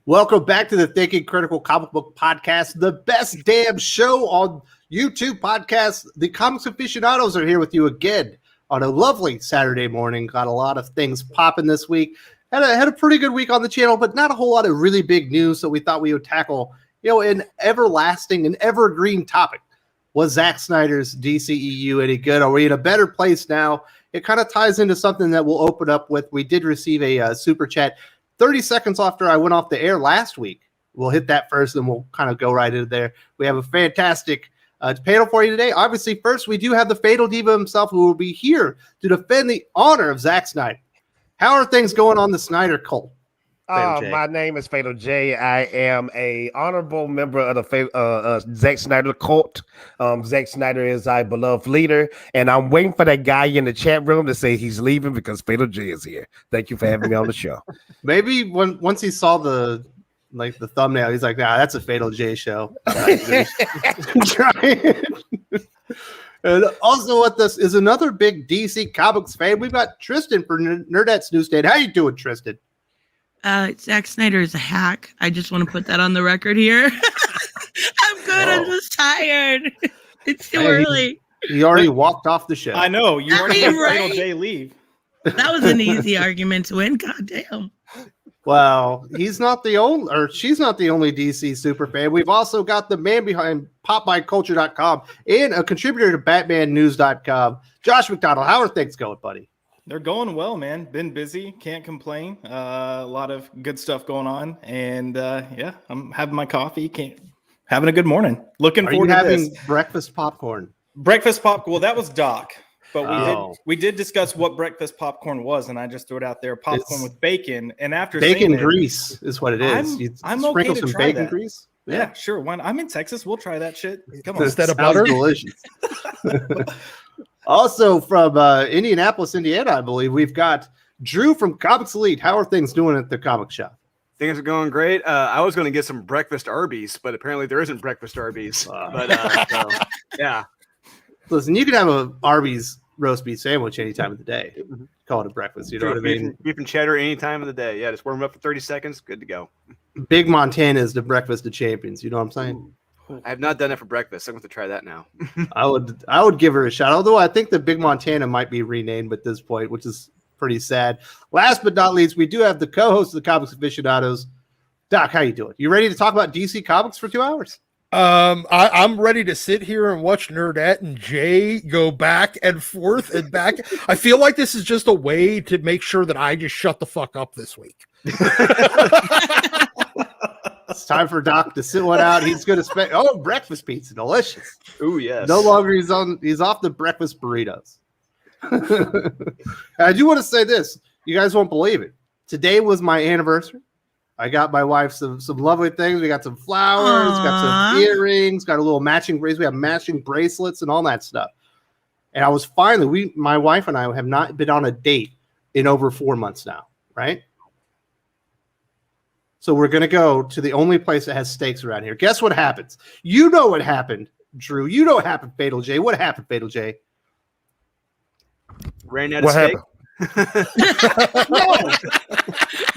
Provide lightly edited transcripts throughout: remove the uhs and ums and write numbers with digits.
Welcome back to the Thinking Critical Comic Book Podcast, the best damn show on YouTube podcast. The comics aficionados are here with you again on a lovely Saturday morning. Got a lot of things popping this week. Had a pretty good week on the channel, but not a whole lot of really big news. So we thought we would tackle, an everlasting and evergreen topic. Was Zack Snyder's DCEU any good? Are we in a better place now? It kind of ties into something that we'll open up with. We did receive a super chat 30 seconds after I went off the air last week. We'll hit that first, and we'll kind of go right into there. We have a fantastic panel for you today. Obviously, first, we do have the Fatal Diva himself, who will be here to defend the honor of Zack Snyder. How are things going on the Snyder cult? My name is Fatal J. I am a honorable member of the Zack Snyder cult. Zack Snyder is our beloved leader, and I'm waiting for that guy in the chat room to say he's leaving because Fatal J is here. Thank you for having me on the show. Maybe once he saw the thumbnail, he's like, "Nah, that's a Fatal J show." And also with us is another big DC Comics fan. We've got Tristen for Nerdette's Newsstand. How you doing, Tristen? Zack Snyder is a hack. I just want to put that on the record here. I'm good. I'm just tired. It's too early. He already walked off the show. I know. You already had Fatal J leave. That was an easy argument to win. God damn. Well, she's not the only DC superfan. We've also got the man behind PopByCulture.com and a contributor to BatmanNews.com. Josh McDonald, how are things going, buddy? They're going well, man. Been busy. Can't complain. A lot of good stuff going on. And I'm having my coffee. Having a good morning. Looking forward to having this. breakfast popcorn? Breakfast popcorn. Well, that was Doc. But we did discuss what breakfast popcorn was, and I just threw it out there. Popcorn with bacon. And after bacon grease is what it is. I'm okay to some try bacon that. Grease. Yeah, sure. When I'm in Texas, we'll try that shit. Come on. Instead of butter. Delicious. Also from Indianapolis, Indiana, I believe, we've got Drew from Comics Elite. How are things doing at the comic shop? Things are going great. I was going to get some breakfast Arby's, but apparently there isn't breakfast Arby's. Yeah. Listen, you can have a Arby's roast beef sandwich any time of the day. Call it a breakfast. You know what I mean? Beef and cheddar any time of the day. Yeah, just warm them up for 30 seconds. Good to go. Big Montana is the breakfast of champions. You know what I'm saying? I have not done it for breakfast. I'm going to try that now. I would give her a shot. Although I think the Big Montana might be renamed at this point, which is pretty sad. Last but not least, we do have the co-host of the Comics Aficionados. Doc, how you doing? You ready to talk about DC Comics for 2 hours? I'm ready to sit here and watch Nerdette and Jay go back and forth and back. I feel like this is just a way to make sure that I just shut the fuck up this week. It's time for Doc to sit one out. He's going to spend breakfast pizza, delicious. Ooh, yes. No longer he's off the breakfast burritos. I do want to say this. You guys won't believe it. Today was my anniversary. I got my wife some lovely things. We got some flowers, got some earrings, got a little matching bracelet. We have matching bracelets and all that stuff. And I was my wife and I have not been on a date in over 4 months now, right? So we're going to go to the only place that has steaks around here. Guess what happens? You know what happened, Drew. You know what happened, Fatal J. What happened, Fatal J? Ran out of steak. No.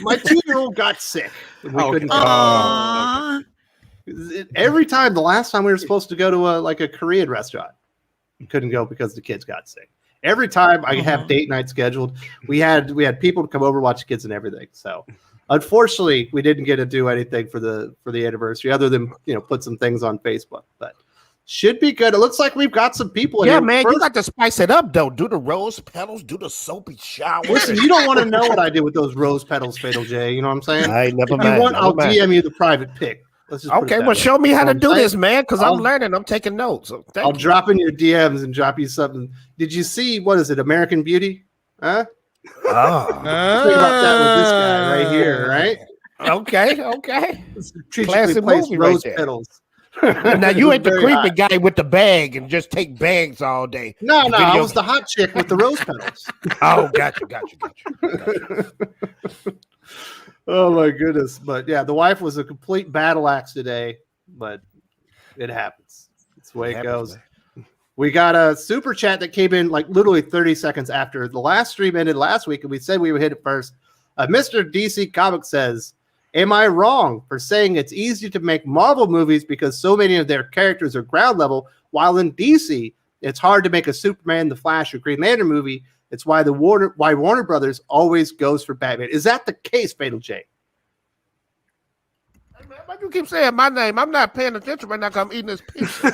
My 2-year-old got sick. We couldn't go. Every time, the last time we were supposed to go to a Korean restaurant, we couldn't go because the kids got sick. Every time I have date night scheduled, we had people to come over, watch the kids and everything. So unfortunately, we didn't get to do anything for the anniversary other than put some things on Facebook. But should be good. It looks like we've got some people in here. Man, you got to spice it up, though. Do the rose petals, do the soapy shower. Listen, you don't want to know what I did with those rose petals, Fatal J. You know what I'm saying? I never if you want, I'll DM you the private pic. Okay, well, show me how to do this, man, because I'm learning. I'm taking notes. So I'll drop in your DMs and drop you something. Did you see, what is it, American Beauty? Huh? Think about that with this guy right here, right? Okay. Classic placed rose petals. Now you ain't the creepy guy with the bag and just take bags all day. No, I was the hot chick with the rose petals. Oh, gotcha. Oh my goodness. But yeah, the wife was a complete battle axe today, but it happens. It's the way it goes. Man. We got a super chat that came in like literally 30 seconds after the last stream ended last week, and we said we would hit it first. Mr. DC Comics says, Am I wrong for saying it's easy to make Marvel movies because so many of their characters are ground level, while in DC, it's hard to make a Superman, The Flash, or Green Lantern movie? It's why Warner Brothers always goes for Batman. Is that the case, Fatal J? Why you keep saying my name? I'm not paying attention right now because I'm eating this pizza.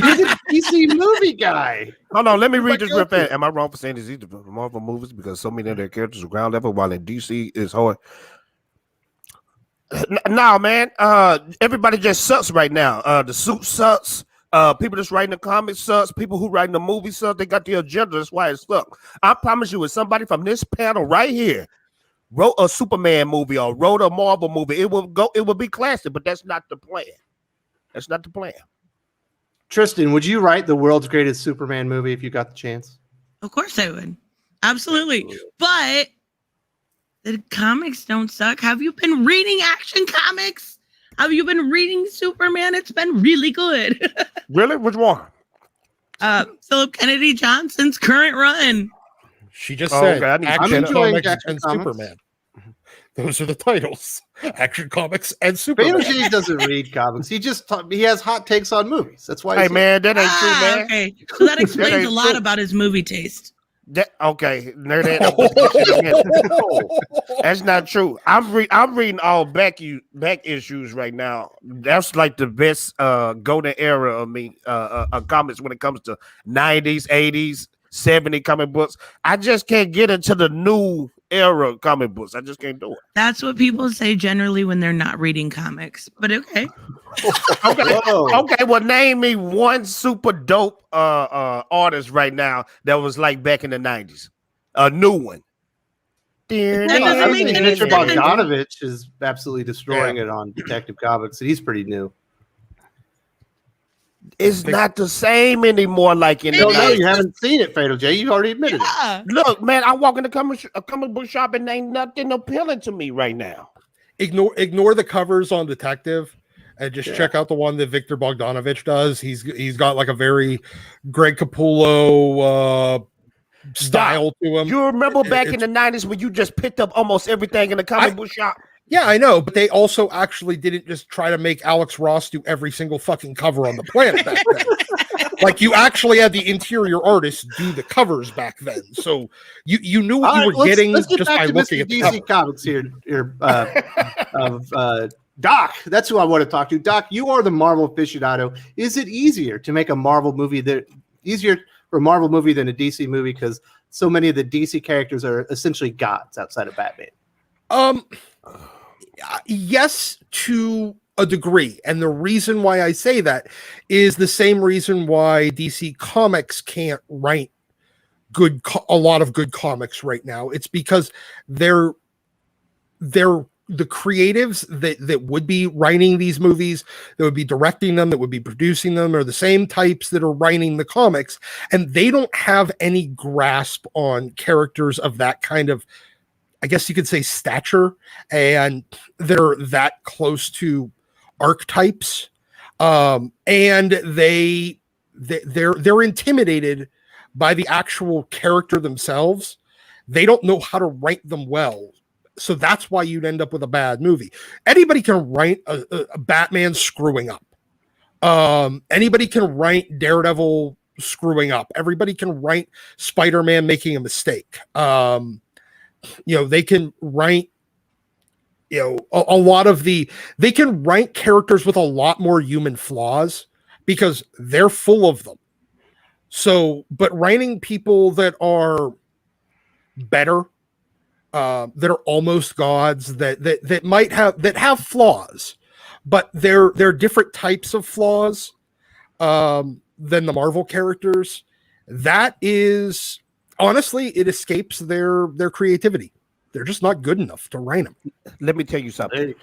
You're the DC movie guy. Hold on, let me read this real fast. Am I wrong for saying this? These are Marvel movies because so many of their characters are ground level, while in DC it's hard. No, man. Everybody just sucks right now. The suit sucks. People that's writing the comics sucks. People who writing the movie sucks. They got the agenda. That's why it sucks. I promise you, if somebody from this panel right here wrote a Superman movie or wrote a Marvel movie, it will be classic, but that's not the plan. That's not the plan. Tristen, would you write the world's greatest Superman movie if you got the chance? Of course I would. Absolutely. But the comics don't suck. Have you been reading Action Comics? Have you been reading Superman? It's been really good. Really? Which one? Philip Kennedy Johnson's current run. She just said okay. Action enjoying Comics Action and Comics. Superman. Those are the titles. Action Comics and Superman. Fatal J doesn't read comics. He has hot takes on movies. That's why. Hey, man, that ain't true, man. Okay. So that explains ain't a lot true. about his movie taste. Okay, Nerdette. That's not true. I'm reading all back issues right now. That's like the best golden era of me comics when it comes to 90s, 80s, 70s comic books. I just can't get into the new era comic books. I just can't do it. That's what people say generally when they're not reading comics. But okay. Okay, well, name me one super dope artist right now that was like back in the 90s. A new one. That doesn't make any Mr. sense. Bogdanovich is absolutely destroying it on Detective Comics, and he's pretty new. It's not the same anymore like in the No, 90s. you haven't seen it, Fatal J. You already admitted it. Yeah. Look, man, I walk in a comic book shop and ain't nothing appealing to me right now. Ignore the covers on Detective and just check out the one that Victor Bogdanovich does. He's got like a very Greg Capullo style to him. You remember back in the 90s when you just picked up almost everything in the comic book shop? Yeah, I know, but they also actually didn't just try to make Alex Ross do every single fucking cover on the planet back then. Like, you actually had the interior artists do the covers back then, so you knew what you were getting let's get just back by to looking Mr. at the DC cover. Comics here. Doc, that's who I want to talk to. Doc, you are the Marvel aficionado. Is it easier to make a Marvel movie than a DC movie because so many of the DC characters are essentially gods outside of Batman? Yes, to a degree, and the reason why I say that is the same reason why DC Comics can't write a lot of good comics right now. It's because they're the creatives that would be writing these movies, that would be directing them, that would be producing them, are the same types that are writing the comics, and they don't have any grasp on characters of that kind of, I guess you could say, stature, and they're that close to archetypes, and they're intimidated by the actual character themselves. They don't know how to write them well, so that's why you'd end up with a bad movie. Anybody can write a Batman screwing up. Anybody can write Daredevil screwing up. Everybody can write Spider-Man making a mistake. They can write, a lot of they can write characters with a lot more human flaws because they're full of them. So, but writing people that are better, that are almost gods, that might have flaws, but they're different types of flaws than the Marvel characters. That is, honestly, it escapes their creativity. They're just not good enough to write them. Let me tell you something.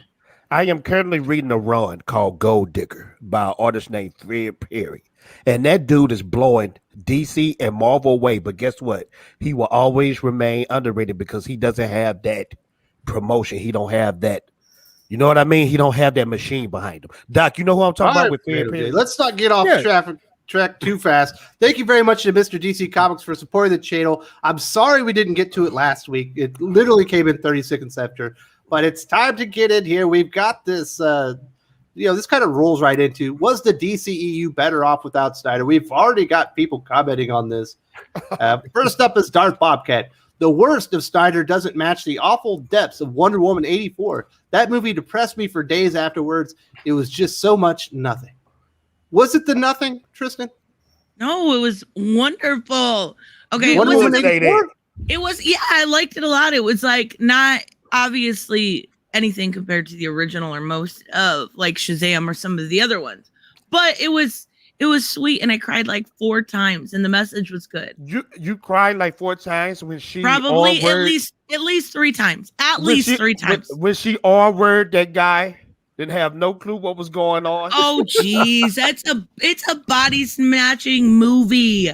I am currently reading a run called Gold Digger by an artist named Fred Perry. And that dude is blowing DC and Marvel away. But guess what? He will always remain underrated because he doesn't have that promotion. He don't have that. You know what I mean? He don't have that machine behind him. Doc, you know who I'm talking about with Fred Perry? Let's not get off track too fast. Thank you very much to Mr. DC Comics for supporting the channel. I'm sorry we didn't get to it last week. It literally came in 30 seconds after but it's time to get in here. We've got this, this kind of rolls right into, was the DCEU better off without Snyder? We've already got people commenting on this. First up is Darth Bobcat. The worst of Snyder doesn't match the awful depths of Wonder Woman 84. That movie depressed me for days afterwards. It was just so much nothing. Was it the nothing, Tristen? No, it was wonderful. Okay, Wonder Woman 84? It was, yeah, I liked it a lot. It was like not obviously anything compared to the original or most of like Shazam or some of the other ones, but it was sweet, and I cried like 4 times, and the message was good. You cried like 4 times when she probably at least 3 times, three times. When she word that guy didn't have no clue what was going on. Oh geez, it's a body snatching movie.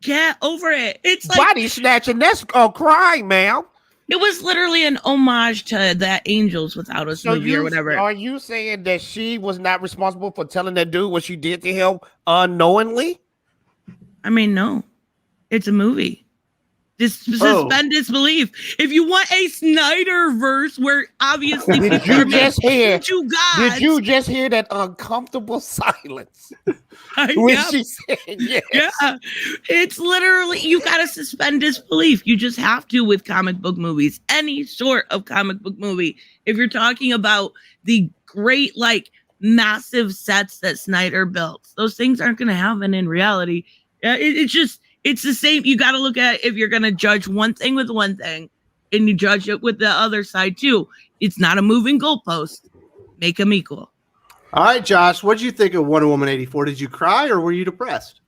Get over it. It's like body snatching. That's a crime, ma'am. It was literally an homage to that Angels Without Us movie or whatever. Are you saying that she was not responsible for telling that dude what she did to him unknowingly? I mean, no. It's a movie. Just suspend disbelief. If you want a Snyderverse where obviously did you just hear that uncomfortable silence? When she said yes. Yeah. It's literally, you gotta suspend disbelief. You just have to with comic book movies. Any sort of comic book movie. If you're talking about the great, like, massive sets that Snyder built, those things aren't gonna happen in reality. It's the same. You got to look at, if you're going to judge one thing with one thing and you judge it with the other side too. It's not a moving goalpost. Make them equal. All right, Josh, what did you think of Wonder Woman 84? Did you cry or were you depressed?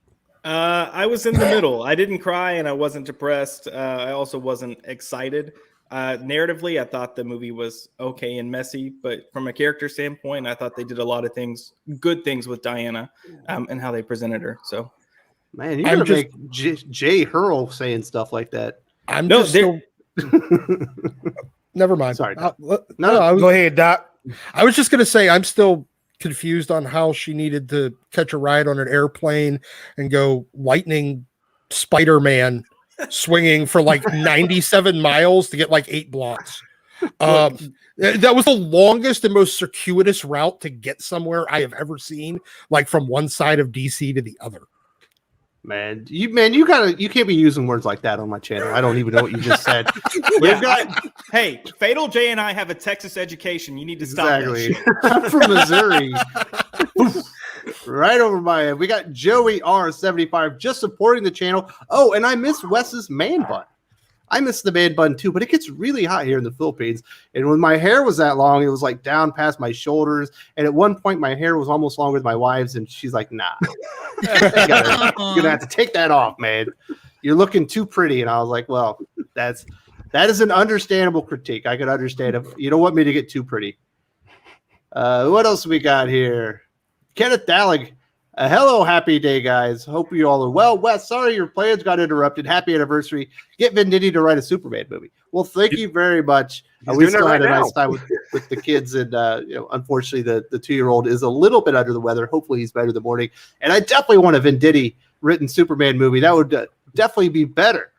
I was in the middle. I didn't cry and I wasn't depressed. I also wasn't excited. Narratively, I thought the movie was okay and messy, but from a character standpoint, I thought they did a lot of good things with Diana and how they presented her. So. Man, you're going to make Jay Hurl saying stuff like that. Never mind. Sorry. Go ahead, Doc. I was just going to say I'm still confused on how she needed to catch a ride on an airplane and go lightning Spider-Man swinging for like 97 miles to get like 8 blocks. That was the longest and most circuitous route to get somewhere I have ever seen, like from one side of DC to the other. Man, you can't be using words like that on my channel. I don't even know what you just said. Hey, Fatal J and I have a Texas education. You need to stop. Exactly. I'm from Missouri. Right over my head. We got Joey R75 just supporting the channel. Oh, and I miss Wes's man bun. I miss the man bun too, but it gets really hot here in the Philippines. And when my hair was that long, it was like down past my shoulders. And at one point, my hair was almost longer than my wife's. And she's like, nah, you're going to have to take that off, man. You're looking too pretty. And I was like, well, that is an understandable critique. I could understand if you don't want me to get too pretty. What else we got here? Kenneth Dallig. Hello, happy day, guys. Hope you all are well. Wes, sorry your plans got interrupted. Happy anniversary. Get Venditti to write a Superman movie. Well, thank you very much. We still had a nice time with the kids, and unfortunately, the 2-year-old is a little bit under the weather. Hopefully, he's better in the morning. And I definitely want a Venditti written Superman movie. That would definitely be better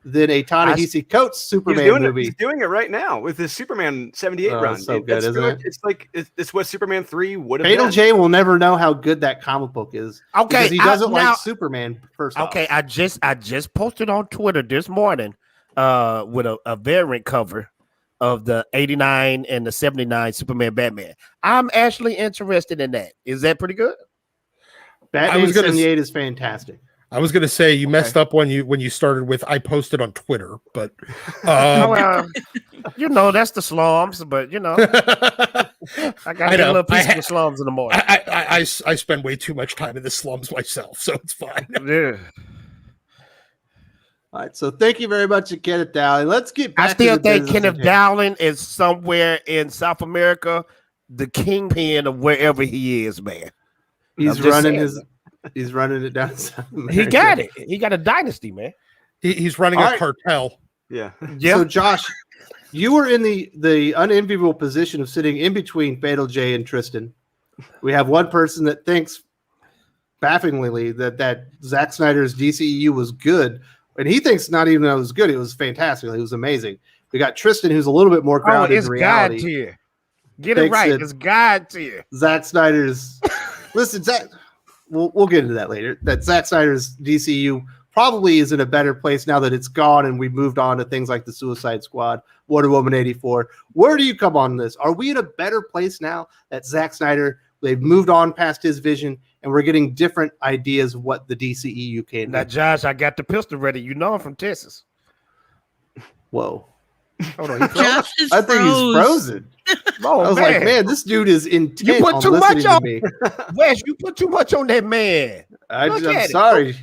than a Ta-Nehisi Coates Superman movie. He's doing it right now with his Superman 78 run. So good, isn't it? It's like it's what Superman 3 would have been. Fatal J will never know how good that comic book is. Okay, because he doesn't like Superman. First off. I just posted on Twitter this morning with a variant cover of the 89 and the 79 Superman Batman. I'm actually interested in that. Is that pretty good? Batman 78 is fantastic. I was going to say you messed up when you started with I posted on Twitter, but that's the slums. But I got a little piece of the slums in the morning. I spend way too much time in the slums myself, so it's fine. Yeah. All right, so thank you very much to Kenneth Dowling. Let's get back. I still think Kenneth Dowling is somewhere in South America, the kingpin of wherever he is, man. He's running it down South America. He got it. He got a dynasty, man. He's running a cartel. Yeah. So Josh, you were in the unenviable position of sitting in between Fatal J and Tristen. We have one person that thinks bafflingly that Zack Snyder's DCEU was good, and he thinks not even that it was good, it was fantastic, it was amazing. We got Tristen, who's a little bit more grounded it's in reality. God tier. Get it Takes right. it. It's God tier. Zack Snyder's. Listen, Zack. We'll get into that later. That Zack Snyder's DCU probably is in a better place now that it's gone and we've moved on to things like the Suicide Squad, Wonder Woman 84. Where do you come on this? Are we in a better place now that Zack Snyder, they've moved on past his vision and we're getting different ideas of what the DCEU can Now, do? Josh, I got the pistol ready. You know I'm from Texas. Whoa. Hold on. Josh is I think he's frozen. Oh, I was like, man, this dude is intent You put on too listening much to on- me. Wes, you put too much on that man. I'm Look at it. sorry.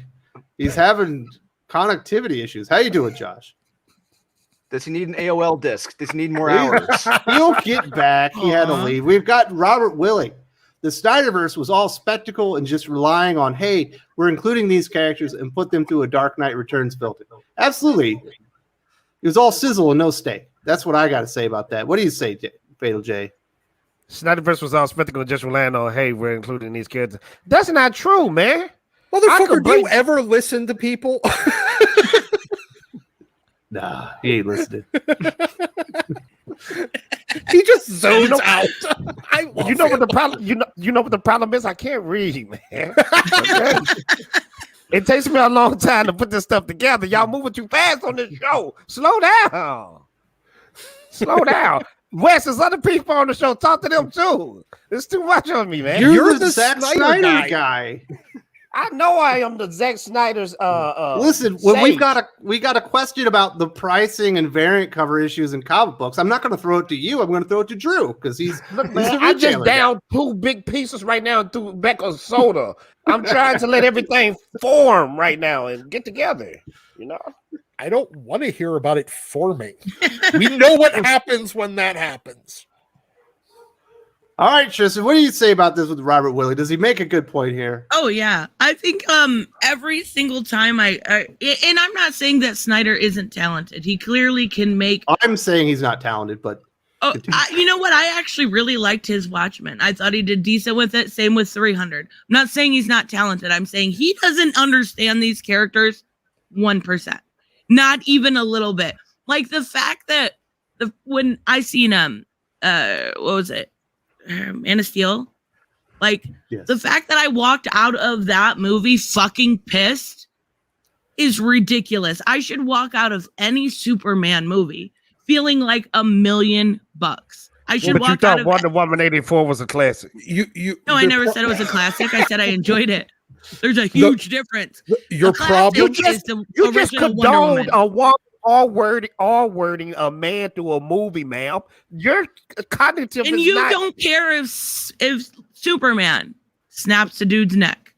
He's having connectivity issues. How you doing, Josh? Does he need an AOL disc? Does he need more hours? He'll get back. He had to Aw. leave. We've got Robert Willing. The Snyderverse was all spectacle and just relying on, hey, we're including these characters and put them through a Dark Knight Returns filter. Absolutely. It was all sizzle and no steak. That's what I got to say about that. What do you say, Fatal J? Snyderverse was all spectacle and just relying on, hey, we're including these characters. That's not true, man. I Motherfucker, could do you break- ever listen to people? Nah, he ain't listening. He just zones know- out. I love You know him. what the problem? You know what the problem is? I can't read, man. Okay? It takes me a long time to put this stuff together. Y'all moving too fast on this show. Slow down. Slow down. Wes, there's other people on the show. Talk to them too. It's too much on me, man. You're the the Zack Snyder Snyder guy. guy. I know I am the Zack Snyder's. Listen, when sage. we got a question about the pricing and variant cover issues in comic books, I'm not going to throw it to you. I'm going to throw it to Drew because he's Look, he's man, the I just retailer guy. down 2 big pieces right now and threw back of soda. I'm trying to let everything form right now and get together. You know. I don't want to hear about it forming. We know what happens when that happens. All right, Tristan, what do you say about this with Robert Willie? Does he make a good point here? Oh yeah, I think every single time and I'm not saying that Snyder isn't talented. He clearly can make. I'm saying he's not talented, but Oh, continue. you know what? I actually really liked his Watchmen. I thought he did decent with it. Same with 300. I'm not saying he's not talented. I'm saying he doesn't understand these characters 1%, not even a little bit. Like the fact that when I seen what was it? Man of Steel. Like yes. the fact that I walked out of that movie fucking pissed is ridiculous. I should walk out of any Superman movie feeling like $1 million. I should But you walk out thought of. Wonder Woman 84 was a classic. No, I never said it was a classic. I said I enjoyed it. There's a huge difference. Your A classic problem. is the You just original Wonder condoned Woman. all wording a man through a movie, ma'am. Your cognitive And is you not. don't care if Superman snaps a dude's neck.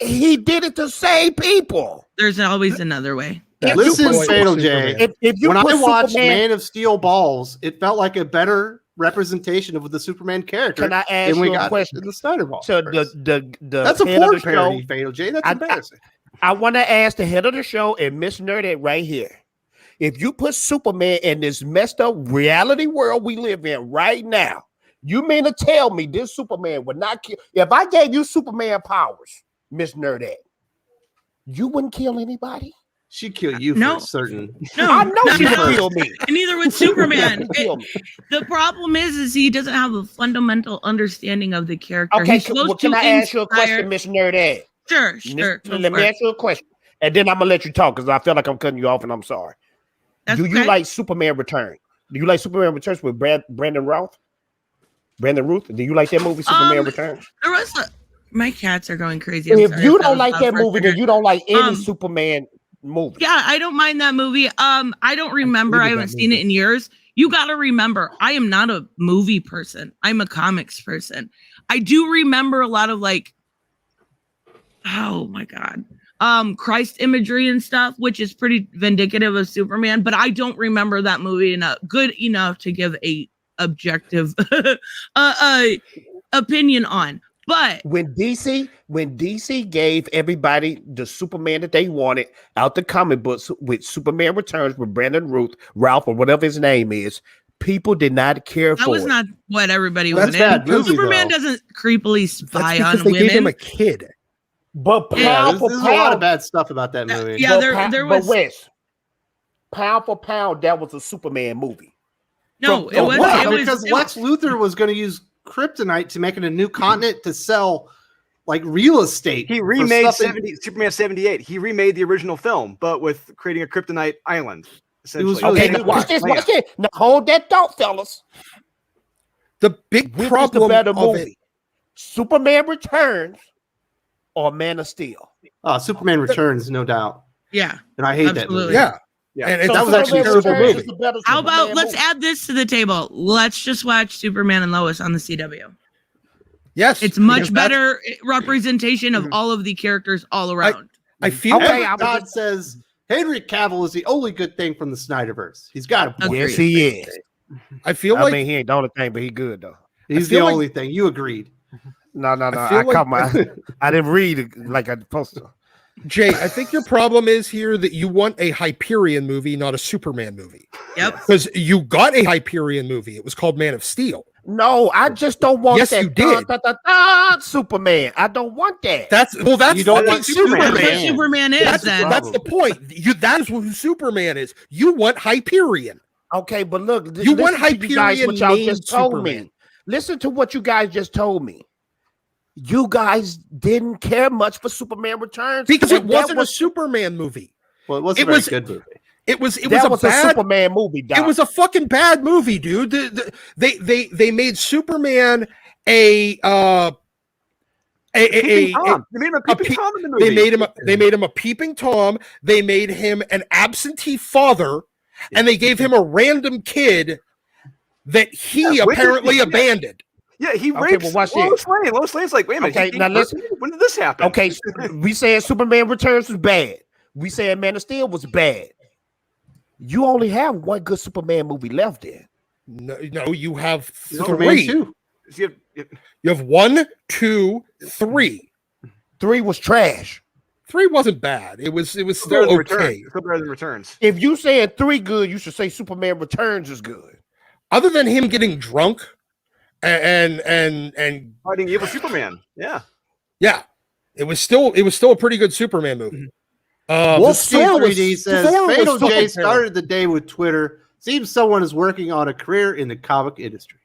He did it to save people. There's always another way. If Listen, you put, Fatal Superman. J. if you When I put watched Superman, Man of Steel Balls, it felt like a better representation of the Superman character can I ask than we you a got question? in the Snyder Ball. So the That's a head of porn the parody, show, Fatal J. That's I- embarrassing. I want to ask the head of the show and Miss Nerdette right here. If you put Superman in this messed up reality world we live in right now, you mean to tell me this Superman would not kill? If I gave you Superman powers, Miss Nerdette, you wouldn't kill anybody? She'd kill you No. for certain. No, I know she would no. kill me. And neither would Superman. She would kill me. The problem is he doesn't have a fundamental understanding of the character. Okay, He's supposed can to I ask you a inspire- question, Miss Nerdette? Sure, sure. go Let for me it. ask you a question, and then I'm gonna let you talk because I feel like I'm cutting you off, and I'm sorry. That's Do you okay. like Superman Return? Do you like Superman Returns with Brandon Routh? Brandon Ruth? Do you like that movie, Superman Returns? There was my cats are going crazy. I'm If sorry you that don't was like loud that for a movie, then second. you don't like any Um, Superman movie. Yeah, I don't mind that movie. I don't remember. I haven't seen it in years. You got to remember, I am not a movie person. I'm a comics person. I do remember a lot of like, oh my god, Christ imagery and stuff, which is pretty vindicative of Superman. But I don't remember that movie good enough to give a objective opinion on. But When DC gave everybody the Superman that they wanted out the comic books with Superman Returns with Brandon Ralph or whatever his name is, people did not care that for was it. not what everybody That's wanted. bad movie, Superman though. doesn't creepily spy That's because on they gave him women. a kid. But Yeah, pow, there's a lot of bad stuff about that movie. Yeah, but there but was. Wes, pound for pound, that was a Superman movie. No, From- it Wow, was because Lex Luthor was going to use kryptonite to make it a new continent to sell like real estate. He for remade stuff in- Superman 78. He remade the original film, but with creating a kryptonite island. Essentially. was really Okay, good. now watch this. Watch this. Now hold that thought, fellas. The big Which is the problem better of movie? it, Superman Returns or Man of Steel? Superman Returns, no doubt. Yeah. And I hate that Absolutely. movie. yeah, Yeah. and So that was actually a Superman terrible Returns movie. is the better How about Superman let's movie. add this to the table? Let's just watch Superman and Lois on the CW. Yes, It's much because that's- better representation of all of the characters all around. I feel Okay, like I was Todd just- says Henry Cavill is the only good thing from the Snyderverse. He's got a point. Agreed. Yes, he is. I feel I like mean, he ain't the only thing, but he good though. He's I feel the like- only thing. You agreed. No. I feel I like- caught my. I didn't read it like I'm supposed to. Jay, I think your problem is here that you want a Hyperion movie, not a Superman movie. Yep. Because you got a Hyperion movie. It was called Man of Steel. No, I just don't want Yes, that. you did. Superman. I don't want that. That's You don't fucking want That's what Man. Superman is That's, then. that's the point. That's who Superman is. You want Hyperion. Okay, but look, You want listen to you guys, Hyperion what y'all named just told Superman. me. Listen to what you guys just told me. You guys didn't care much for Superman Returns Because it and that wasn't a Superman movie. Well, it wasn't It a very was- good movie. It was that a was bad a Superman movie. Doc. It was a fucking bad movie, dude. They made Superman a Peeping Tom. They made him a peeping Tom in the movie. they made him a peeping Tom. They made him an absentee father, and they gave him a random kid that he Yeah, wait, apparently yeah. abandoned. Yeah, he Okay, rapes but watch Lois Lane. Lois Lane's like, wait a minute. Okay, he now raped listen. her? When did this happen? Okay, we said Superman Returns was bad. We said Man of Steel was bad. You only have one good Superman movie left there. No, you have Superman three. 2. You You have 1, 2, 3. 3 was trash. 3 wasn't bad. It was better still than okay. Returns. Still better than Returns. If you saying 3 good, you should say Superman Returns is good. Other than him getting drunk and Fighting evil Superman. Yeah. yeah, it was still a pretty good Superman movie. Wolf Thor was- 3D says Thor was Fatal fucking J started the day with Twitter. Seems someone is working on a career in the comic industry.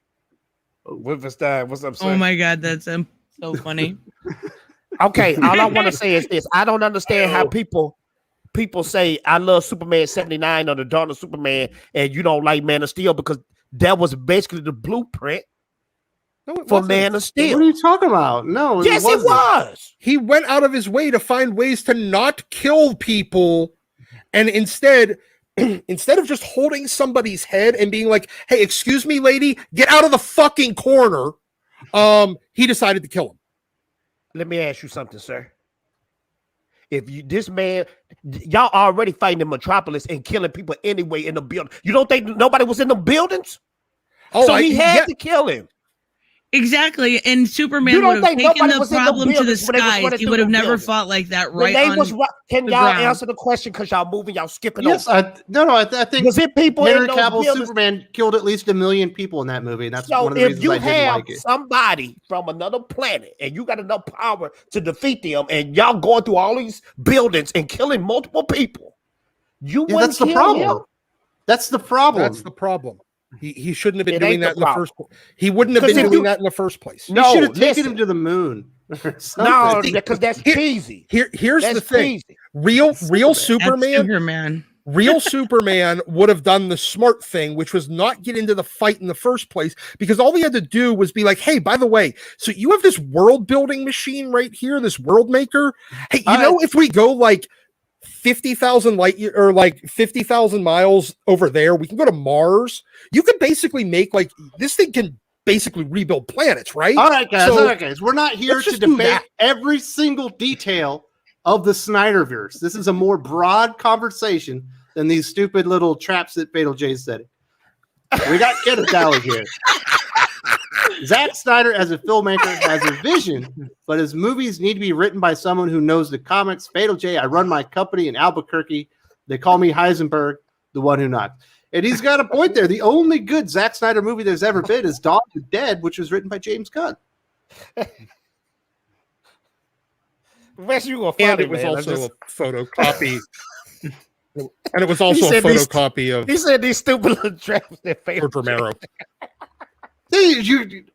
What's that? What's up, Oh my god, that's so funny. Okay, all I want to say is this: I don't understand how people say I love Superman 79 or the Dawn of Superman, and you don't like Man of Steel because that was basically the blueprint No, it for wasn't. Man of What Steel. are you talking about? No, Yes, it wasn't. was. He went out of his way to find ways to not kill people, and instead of just holding somebody's head and being like, "Hey, excuse me, lady, get out of the fucking corner," he decided to kill him. Let me ask you something, sir. If you this man, y'all already fighting in Metropolis and killing people anyway in the building. You don't think nobody was in the buildings? Oh, So he had yeah, to kill him. Exactly. And You Superman don't would have think taken nobody the was in the problem to the buildings when they was skies. running He through would have the never building. fought like that When right they on was can the y'all ground. answer the question because y'all moving, y'all skipping Yes, over. I think Was it people Henry in those Cavill's buildings? Superman killed at least 1 million people in that movie, and that's So one of the if reasons you I didn't have like it. somebody from another planet and you got enough power to defeat them, and y'all going through all these buildings and killing multiple people, you Yeah, wouldn't that's the kill problem. him. That's the problem. that's the problem. He shouldn't have been It doing ain't that the in the problem. first place. He wouldn't have 'Cause been if doing you- that in the first place. You No, should have taken listen. him to the moon. or No, something. because that's Here- cheesy. Here's That's the thing. cheesy. Real That's Superman Superman. real Superman would have done the smart thing, which was not get into the fight in the first place, because all he had to do was be like, "Hey, by the way, so you have this world building machine right here, this world maker. Hey, you know, if we go like 50,000 light year or like 50,000 miles over there, we can go to Mars. You could basically make like this thing can basically rebuild planets, right?" All right, guys. So- all right, guys. We're not here let's to just do debate that. every single detail of the Snyderverse. This is a more broad conversation than these stupid little traps that Fatal J said. We got Kenneth Dowling here. Zack Snyder, as a filmmaker, has a vision, but his movies need to be written by someone who knows the comics. Fatal J, I run my company in Albuquerque. They call me Heisenberg, the one who knocks. And he's got a point there. The only good Zack Snyder movie there's ever been is Dawn of the Dead, which was written by James Gunn. Wes, you gonna And find it was also a photocopy. And it was also a said these- photocopy of He said these stupid little traps that failed. George Romero. See,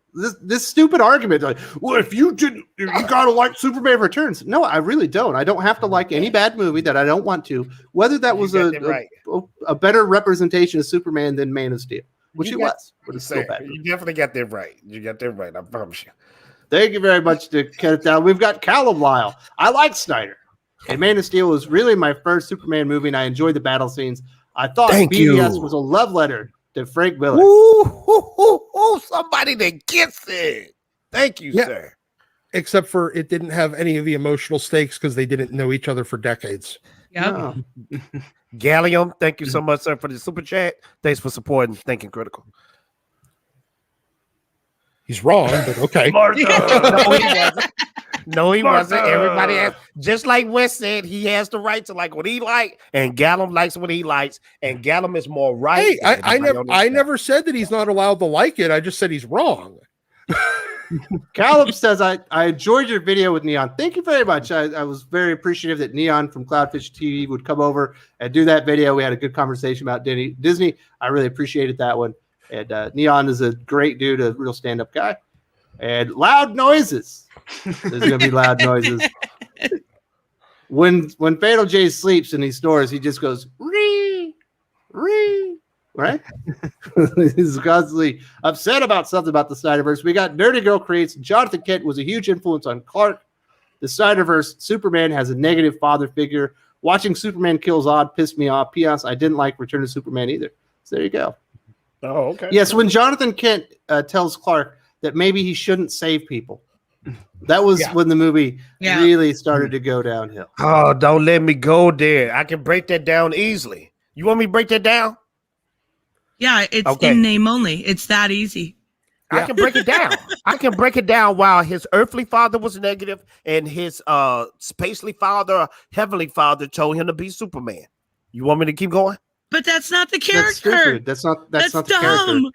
this stupid argument, like, well, if you gotta like Superman Returns. No, I really don't. I don't have to like any bad movie that I don't want to, whether that was a better representation of Superman than Man of Steel, which it was, but it's still bad. You definitely got that right. You got that right. I promise you. Thank you very much to cut it down. We've got Callum Lyle. I like Snyder. And Man of Steel was really my first Superman movie, and I enjoyed the battle scenes. I thought BVS was a love letter to Frank Miller. Ooh, somebody that gets it. Thank you, sir. Except for it didn't have any of the emotional stakes because they didn't know each other for decades. Yep. No. Gallium, thank you so much, sir, for the super chat. Thanks for supporting Thinking Critical. He's wrong, but okay. No, he wasn't. No, he wasn't. Everybody has, just like Wes said, he has the right to like what he like, and Gallum likes what he likes, and Gallum is more right. Hey, I never said that he's not allowed to like it. I just said he's wrong. Callum says, I enjoyed your video with Neon. Thank you very much. I was very appreciative that Neon from Cloudfish TV would come over and do that video. We had a good conversation about Disney. I really appreciated that one. And Neon is a great dude, a real stand-up guy. And loud noises. There's going to be loud noises. When Fatal J sleeps and he snores, he just goes, ree, right? He's constantly upset about something about the Snyderverse. We got Nerdy Girl Creates. Jonathan Kent was a huge influence on Clark. The Snyderverse, Superman has a negative father figure. Watching Superman kill Zod pissed me off. P.S. I didn't like Return of Superman either. So there you go. Oh, okay. Yes, when Jonathan Kent tells Clark that maybe he shouldn't save people. That was when the movie really started to go downhill. Oh, don't let me go there. I can break that down easily. You want me to break that down? Yeah, it's in name only. It's that easy. I can break it down. I can break it down while his earthly father was negative and his spacely father, heavenly father told him to be Superman. You want me to keep going? But that's not the character. That's not the dumb. character.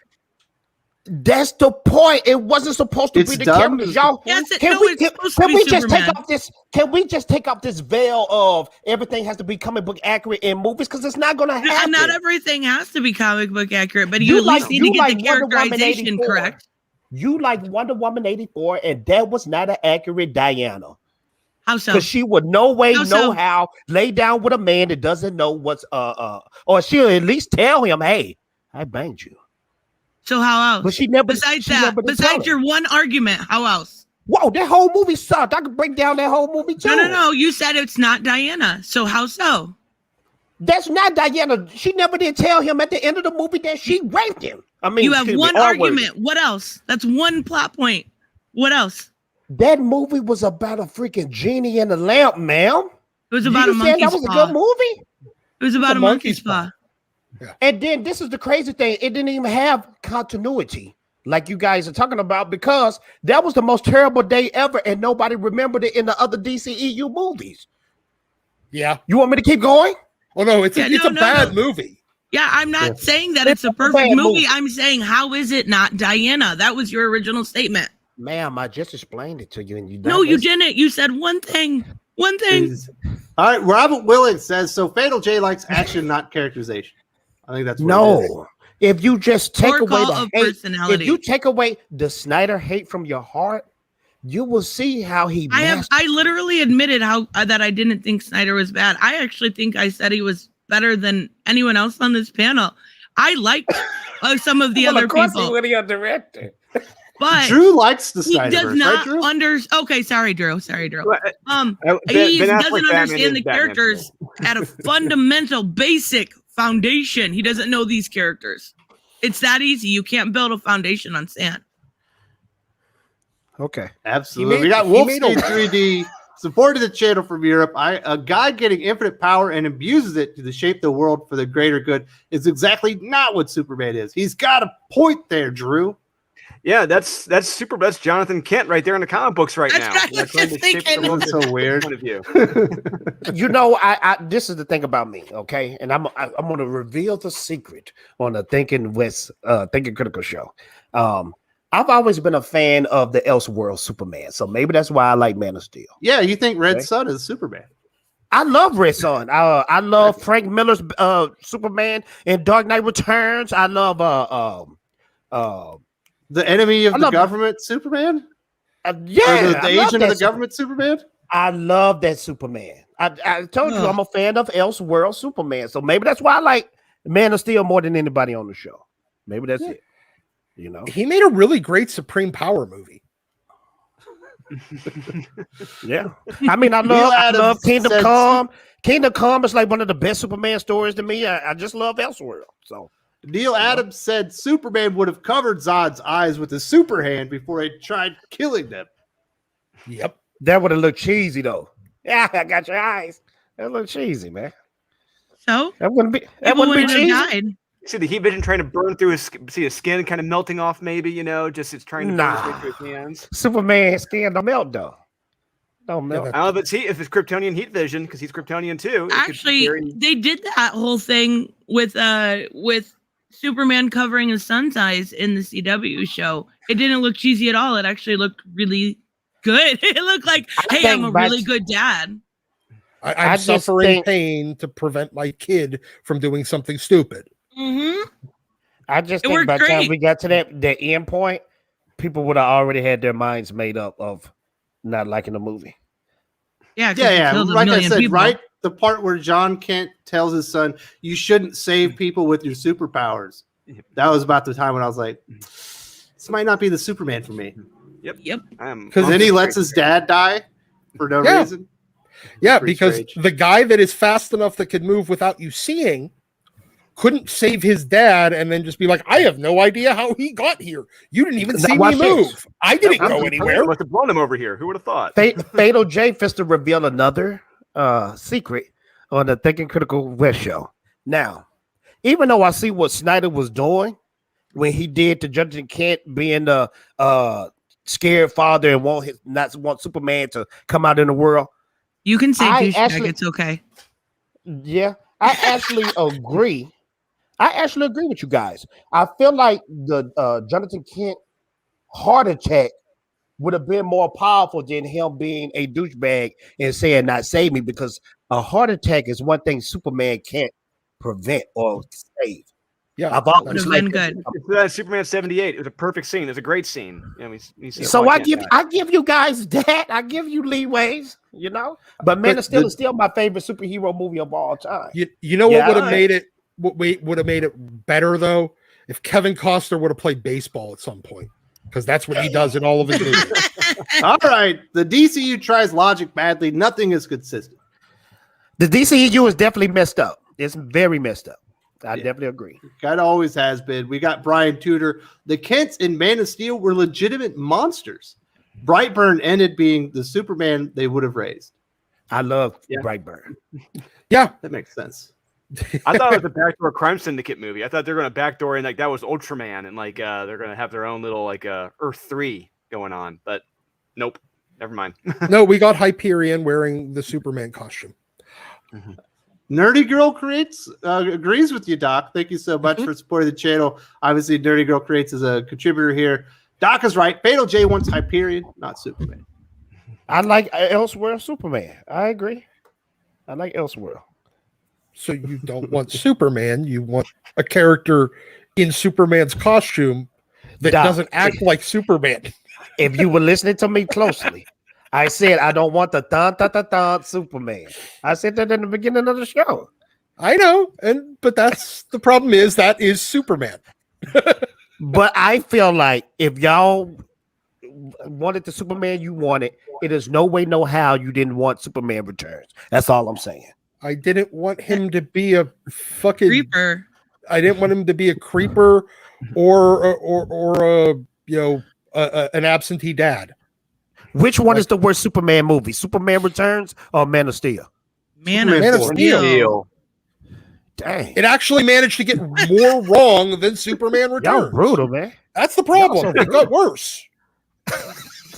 That's the point. It wasn't supposed to be the character, y'all. Yes, Can we just take off this? Can we just take off this veil of everything has to be comic book accurate in movies? Because it's not going to happen. Not everything has to be comic book accurate, but you at least need to get the characterization correct. You like Wonder Woman 84, and that was not an accurate Diana. How so? Because she would no way, no how lay down with a man that doesn't know what's or she'll at least tell him, "Hey, I banged you." So how else? But she never. Besides your one argument, how else? Whoa, that whole movie sucked. I could break down that whole movie too. No. You said it's not Diana. So how so? That's not Diana. She never did tell him at the end of the movie that she raped him. I mean, you have one argument. What else? That's one plot point. What else? That movie was about a freaking genie in a lamp, ma'am. It was about a monkey's paw. That was a good movie. It was about a monkey's paw. Yeah. And then this is the crazy thing. It didn't even have continuity like you guys are talking about because that was the most terrible day ever and nobody remembered it in the other DCEU movies. Yeah. You want me to keep going? Oh, no, it's a bad movie. Yeah, I'm not saying that it's a perfect movie. I'm saying, how is it not Diana? That was your original statement. Ma'am, I just explained it to you. And you didn't. You said one thing. One thing. Jeez. All right, Robert Willett says, so Fatal J likes action, not characterization. I think that's what it is. If you just take away the hate, personality. if you take away the Snyder hate from your heart, you will see how he. I literally admitted that I didn't think Snyder was bad. I actually think I said he was better than anyone else on this panel. I liked some of the other people. What your director? But Drew likes the Snyderverse, he does not right, Drew? Okay, sorry, Drew. He Ben doesn't understand the characters at a fundamental, basic foundation. He doesn't know these characters. It's that easy. You can't build a foundation on sand. Okay, absolutely. We got Wolfskin 3D supported the channel from Europe. A guy getting infinite power and abuses it to shape the world for the greater good is exactly not what Superman is. He's got a point there, Drew. Yeah, that's super. That's Jonathan Kent right there in the comic books right now. That's so weird. Point of view. You know, I this is the thing about me, okay? And I'm going to reveal the secret on the Thinking Critical show. I've always been a fan of the Elseworld Superman, so maybe that's why I like Man of Steel. Yeah, you think Red Sun is Superman? I love Red Son. I love Frank Miller's Superman in Dark Knight Returns. I love The enemy of I the love- government, Superman. yeah, Or the I love agent that of the government, Superman. I love that Superman. I told you Ugh. I'm a fan of Elseworld Superman, so maybe that's why I like Man of Steel more than anybody on the show. Maybe that's it. You know, He made a really great Supreme Power movie. yeah. I mean, I Neil love Adams Kingdom said- Come. Kingdom Come is like one of the best Superman stories to me. I just love Elseworld. So Neil Adams said Superman would have covered Zod's eyes with his super hand before he tried killing them. Yep. that would have looked cheesy though. Yeah, I got your eyes. That looked cheesy, man. So That wouldn't be. That people wouldn't be wouldn't have cheesy. died. See the heat vision trying to burn through see his skin kind of melting off, maybe, just it's trying to burn its way through his hands. Superman skin don't melt though. Don't melt. that- I don't know if it's Kryptonian heat vision, because he's Kryptonian too. it could Actually, very- they did that whole thing with Superman covering his son's eyes in the CW show. It didn't look cheesy at all. It actually looked really good. It looked like, I hey, I'm think a that's- really good dad. I'm I just suffering think- pain to prevent my kid from doing something stupid. Mm-hmm. I just It think worked by the time great. we got to the end point, people would have already had their minds made up of not liking the movie. Yeah, 'cause Yeah, he yeah. killed a Like I million said, people. right? The part where John Kent tells his son, "You shouldn't save people with your superpowers." That was about the time when I was like, "This might not be the Superman for me." Yep. Because then he lets his dad die for no Yeah. reason. Yeah, Pretty because strange. the guy that is fast enough that could move without you seeing couldn't save his dad and then just be like, I have no idea how he got here. You didn't even Now see me watch this. move. I didn't go anywhere. Must have blown him over here. Who would have thought? Fatal J fist to reveal another secret on the Thinking Critical West show. Now, even though I see what Snyder was doing when he did to Judge Kent being the scared father and not want Superman to come out in the world. You can say I douchebag. actually- It's okay. Yeah, I actually agree. I actually agree with you guys. I feel like the Jonathan Kent heart attack would have been more powerful than him being a douchebag and saying not save me, because a heart attack is one thing Superman can't prevent or save. Yeah. I've always Would've been liked good. It's Superman 78. It was a perfect scene. It was a great scene. We see So Clark Kent die. I give you guys that. I give you leeways, But Man of Steel is still my favorite superhero movie of all time. You know Yeah, what would have I- made it? What would have made it better though? If Kevin Costner would have played baseball at some point, because that's what he does in all of his movies. All right. The DCU tries logic badly. Nothing is consistent. The DCEU is definitely messed up. It's very messed up. I definitely agree. Kind of always has been. We got Brian Tudor. The Kents in Man of Steel were legitimate monsters. Brightburn ended being the Superman they would have raised. I love Yeah. Brightburn. Yeah, That makes sense. I thought it was a backdoor crime syndicate movie. I thought they were going to backdoor and that was Ultraman and they're going to have their own little Earth 3 going on. But nope, never mind. no, we got Hyperion wearing the Superman costume. Nerdy Girl Creates agrees with you, Doc. Thank you so much for supporting the channel. Obviously, Nerdy Girl Creates is a contributor here. Doc is right. Fatal J wants Hyperion, not Superman. I like Elseworld Superman. I agree. I like Elseworld. So you don't want Superman, you want a character in Superman's costume that Doc. doesn't act like Superman. If you were listening to me closely, I said I don't want the thon Superman. I said that in the beginning of the show. I know, but that's the problem is that is Superman. But I feel like if y'all wanted the Superman you wanted, it is no way, no how you didn't want Superman Returns. That's all I'm saying. I didn't want him to be a fucking Creeper. I didn't want him to be a creeper or an absentee dad. Which one is the worst Superman movie? Superman Returns or Man of Steel? Man Man of of Steel. Steel. Dang. It actually managed to get more wrong than Superman Y'all Returns. brutal, man. That's the problem. It got worse.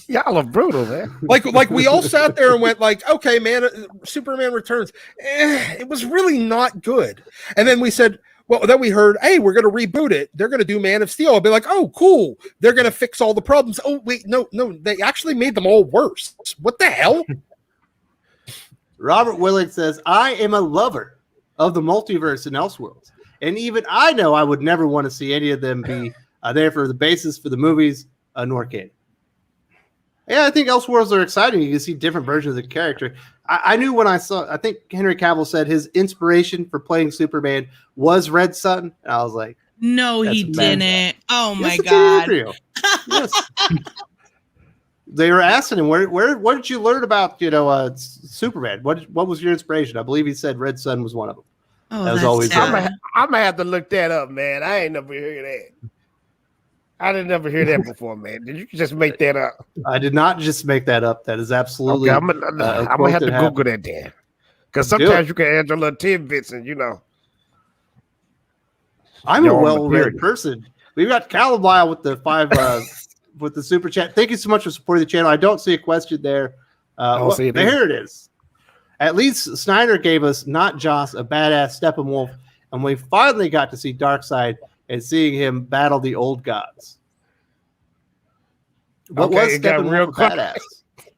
Y'all are brutal, man. Like we all sat there and went like, okay, man, Superman Returns. It was really not good. And then we said, well, then we heard, hey, we're going to reboot it. They're going to do Man of Steel. I'll be like, oh, cool. They're going to fix all the problems. Oh, wait, no. They actually made them all worse. What the hell? Robert Willick says, I am a lover of the multiverse and Elseworlds. And even I know I would never want to see any of them be there for the basis for the movies, nor canon. Yeah, I think Elseworlds are exciting. You can see different versions of the character. I knew when I saw, I think Henry Cavill said his inspiration for playing Superman was Red Sun. And I was like, no, he bad. didn't. Oh my Yes, God. Yes. They were asking him, where did you learn about, Superman? What was your inspiration? I believe he said Red Sun was one of them. Oh, That was that's always sad. I'm gonna have to look that up, man. I ain't never heard that. I didn't never hear that before, man. Did you just make that up? I did not just make that up. That is absolutely. Okay, I'm gonna have to Google that then, because sometimes you can add your little tidbits, and I'm a Your well-read material. person. We've got Calamile with the 5 with the super chat. Thank you so much for supporting the channel. I don't see a question there. See it here it is. At least Snyder gave us not Joss, a badass Steppenwolf, and we finally got to see Darkseid and seeing him battle the old gods. What Okay, was it got real Steppenwolf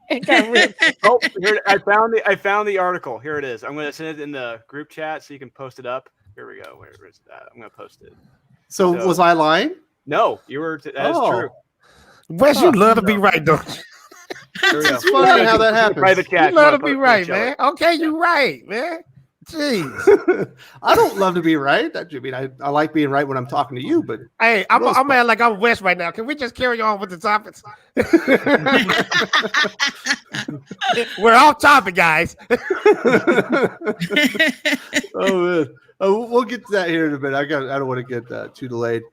badass? Oh, here I found the article. Here it is. I'm going to send it in the group chat so you can post it up. Here we go. Where is that? I'm going to post it. So was I lying? No, you were. That is true. Wes, you love to be right, don't you? Here we go. It's funny how that happens. Private chat. You love to Come on, be post right, each man. other. Okay, you right, man. Jeez. I don't love to be right. I mean, I like being right when I'm talking to you, but Hey, I'm mad like I'm West right now. Can we just carry on with the topics? We're off topic, guys. oh man, we'll get to that here in a minute. I don't want to get too delayed.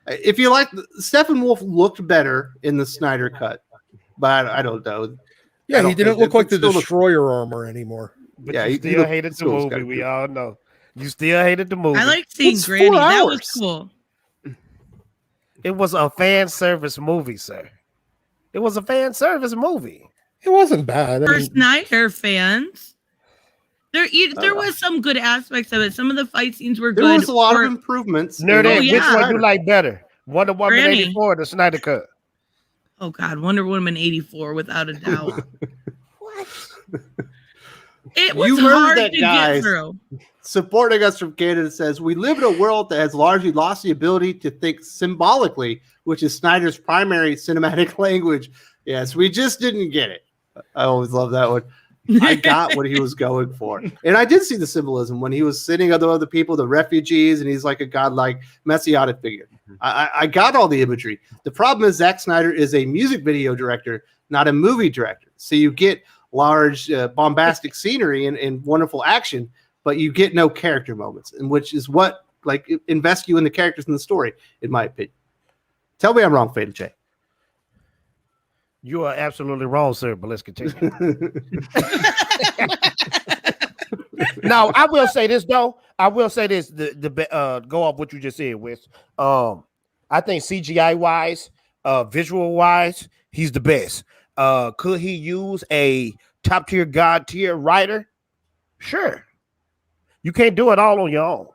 If you like, Steppenwolf looked better in the Snyder cut, but I don't know. Yeah, he didn't look like the still Destroyer armor anymore. But Yeah, you he still looked- hated the still was movie. kinda We good. all know. You still hated the movie. I like seeing It's 4 Granny. That was hours. cool. It was a fan service movie, sir. It was a fan service movie. It wasn't bad. I For mean, Snyder fans, there was some good aspects of it. Some of the fight scenes were There good. was a lot or- of improvements. Nerdette, Oh, which yeah. one you like better? Wonder Woman Granny. 84 or the Snyder Cut? Oh God, Wonder Woman 84, without a doubt. It was You heard hard that, to guys. get through. Supporting us from Canada says, we live in a world that has largely lost the ability to think symbolically, which is Snyder's primary cinematic language. Yes, we just didn't get it. I always love that one. I got what he was going for. And I did see the symbolism when he was sitting with the other people, the refugees, and he's like a godlike messianic figure. I got all the imagery. The problem is Zack Snyder is a music video director, not a movie director. So you get large, bombastic scenery and wonderful action, but you get no character moments, and which is what invests you in the characters in the story, in my opinion. Tell me I'm wrong, Fatal J. You are absolutely wrong, sir, but let's continue. Now, I will say this, though. I will say this, go off what you just said, Wes. I think CGI-wise, visual-wise, he's the best. Could he use a top-tier, god-tier writer? Sure. You can't do it all on your own.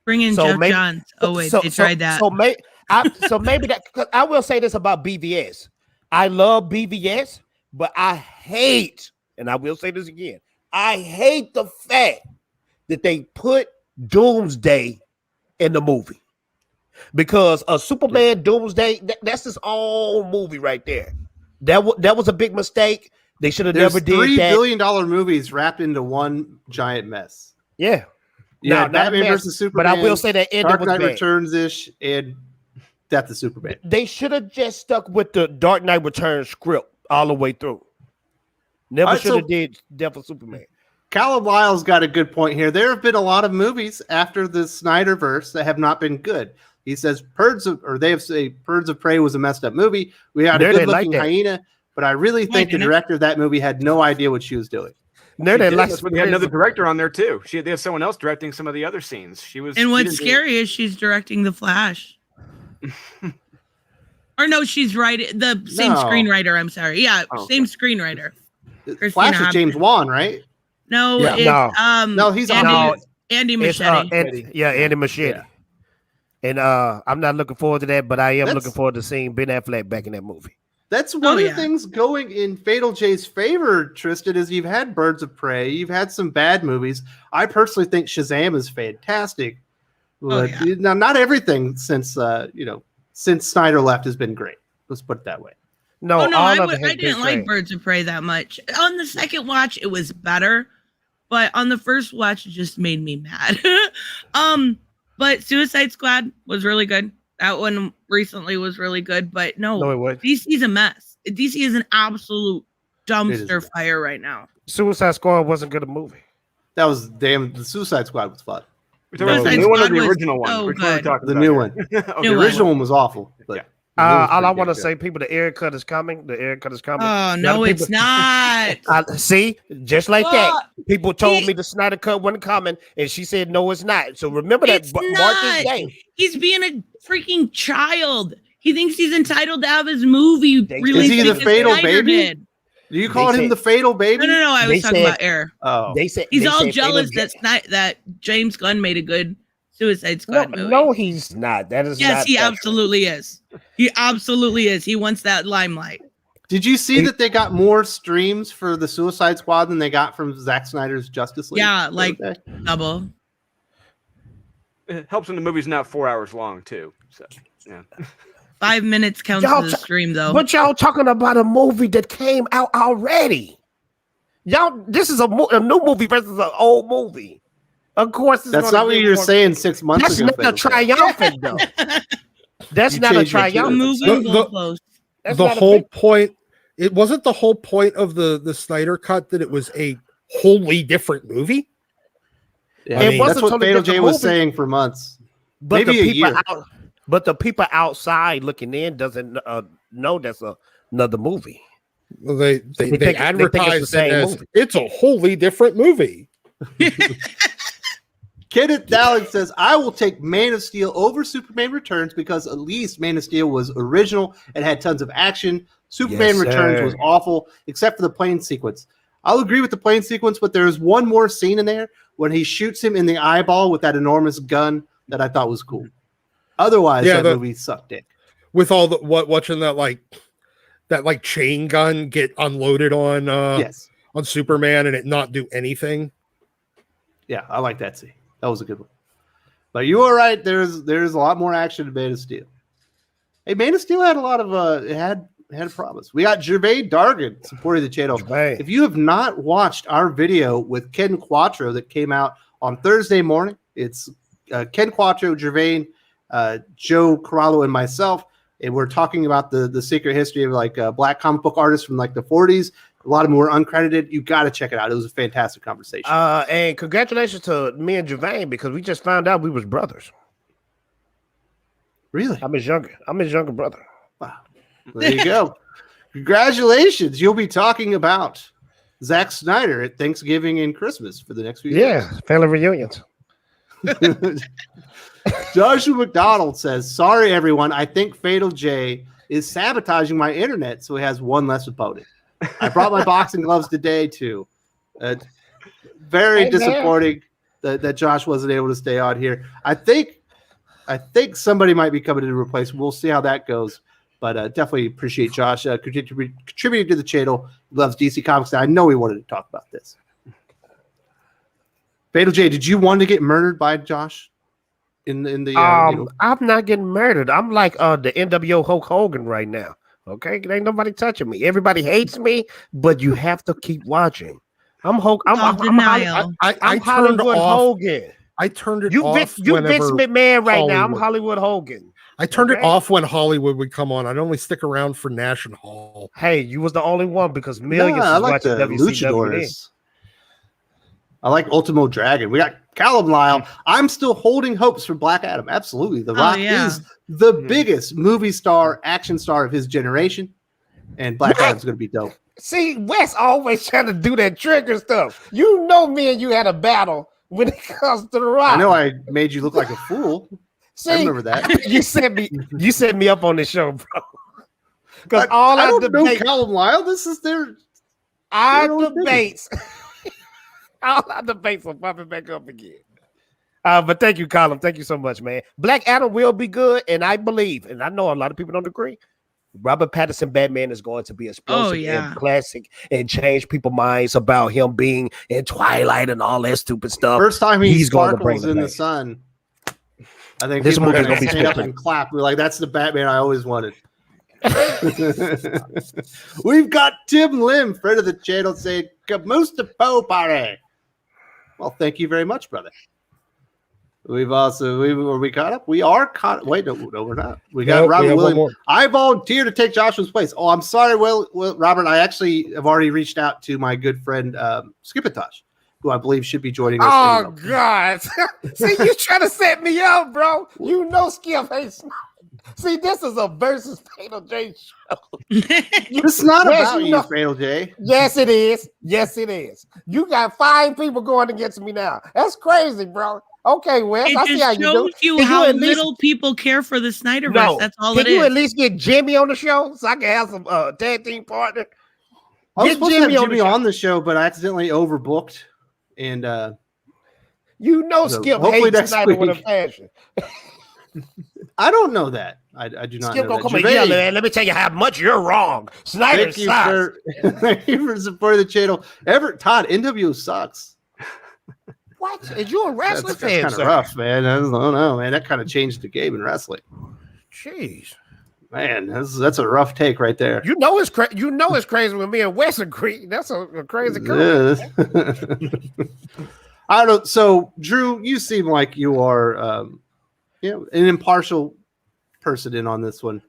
Bring in So Jeff maybe- Johns. Oh wait, they tried that. So maybe that. 'Cause I will say this about BVS. I love BVS, but I hate, and I will say this again, I hate the fact that they put Doomsday in the movie. Because a Superman Doomsday, that's his own movie right there. That was a big mistake. They should have There's never $3 did that. billion movies wrapped into one giant mess. Yeah. Yeah, Not a Batman mess, versus Superman. But I will say that ending Dark was Knight bad. Returns-ish, and Death of Superman. They should have just stuck with the Dark Knight Returns script all the way through. Never All right, should have so- did Death of Superman. Callum Lyle's got a good point here. There have been a lot of movies after the Snyderverse that have not been good. He says Birds of Prey was a messed up movie. We had a Nerdette like good-looking that. hyena, but I really think the didn't. director of that movie had no idea what she was doing. Nerdette likes That's when they had another director on there too. They had someone else directing some of the other scenes. She was. And she what's didn't do- scary is she's directing The Flash. Or no, she's writing the same No. screenwriter. I'm sorry. Yeah, Oh, same screenwriter. Christina Flash is James Hopkins. Wan, right? No, Yeah. it's No, he's on Andy, it. Andy It's, Machete. Andy Machete. Yeah. And I'm not looking forward to that, but I am That's- looking forward to seeing Ben Affleck back in that movie. That's one of yeah. the things going in Fatal J's favor, Tristan, is you've had Birds of Prey, you've had some bad movies. I personally think Shazam is fantastic. But now, not everything since Snyder left has been great. Let's put it that way. No, I didn't like Birds of Prey that much. On the second watch, it was better, but on the first watch, it just made me mad. But Suicide Squad was really good. That one recently was really good, but no, it was. DC's a mess. DC is an absolute dumpster fire right now. Suicide Squad wasn't good a movie. That was the Suicide Squad was fun. We're talking about the new one or the original one? So Which one are we good. talking The about new here? one. Okay. The original one was awful. But All I want to say, people, the air cut is coming. The air cut is coming. Oh, no, it's not. See, just like that. People told me the Snyder cut wasn't coming, and she said, no, it's not. So remember that. It's Mark not. this day. He's being a freaking child. He thinks he's entitled to have his movie released. Is he the because fatal Snyder baby? did. Do you call him the fatal baby? No. I was talking about Air. Oh, They said He's they all said jealous Fatal that James Gunn made a good Suicide Squad movie. No, he's not. That is yes, not he that absolutely is. He absolutely is. He wants that limelight. Did you see that they got more streams for the Suicide Squad than they got from Zack Snyder's Justice League? Yeah, like double. It helps when the movie's not 4 hours long too. So yeah. 5 minutes counts as a stream, though. But y'all talking about a movie that came out already. Y'all, this is a new movie versus an old movie. Of course, that's not what you were saying 6 months ago. That's not a triumphant, though. That's not a triumphant. The whole point. It wasn't the whole point of the Snyder cut that it was a wholly different movie. Yeah, I mean, that's what Fatal J was saying for months. But maybe a year. But the people outside looking in doesn't know that's another movie. Well, they advertise it as it's a wholly different movie. Kenneth Dowling says, I will take Man of Steel over Superman Returns because at least Man of Steel was original and had tons of action. Superman Returns was awful, except for the plane sequence. I'll agree with the plane sequence, but there's one more scene in there when he shoots him in the eyeball with that enormous gun that I thought was cool. Otherwise, that movie sucked dick. With all the watching that chain gun get unloaded on Superman and it not do anything. Yeah, I like that scene. That was a good one. But you are right. There's a lot more action in Man of Steel. Hey, Man of Steel had a lot of it had a promise. We got Gervais Dargan supporting the channel. If you have not watched our video with Ken Quattro that came out on Thursday morning, it's Ken Quattro, Gervais, Joe Corallo, and myself, and we're talking about the secret history of black comic book artists from the 40s. A lot of them were uncredited. You got to check it out. It was a fantastic conversation. And congratulations to me and Gervais because we just found out we was brothers. Really? I'm his younger brother. Wow. There you go. Congratulations. You'll be talking about Zack Snyder at Thanksgiving and Christmas for the next few years. Yeah, family reunions. Joshua McDonald says, sorry, everyone. I think Fatal J is sabotaging my internet, so he has one less opponent. I brought my boxing gloves today, too. Very disappointing that Josh wasn't able to stay on here. I think somebody might be coming in to replace him. We'll see how that goes. But definitely appreciate Josh contributing to the channel. He loves DC Comics. I know he wanted to talk about this. Fatal J, did you want to get murdered by Josh? In the I'm not getting murdered. I'm like the NWO Hulk Hogan right now. Okay, ain't nobody touching me. Everybody hates me, but you have to keep watching. I'm Hulk. I'm Hollywood Hogan. I turned it off. You Vince McMahon right now. I'm Hollywood Hogan. I turned it off when Hollywood would come on. I'd only stick around for National. Hey, you was the only one because millions I like watching the Luchadors. I like Ultimo Dragon. We got Callum Lyle. I'm still holding hopes for Black Adam. Absolutely. The Rock is the biggest movie star, action star of his generation. And Black Adam's going to be dope. See, Wes always trying to do that trigger stuff. You know me and you had a battle when it comes to The Rock. I know I made you look like a fool. See, I remember that. You set me up on the show, bro. Because I don't know Callum Lyle. This is our debates. All our debates are popping back up again. But thank you, Colin. Thank you so much, man. Black Adam will be good, and I believe, and I know a lot of people don't agree, Robert Pattinson Batman is going to be explosive yeah. and classic and change people's minds about him being in Twilight and all that stupid stuff. First time he's going to bring sparkles in the back. sun. I think This people are movie's going to gonna be stand up spectacular. and clap. We're like, that's the Batman I always wanted. We've got Tim Lim, friend of the channel, saying, Caboose to Po Party. Well, thank you very much, brother. We've also, were we caught up? We are caught up. Wait, no, we're not. We got Robert Williams. I volunteer to take Joshua's place. Oh, I'm sorry, Robert. I actually have already reached out to my good friend, Skipitosh, who I believe should be joining us. Oh, God. See, you trying to set me up, bro. You know Skip hates. See, this is a versus Fatal J show. It's not about you, Fatal J. Yes, it is. Yes, it is. You got 5 people going against me now. That's crazy, bro. Okay, Wes, I see how you do. It just shows you how little people care for the Snyderverse. No, that's all it is. Can you at least get Jimmy on the show so I can have some tag team partner? I was supposed to have Jimmy on the show, but I accidentally overbooked. And you know Skip hates Snyder with a passion. I don't know that. I do not Skip know gonna that. come and let me tell you how much you're wrong. Snyder sucks. Thank you for supporting the channel. Todd, NW sucks. What? Is you a wrestling fan? That's kind of rough, man. I don't know, man. That kind of changed the game in wrestling. Jeez, man, that's a rough take right there. You know it's crazy. You know it's crazy when me and Wes agree. That's a crazy call. I don't. So, Drew, you seem like you are, an impartial person in on this one.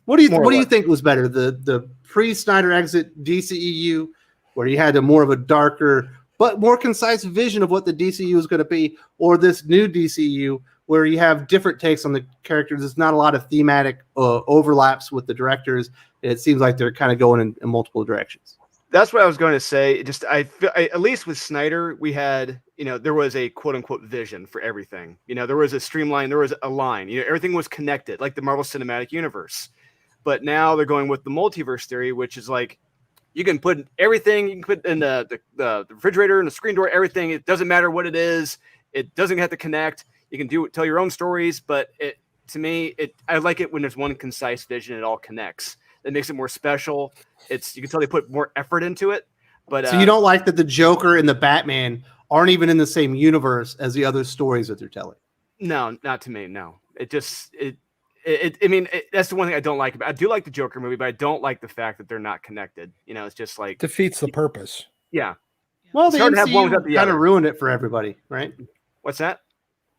What do you think was better, the pre-Snyder exit DCEU, where you had a more of a darker but more concise vision of what the DCU is going to be, or this new DCU where you have different takes on the characters? There's not a lot of thematic overlaps with the directors. It seems like they're kind of going in multiple directions. That's what I was going to say. I feel, at least with Snyder, we had, there was a quote unquote vision for everything. There was a streamline, there was a line, everything was connected, like the Marvel Cinematic Universe. But now they're going with the multiverse theory, which is like, you can put everything, you can put in the refrigerator and the screen door, everything. It doesn't matter what it is. It doesn't have to connect. You can tell your own stories, but to me, I like it when there's one concise vision. It all connects. It makes it more special. You can tell they put more effort into it. But so you don't like that the Joker and the Batman aren't even in the same universe as the other stories that they're telling? No, not to me. No, that's the one thing I don't like about it. I do like the Joker movie, but I don't like the fact that they're not connected. It's just like defeats the purpose. Yeah. Well, the MCU kind of ruined it for everybody, right? What's that?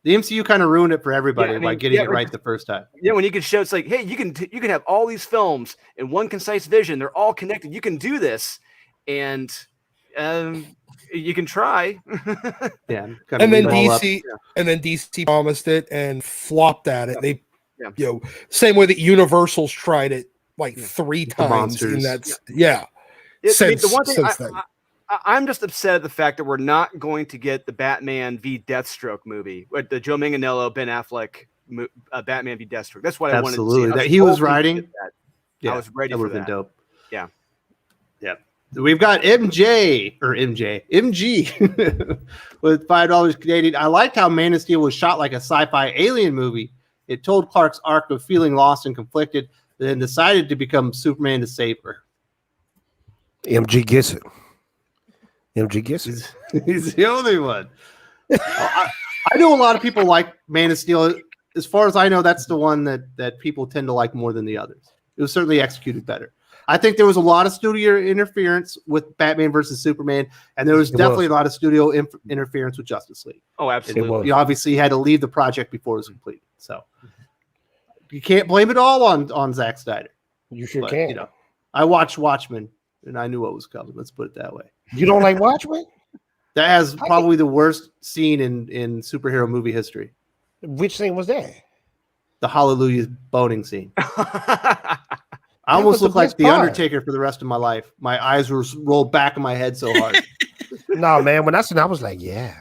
The MCU kind of ruined it for everybody by getting it right the first time. Yeah, when you can show, it's like, hey, you can have all these films in one concise vision. They're all connected. You can do this, and you can try. Yeah, and then DC promised it and flopped at it. They, same way that Universal's tried it like 3 times, and that's Since then. I'm just upset at the fact that we're not going to get the Batman v Deathstroke movie, the Joe Manganiello, Ben Affleck Batman v Deathstroke. That's what I wanted to see. That he was writing. Yeah, I was ready for that. That would have been dope. Yeah. Yeah. We've got MG with $5 Canadian. I liked how Man of Steel was shot like a sci-fi alien movie. It told Clark's arc of feeling lost and conflicted, then decided to become Superman to save her. MG gets it. MG gets it. He's the only one. I know a lot of people like Man of Steel. As far as I know, that's the one that people tend to like more than the others. It was certainly executed better. I think there was a lot of studio interference with Batman versus Superman, and there was definitely a lot of studio interference with Justice League. Oh, absolutely. You obviously had to leave the project before it was complete. So you can't blame it all on Zack Snyder. You sure can. I watched Watchmen, and I knew what was coming. Let's put it that way. You don't like Watchmen? That has probably the worst scene in superhero movie history. Which scene was that? The Hallelujah boning scene. I almost looked like The Undertaker for the rest of my life. My eyes were rolled back in my head so hard. No, man. When I said, I was like, yeah.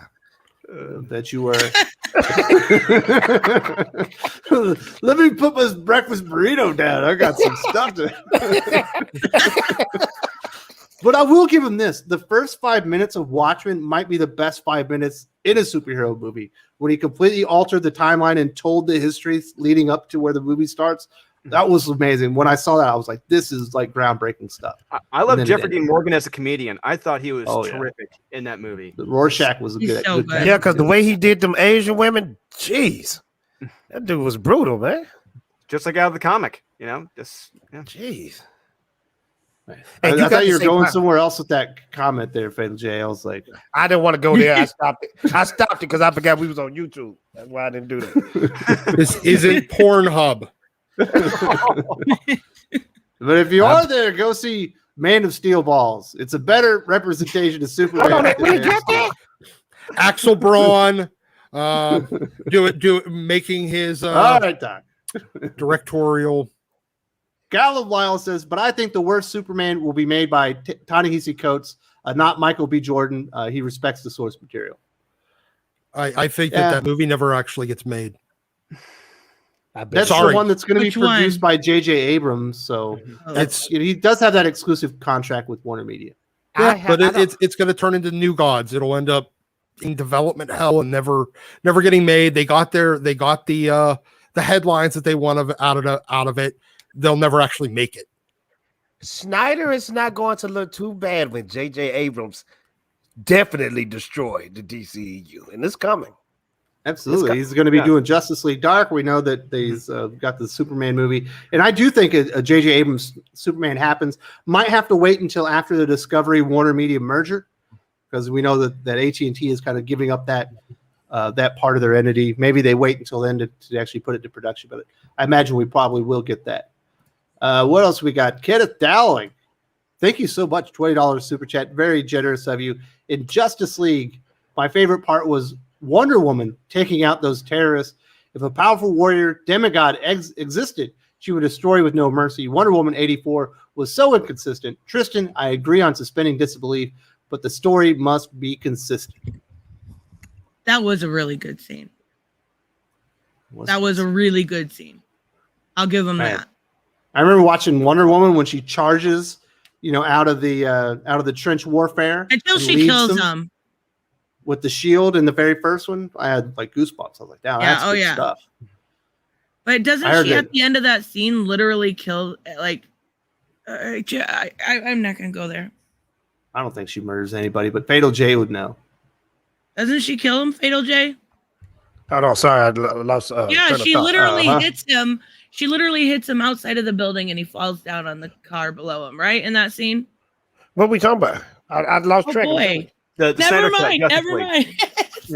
That you were. Let me put my breakfast burrito down. I got some stuff to. But I will give him this. The first 5 minutes of Watchmen might be the best 5 minutes in a superhero movie. When he completely altered the timeline and told the history leading up to where the movie starts, That was amazing. When I saw that, I was like, "This is like groundbreaking stuff." I love Jeffrey Dean Morgan as a comedian. I thought he was Oh, yeah. terrific in that movie. The Rorschach was a He's good. so good. Yeah, because the way he did them Asian women, jeez, that dude was brutal, man. Just like out of the comic, you know. Just yeah. Jeez. I And thought you were say going wow. somewhere else with that comment there, Fatal J. I was like, I didn't want to go there. I stopped it. I stopped it because I forgot we was on YouTube. That's why I didn't do that. This isn't Pornhub. but if you are there, go see Man of Steel Balls. It's a better representation of Superman. Hold on, than we Man of get Steel. that? Axel Braun, making his All right, Doc. directorial. Callum Lyle says, but I think the worst Superman will be made by Ta-Nehisi Coates, not Michael B. Jordan. He respects the source material. I think Yeah. that movie never actually gets made. That's Sorry. the one that's going to be Which produced one? by J.J. Abrams. So It's he does have that exclusive contract with Warner Media. it's going to turn into New Gods. It'll end up in development hell and never getting made. They got the headlines that they want out of it. They'll never actually make it. Snyder is not going to look too bad when J.J. Abrams definitely destroyed the DCEU, and it's coming. Absolutely. He's going to be doing Justice League Dark. We know that he's got the Superman movie. And I do think a J.J. Abrams Superman happens. Might have to wait until after the Discovery Warner Media merger, because we know that AT&T is kind of giving up that part of their entity. Maybe they wait until then to actually put it to production. But I imagine we probably will get that. What else we got? Kenneth Dowling. Thank you so much. $20 super chat. Very generous of you. In Justice League, my favorite part was Wonder Woman taking out those terrorists. If a powerful warrior demigod existed, she would destroy with no mercy. Wonder Woman 84 was so inconsistent. Tristen, I agree on suspending disbelief, but the story must be consistent. That was a really good scene. That was a really good scene. I'll give him that. I remember watching Wonder Woman when she charges, out of the trench warfare Until and she leads kills them him. with the shield in the very first one. I had like goosebumps. I was like, "Damn, Yeah, that's oh, good yeah. stuff." But I doesn't heard she that- at the end of that scene literally kill I'm not gonna go there. I don't think she murders anybody, but Fatal J would know. Doesn't she kill him, Fatal J? Oh no, sorry, I lost. Yeah, train of she thought. literally Uh-huh. hits him. She literally hits him outside of the building, and he falls down on the car below him. Right in that scene. What are we talking about? I lost Oh track. boy! The Never Snyder Cut, mind. Justice Never League.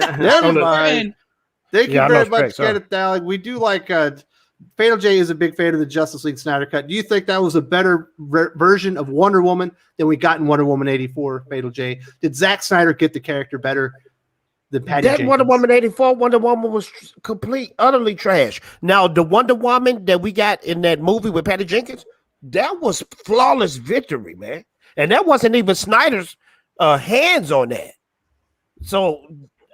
mind. Never Oh, no. mind. Thank you Yeah, I very lost track, much, sorry. Kenneth Dowling. We do like Fatal J is a big fan of the Justice League Snyder Cut. Do you think that was a better version of Wonder Woman than we got in Wonder Woman 84, Fatal J? Did Zack Snyder get the character better than Patty That Jenkins? Wonder Woman 84, Wonder Woman was complete, utterly trash. Now, the Wonder Woman that we got in that movie with Patty Jenkins, that was flawless victory, man. And that wasn't even Snyder's hands on that. So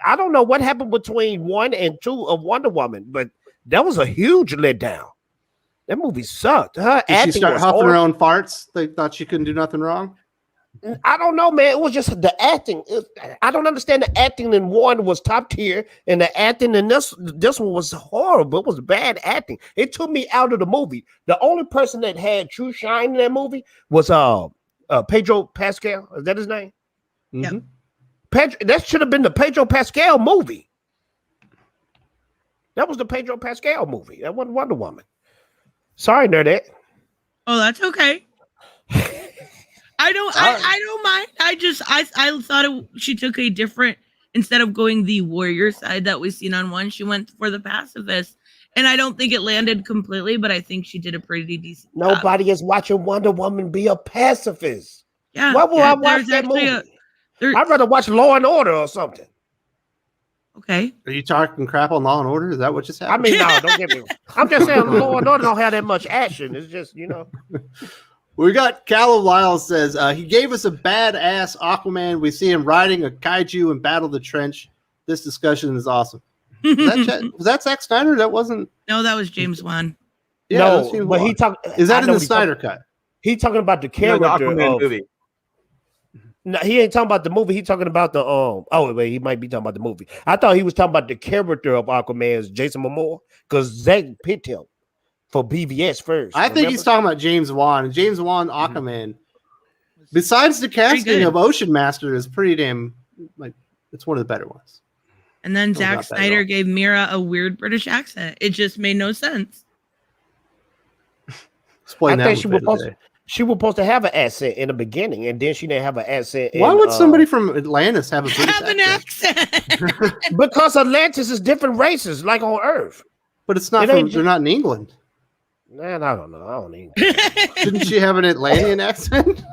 I don't know what happened between 1 and 2 of Wonder Woman, but that was a huge letdown. That movie sucked. Her Did she acting start was huffing her horrible. own farts? They thought she couldn't do nothing wrong? I don't know, man. It was just the acting. I don't understand. The acting in one was top tier, and the acting in this one was horrible. It was bad acting. It took me out of the movie. The only person that had true shine in that movie was Pedro Pascal. Is that his name? Yep. Mhm. That should have been the Pedro Pascal movie. That was the Pedro Pascal movie. That wasn't Wonder Woman. Sorry, Nerdette. Oh, that's okay. I don't mind. I thought she took a different, instead of going the warrior side that we've seen on one, she went for the pacifist. And I don't think it landed completely, but I think she did a pretty decent job. Nobody is watching Wonder Woman be a pacifist. Yeah. Why would I watch there's that actually movie? I'd rather watch Law and Order or something. Okay. Are you talking crap on Law and Order? Is that what just happened? I mean, no, don't get me wrong. I'm just saying Law and Order don't have that much action. It's just, We got Callum Lyle says he gave us a badass Aquaman. We see him riding a kaiju and battle the trench. This discussion is awesome. Was that Zack Snyder? That wasn't. No, that was James Wan. Yeah, that no, seems but he wild. talk. Is that I in know the he Snyder talk- cut? He talking about the No, character the Aquaman of, movie. No, he ain't talking about the movie. He talking about the Oh wait, he might be talking about the movie. I thought he was talking about the character of Aquaman as Jason Momoa because Zach picked him. for BVS first. I think he's talking about James Wan. And James Wan, Aquaman. Besides the casting of Ocean Master, is pretty damn it's one of the better ones. And then Zack Snyder gave Mira a weird British accent. It just made no sense. I think she was supposed to have an accent in the beginning, and then she didn't have an accent. Why would somebody from Atlantis have a British accent? Because Atlantis is different races, like on Earth. But it's not. They're not in England. Man, I don't know. I don't even. Didn't she have an Atlantean accent?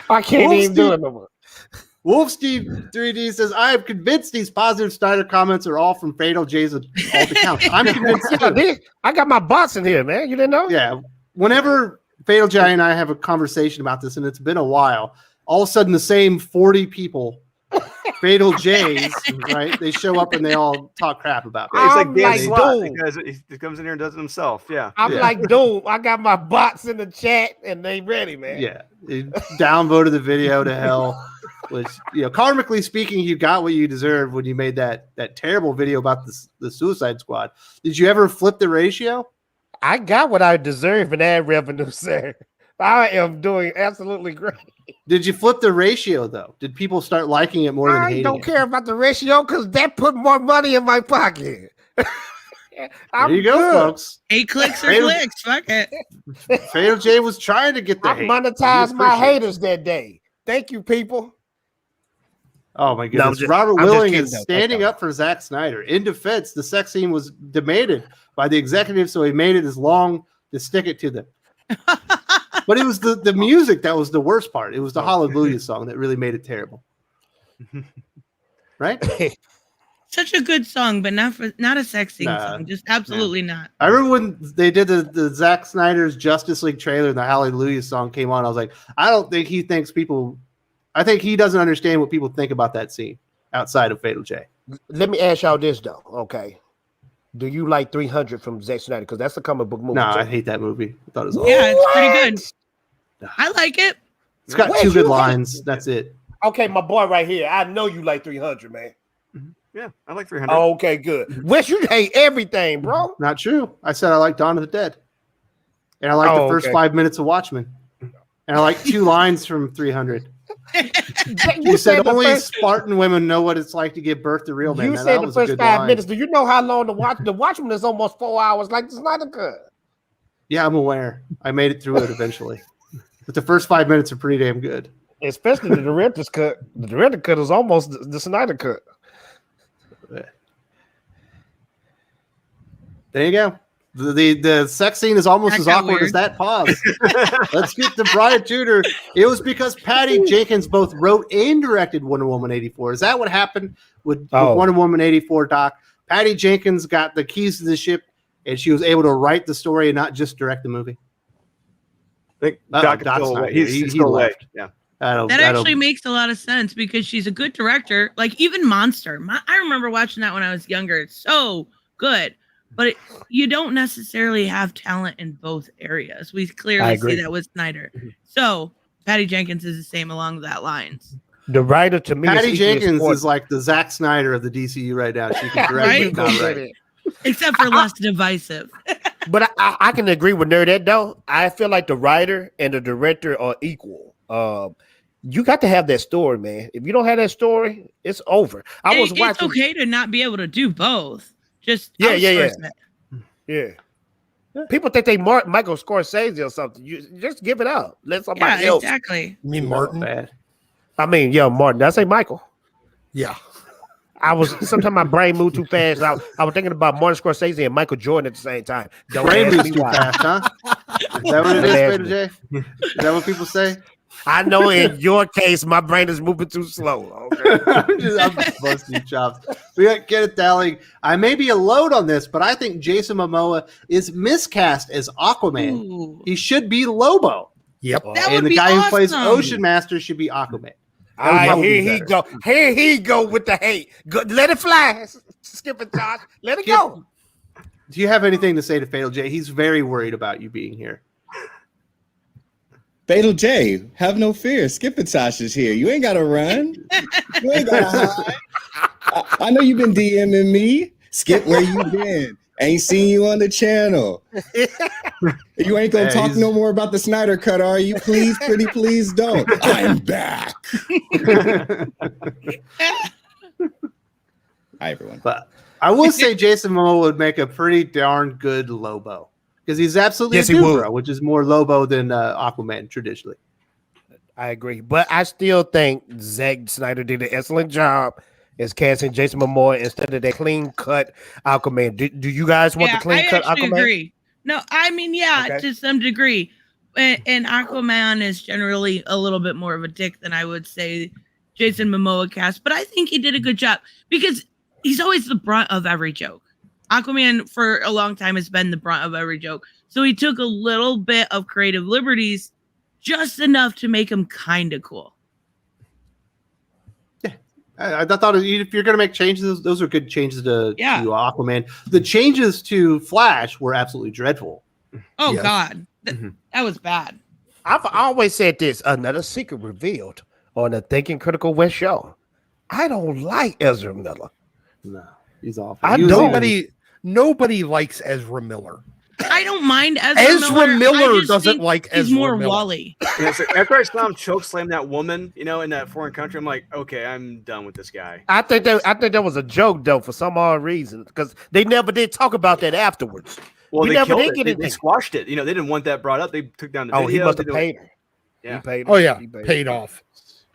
I can't even do it no more. Wolf Steve 3D says, I am convinced these positive Snyder comments are all from Fatal J's alt accounts. I'm convinced. I got my bots in here, man. You didn't know? Yeah. Whenever Fatal J and I have a conversation about this, and it's been a while, all of a sudden the same 40 people, Fatal J's, right? They show up and they all talk crap about me. It's like Dan Slott because he comes in here and does it himself. Yeah. I'm like, dude, I got my bots in the chat and they ready, man. Yeah. They downvoted the video to hell. Which, karmically speaking, you got what you deserved when you made that terrible video about the Suicide Squad. Did you ever flip the ratio? I got what I deserve in ad revenue, sir. I am doing absolutely great. Did you flip the ratio, though? Did people start liking it more than hating it? I don't care about the ratio because that put more money in my pocket. There you go, folks. 8 clicks or clicks. Fuck it. Fatal J was trying to get the hate. I monetized my haters that day. Thank you, people. Oh my goodness. Robert Willing is standing up for Zack Snyder. In defense, the sex scene was demanded by the executive, so he made it as long to stick it to them. But it was the music that was the worst part. It was the Hallelujah song that really made it terrible. Right? Such a good song, but not a sex scene song. Just absolutely not. I remember when they did the Zack Snyder's Justice League trailer and the Hallelujah song came on. I was like, I don't think he thinks people... I think he doesn't understand what people think about that scene outside of Fatal J. Let me ask y'all this, though. Okay. Do you like 300 from Zack Snyder? Because that's a comic book movie. No, I hate that movie. I thought it was awful. Yeah, it's pretty good. I like it. It's got 2 good lines. That's it. Okay, my boy right here. I know you like 300, man. Yeah, I like 300. Oh, okay, good. Wes, you hate everything, bro. Not true. I said I like Dawn of the Dead. And I like the first 5 minutes of Watchmen. And I like 2 lines from 300. You said only Spartan women know what it's like to give birth to real men. You said the first 5 minutes. Do you know how long the Watchmen is? Almost 4 hours, like the Snyder Cut. Yeah, I'm aware. I made it through it eventually. But the first 5 minutes are pretty damn good. Especially the director's cut. The director's cut is almost the Snyder Cut. There you go. The sex scene is almost as awkward as that pause. Let's get to Brian Tudor. It was because Patty Jenkins both wrote and directed Wonder Woman 84. Is that what happened with Wonder Woman 84, Doc? Patty Jenkins got the keys to the ship, and she was able to write the story and not just direct the movie. I think Doc's still away. He's still left. Yeah. That actually makes a lot of sense because she's a good director. Like even Monster. I remember watching that when I was younger. It's so good. But you don't necessarily have talent in both areas. We clearly see that with Snyder. So Patty Jenkins is the same along that lines. The writer to me, Patty Jenkins is like the Zack Snyder of the DCU right now. She can direct, not write. Except for less divisive. But I can agree with Nerdette though. I feel like the writer and the director are equal. You got to have that story, man. If you don't have that story, it's over. It's okay to not be able to do both. Just yeah. People think they Michael Scorsese or something. You just give it up. Let somebody else. Exactly. You mean Martin? Bad. I mean, Martin. Did I say Michael? Yeah. Sometimes my brain moved too fast. I was thinking about Martin Scorsese and Michael Jordan at the same time. Brain moves too fast, huh? Is that what it is, Peter J? Is that what people say? I know in your case, my brain is moving too slow. Okay. I'm just busting chops. We got Kenneth Dowling. I may be a load on this, but I think Jason Momoa is miscast as Aquaman. Ooh. He should be Lobo. Yep. And the guy who plays Ocean Master should be Aquaman. Here he go with the hate. Let it fly. Skip it, Josh. Let it go. Do you have anything to say to Fatal J? He's very worried about you being here. Fatal J, have no fear. Skip and Tosh is here. You ain't got to run. You ain't got to hide. I know you've been DMing me. Skip, where you been? Ain't seen you on the channel. You ain't gonna talk no more about the Snyder Cut, are you? Please, pretty please don't. I'm back. Hi, everyone. But I will say Jason Momoa would make a pretty darn good Lobo because he's absolutely a Dubra, which is more Lobo than Aquaman traditionally. I agree, but I still think Zack Snyder did an excellent job as casting Jason Momoa instead of that clean cut Aquaman. Do you guys want the clean cut Aquaman? Agree. No, I mean, to some degree. And Aquaman is generally a little bit more of a dick than I would say Jason Momoa cast, but I think he did a good job because he's always the brunt of every joke. Aquaman for a long time has been the brunt of every joke. So he took a little bit of creative liberties, just enough to make him kind of cool. Yeah. I thought if you're going to make changes, those are good changes to Aquaman. The changes to Flash were absolutely dreadful. Oh, yes. God. That was bad. I've always said this, another secret revealed on the Thinking Critical West show. I don't like Ezra Miller. No, he's awful. Nobody likes Ezra Miller. I don't mind Ezra Miller doesn't like Ezra Miller. He's more Wally. Yeah, so after I saw him choke slam that woman, in that foreign country, I'm like, okay, I'm done with this guy. I think that was a joke though for some odd reason because they never did talk about that afterwards. Well, they never did get it. They squashed it. They didn't want that brought up. They took down the video. Oh, he must have paid her. Yeah. He paid her. Oh yeah, paid off.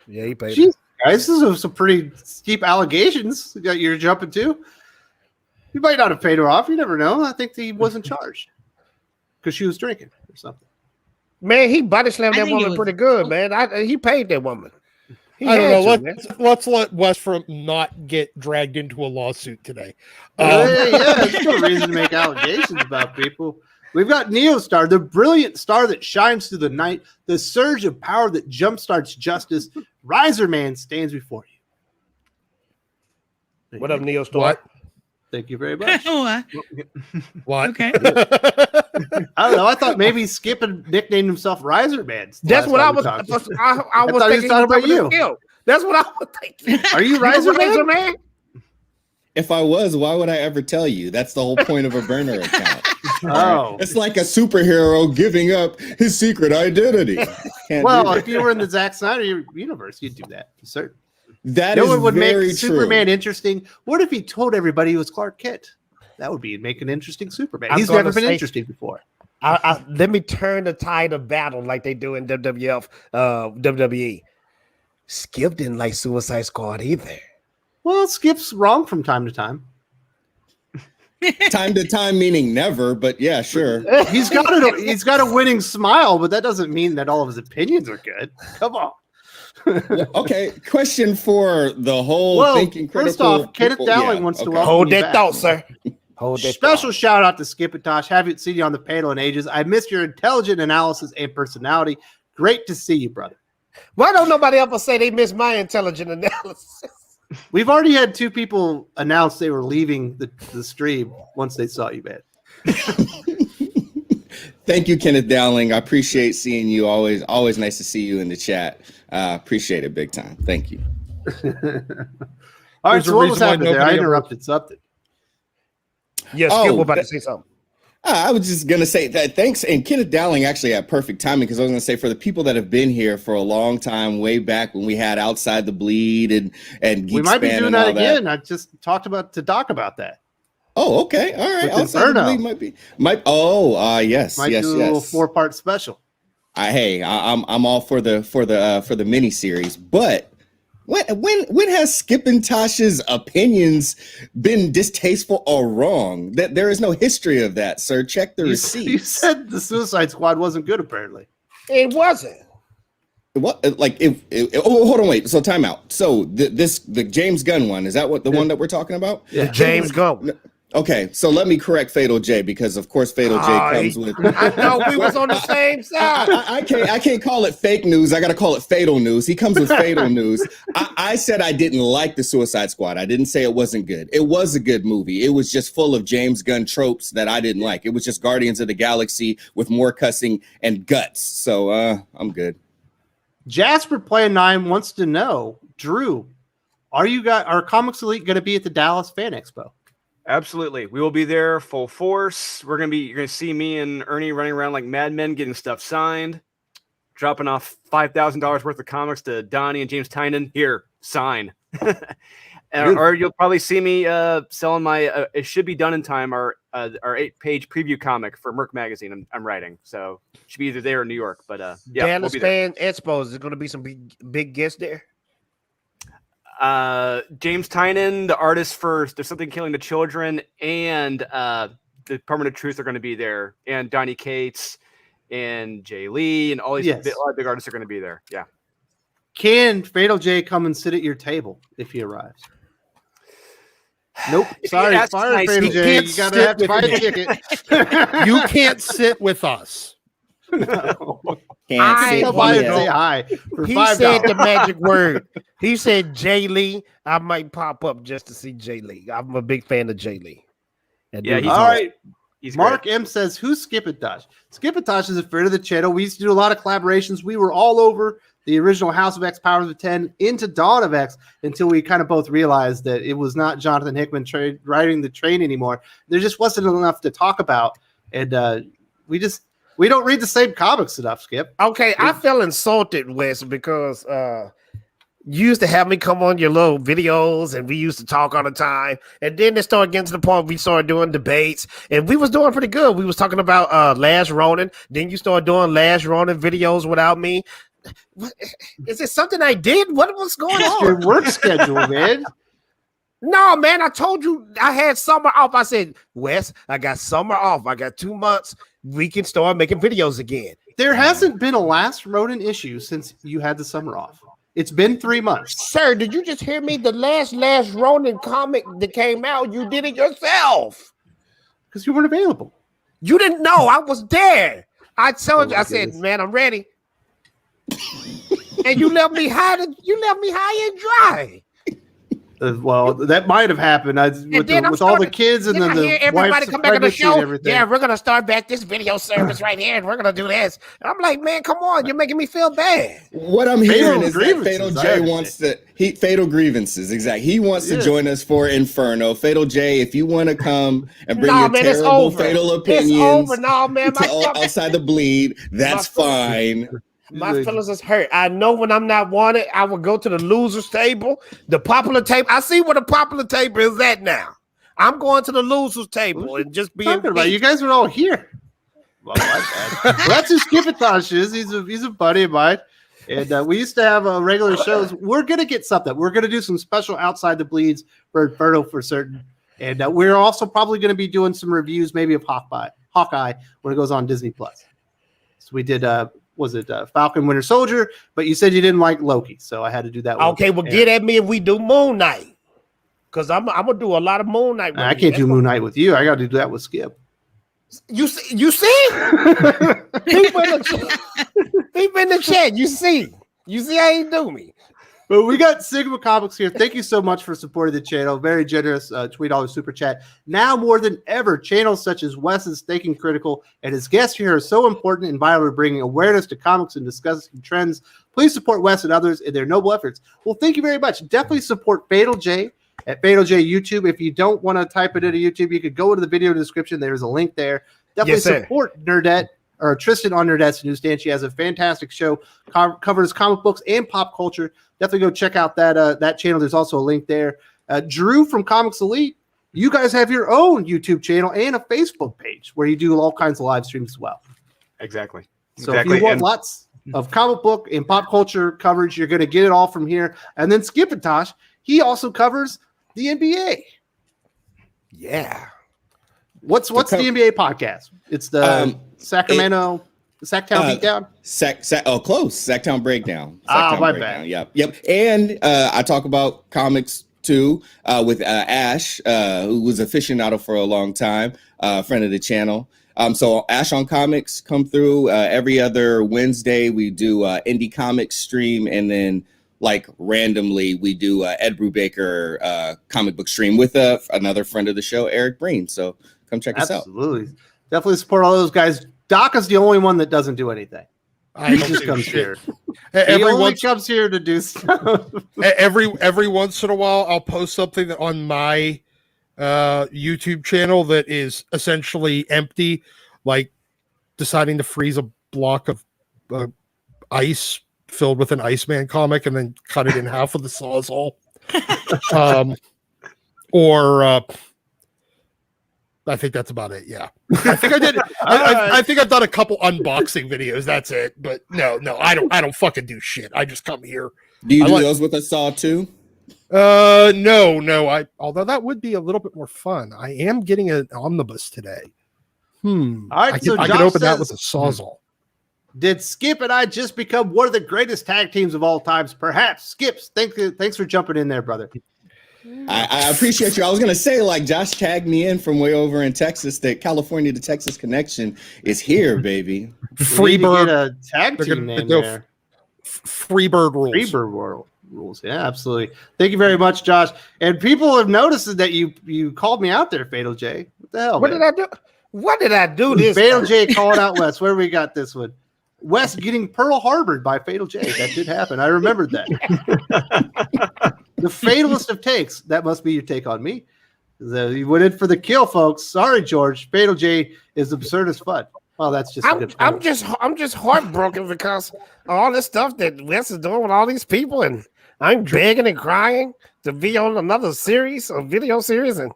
Yeah, he paid. Jeez, guys, this is some pretty steep allegations that you're jumping to. You might not have paid her off. You never know. I think he wasn't charged because she was drinking or something. Man, he body slammed that woman pretty good, man. He paid that woman. I don't know. Let's let Wes from not get dragged into a lawsuit today. There's no reason to make allegations about people. We've got Neostar, the brilliant star that shines through the night, the surge of power that jumpstarts justice. Riser Man stands before you. What up, Neostar? What? Thank you very much. What? Okay. I don't know. I thought maybe Skip had nicknamed himself Riser Man. That's what I was. I was thinking talking about you. That's what I was thinking. Are you Riser Man? If I was, why would I ever tell you? That's the whole point of a burner account. Oh, it's like a superhero giving up his secret identity. Well, if you were in the Zack Snyder universe, you'd do that for certain. That no is one would very make Superman interesting. What if he told everybody he was Clark Kent? That would be make an interesting Superman. He's never been interesting before. Let me turn the tide of battle like they do in WWE. Skip didn't like Suicide Squad either. Well, Skip's wrong from time to time. Time to time meaning never, but yeah, sure. He's got a winning smile, but that doesn't mean that all of his opinions are good. Come on. Okay, question for the whole thinking critical. First off, Kenneth Dowling wants to welcome Hold you that back. thought, sir. Hold that Special shout out to Skip and Tosh. Haven't seen you on the panel in ages. I missed your intelligent analysis and personality. Great to see you, brother. Why don't nobody ever say they missed my intelligent analysis? We've already had 2 people announce they were leaving the stream once they saw you, man. Thank you, Kenneth Dowling. I appreciate seeing you. Always nice to see you in the chat. Appreciate it big time. Thank you. All right, so what was happening there? I interrupted something. Yes, Skip was about to say something. I was just gonna say that thanks, and Kenneth Dowling actually had perfect timing because I was gonna say for the people that have been here for a long time, way back when we had Outside the Bleed and Geek we might be Span doing and that all again. I just talked to Doc about that. Oh, okay, all right. With Outside the Bleed might. Yes, might do a little 4-part special. I'm all for the mini series, but. When has Skip and Tasha's opinions been distasteful or wrong? That there is no history of that, sir. Check the receipts. You said the Suicide Squad wasn't good, apparently. It wasn't. What? Hold on, wait. So time out. So the James Gunn one, is that what the one that we're talking about? Yeah, James Gunn. Okay, so let me correct Fatal J because of course Fatal J comes with. I know we was on the same side. I can't call it fake news. I got to call it fatal news. He comes with fatal news. I said I didn't like the Suicide Squad. I didn't say it wasn't good. It was a good movie. It was just full of James Gunn tropes that I didn't like. It was just Guardians of the Galaxy with more cussing and guts. So I'm good. Jasper Plan 9 wants to know, Drew, are Comics Elite going to be at the Dallas Fan Expo? Absolutely. We will be there full force. You're gonna see me and Ernie running around like madmen getting stuff signed, dropping off $5,000 worth of comics to Donnie and James Tynan. Here, sign. Or you'll probably see me selling my it should be done in time, our 8-page preview comic for Merc Magazine I'm writing. So it should be either there or New York. But yeah, Dallas Fan Expo, is there gonna be some big guests there? James Tynan, the artist for There's Something Killing the Children, and the Department of Truth are going to be there, and Donnie Cates and Jay Lee and all these a lot of big artists are going to be there. Yeah. Can Fatal J come and sit at your table if he arrives? Nope. Sorry, fire Fatal J. You gotta have to buy a ticket. You can't sit with us. No. Can't sit Come by and here. say hi for He $5. said the magic word. He said Jay Lee. I might pop up just to see Jay Lee. I'm a big fan of Jay Lee. Yeah, he's all right. He's Mark great. M says, "Who's Skipitosh?" Skipitosh is a friend of the channel. We used to do a lot of collaborations. We were all over the original House of X, Powers of 10, into Dawn of X, until we kind of both realized that it was not Jonathan Hickman writing the train anymore. There just wasn't enough to talk about, and we don't read the same comics enough, Skip. Okay, I feel insulted, Wes, because you used to have me come on your little videos and we used to talk all the time. And then it started getting to the point we started doing debates and we was doing pretty good. We was talking about Last Ronin. Then you started doing Last Ronin videos without me. What, is it something I did? What's going It's your on? work schedule, man. No, man, I told you I had summer off. I said, Wes, I got summer off. I got 2 months. We can start making videos again. There hasn't been a Last Ronin issue since you had the summer off. It's been 3 months. Sir, did you just hear me? The last Ronin comic that came out, you did it yourself. Because you weren't available. You didn't know. I was there. I told you. my I said, goodness. man, I'm ready. And you left me high and dry. Well, that might have happened with all the kids and then I hear the everybody wife's come back on the pregnancy and show. everything. Yeah, we're gonna start back this video service right here, and we're gonna do this. And I'm like, man, come on, you're making me feel bad. What I'm Fatal hearing is that grievances, Fatal I J understand. wants to Fatal Grievances, exactly. He wants to join us for Inferno. Fatal J, if you want to come and bring your man, it's terrible over. fatal It's opinions over. No, man, outside the bleed, that's fine. My feelings is hurt. I know when I'm not wanted, I will go to the losers table, the popular table. I see where the popular table is at now. I'm going to the losers table and just being Talking about you guys are all here. Well, my bad. Well, that's who Skipitosh is. He's a buddy of mine, and we used to have regular shows. We're gonna get something. We're gonna do some special outside the bleeds for Inferno for certain, and we're also probably gonna be doing some reviews, maybe of Hawkeye when it goes on Disney Plus. So we did. Was it Falcon Winter Soldier? But you said you didn't like Loki, so I had to do that one. okay, well, get at me if we do Moon Knight. Because I'm gonna do a lot of Moon Knight. I can't do Moon Knight with you. I got to do that with Skip. You see? People in the chat. You see how you do me. But we got Sigma Comics here. Thank you so much for supporting the channel. Very generous $20 super chat. Now more than ever, channels such as Wes's Thinking Critical and his guests here are so important and vital to bringing awareness to comics and discussing trends. Please support Wes and others in their noble efforts. Well, thank you very much. Definitely support Fatal J at Fatal J YouTube. If you don't want to type it into YouTube, you could go to the video description. There's a link there. Definitely support Nerdette. Or Tristen on Nerdette's Newsstand. She has a fantastic show, covers comic books and pop culture. Definitely go check out that channel. There's also a link there. Drew from Comics Elite, you guys have your own YouTube channel and a Facebook page where you do all kinds of live streams as well. Exactly. So if you want lots of comic book and pop culture coverage, you're going to get it all from here. And then Skipitosh, he also covers the NBA. Yeah. What's the NBA podcast? It's the Sacktown Beatdown? Close. Sacktown Breakdown. My Breakdown. bad. Yep. And I talk about comics too with Ash, who was aficionado for a long time, friend of the channel. So Ash on Comics come through every other Wednesday. We do indie comics stream, and then like randomly we do Ed Brubaker comic book stream with another friend of the show, Eric Breen. So come check us out. Absolutely. Definitely support all those guys. Doc is the only one that doesn't do anything. He just comes here. Everyone comes here to do stuff. Every once in a while, I'll post something on my YouTube channel that is essentially empty, like deciding to freeze a block of ice filled with an Iceman comic and then cut it in half with a Sawzall. I think that's about it. Yeah, I think I did. I think I've done a couple unboxing videos. That's it. But no, I don't fucking do shit. I just come here. Do you do those with a saw too? No. Although that would be a little bit more fun. I am getting an omnibus today. All right, I can open that with a Sawzall. Did Skip and I just become one of the greatest tag teams of all times? Perhaps. Skips, thanks for jumping in there, brother. I appreciate you. I was going to say, like, Josh tagged me in from way over in Texas. That California to Texas connection is here, baby. Freebird. A tag team name there. Freebird rules. Freebird rules. Yeah, absolutely. Thank you very much, Josh. And people have noticed that you called me out there, Fatal J. What the hell? What did I do? What did I do this? Fatal J calling out Wes. Where we got this one? Wes getting Pearl Harbored by Fatal J. That did happen. I remembered that. The fatalist of takes. That must be your take on me. You went in for the kill, folks. Sorry, George. Fatal J is absurd as fun. Well, that's just. I'm just heartbroken because all this stuff that Wes is doing with all these people, and I'm begging and crying to be on another series, a video series, and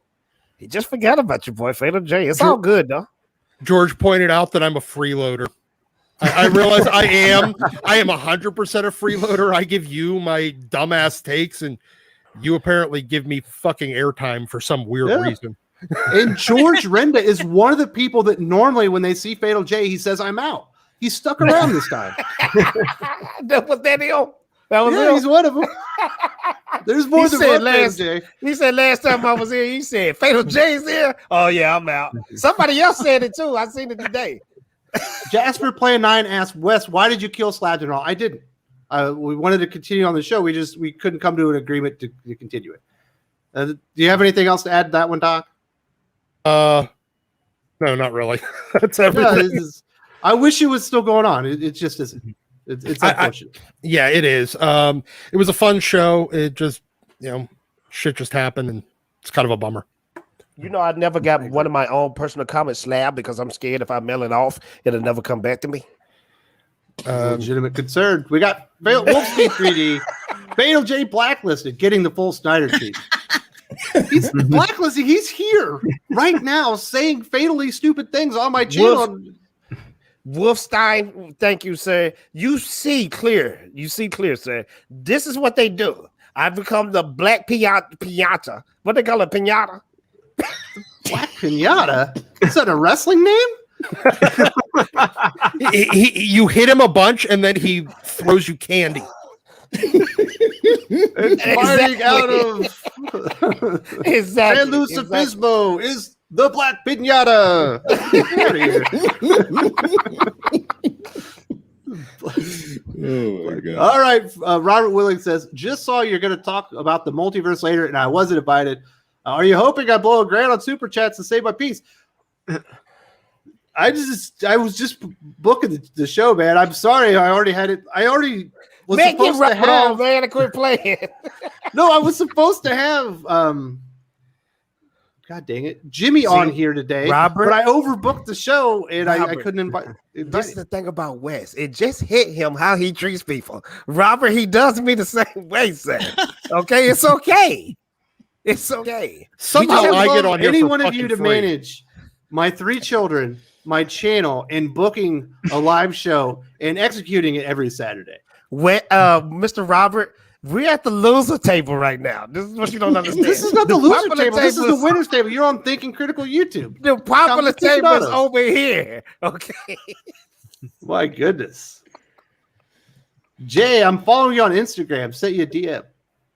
he just forgot about your boy Fatal J. It's all good though. George pointed out that I'm a freeloader. I realize I am 100% a freeloader. I give you my dumbass takes, and you apparently give me fucking airtime for some weird reason. And George Renda is one of the people that normally, when they see Fatal J, he says, "I'm out." He stuck around this time. That was that deal. He's one of them. There's more than one Fatal J. He said last time I was here, he said Fatal J's here. Oh yeah, I'm out. Somebody else said it too. I seen it today. Jasper Play 9 asked Wes, "Why did you kill Slabs and all?" I didn't. We wanted to continue on the show. We couldn't come to an agreement to continue it. Do you have anything else to add to that one, Doc? No, not really. That's everything. I wish it was still going on. It just isn't. It's unfortunate. Yeah, it is. It was a fun show. It just, shit just happened, and it's kind of a bummer. I never got one of my own personal comments slab because I'm scared if I mail it off, it'll never come back to me. Legitimate concern. We got Wolfspeed 3D, Fatal J blacklisted, getting the full Snyder treat. He's blacklisted. He's here right now saying fatally stupid things on my channel. Wolfstein, thank you, sir. You see clear. Sir. This is what they do. I've become the black piñata. What they call it, piñata? Black Pinata? Is that a wrestling name? You hit him a bunch and then he throws you candy. It's fighting out of San Luis Obispo is the Black Pinata. Oh my God. All right. Robert Willing says, "Just saw you're going to talk about the multiverse later, and I wasn't invited. Are you hoping I blow a grand on super chats to save my piece?" I was just booking the show, man. I'm sorry. I already had it. I already was supposed to have. Man, quit playing. No, I was supposed to have. God dang it, Jimmy on here today, Robert, but I overbooked the show and I couldn't invite. This is the thing about Wes. It just hit him how he treats people. Robert, he does me the same way, sir. Okay, it's okay. It's okay. Somehow I get on here any for one of you to free. manage my 3 children, my channel, and booking a live show and executing it every Saturday. Mr. Robert, we're at the loser table right now. This is what you don't understand. This is not the loser table. This is the winner's table. You're on Thinking Critical YouTube. The popular table is over here. Okay. My goodness. Jay, I'm following you on Instagram. Sent you a DM.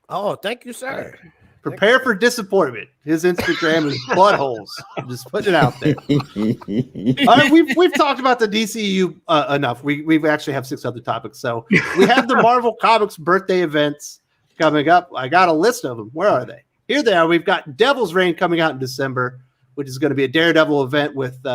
Oh, thank you, sir. Prepare for disappointment. His Instagram is buttholes. I'm just putting it out there. All right, we've talked about the DCEU enough. We actually have 6 other topics. So we have the Marvel Comics birthday events coming up. I got a list of them. Where are they? Here they are. We've got Devil's Reign coming out in December, which is going to be a Daredevil event with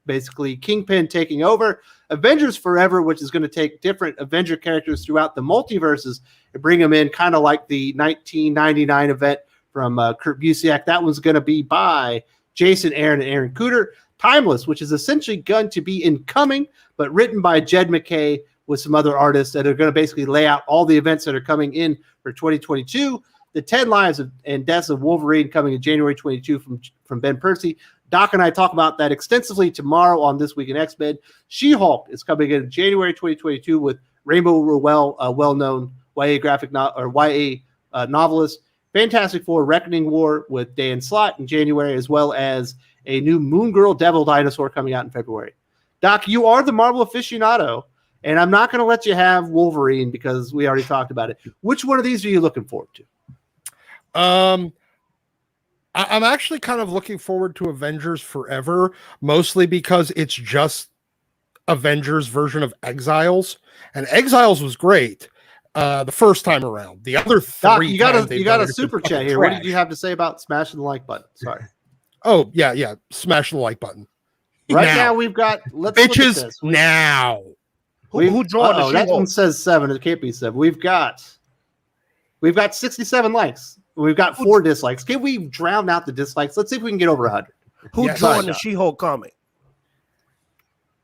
basically Kingpin taking over. Avengers Forever, which is going to take different Avenger characters throughout the multiverses and bring them in kind of like the 1999 event from Kurt Busiek. That one's going to be by Jason Aaron and Aaron Cooter. Timeless, which is essentially going to be incoming, but written by Jed McKay with some other artists that are going to basically lay out all the events that are coming in for 2022. The 10 Lives and Deaths of Wolverine coming in January 22 from Ben Percy. Doc and I talk about that extensively tomorrow on This Week in X-Men. She-Hulk is coming in January 2022 with Rainbow Rowell, a well-known YA novelist. Fantastic Four Reckoning War with Dan Slott in January, as well as a new Moon Girl Devil Dinosaur coming out in February. Doc, you are the Marvel aficionado, and I'm not going to let you have Wolverine because we already talked about it. Which one of these are you looking forward to? I'm actually kind of looking forward to Avengers Forever, mostly because it's just Avengers version of Exiles, and Exiles was great the first time around. The other three, Doc, you got a super chat here. What did you have to say about smashing the like button? Sorry. Oh yeah, smash the like button. Right now we've got bitches now. Who drawn the that one says 7. It can't be 7. We've got 67 likes. We've got 4 dislikes. Can we drown out the dislikes? Let's see if we can get over 100. Who drawn the She-Hulk comic?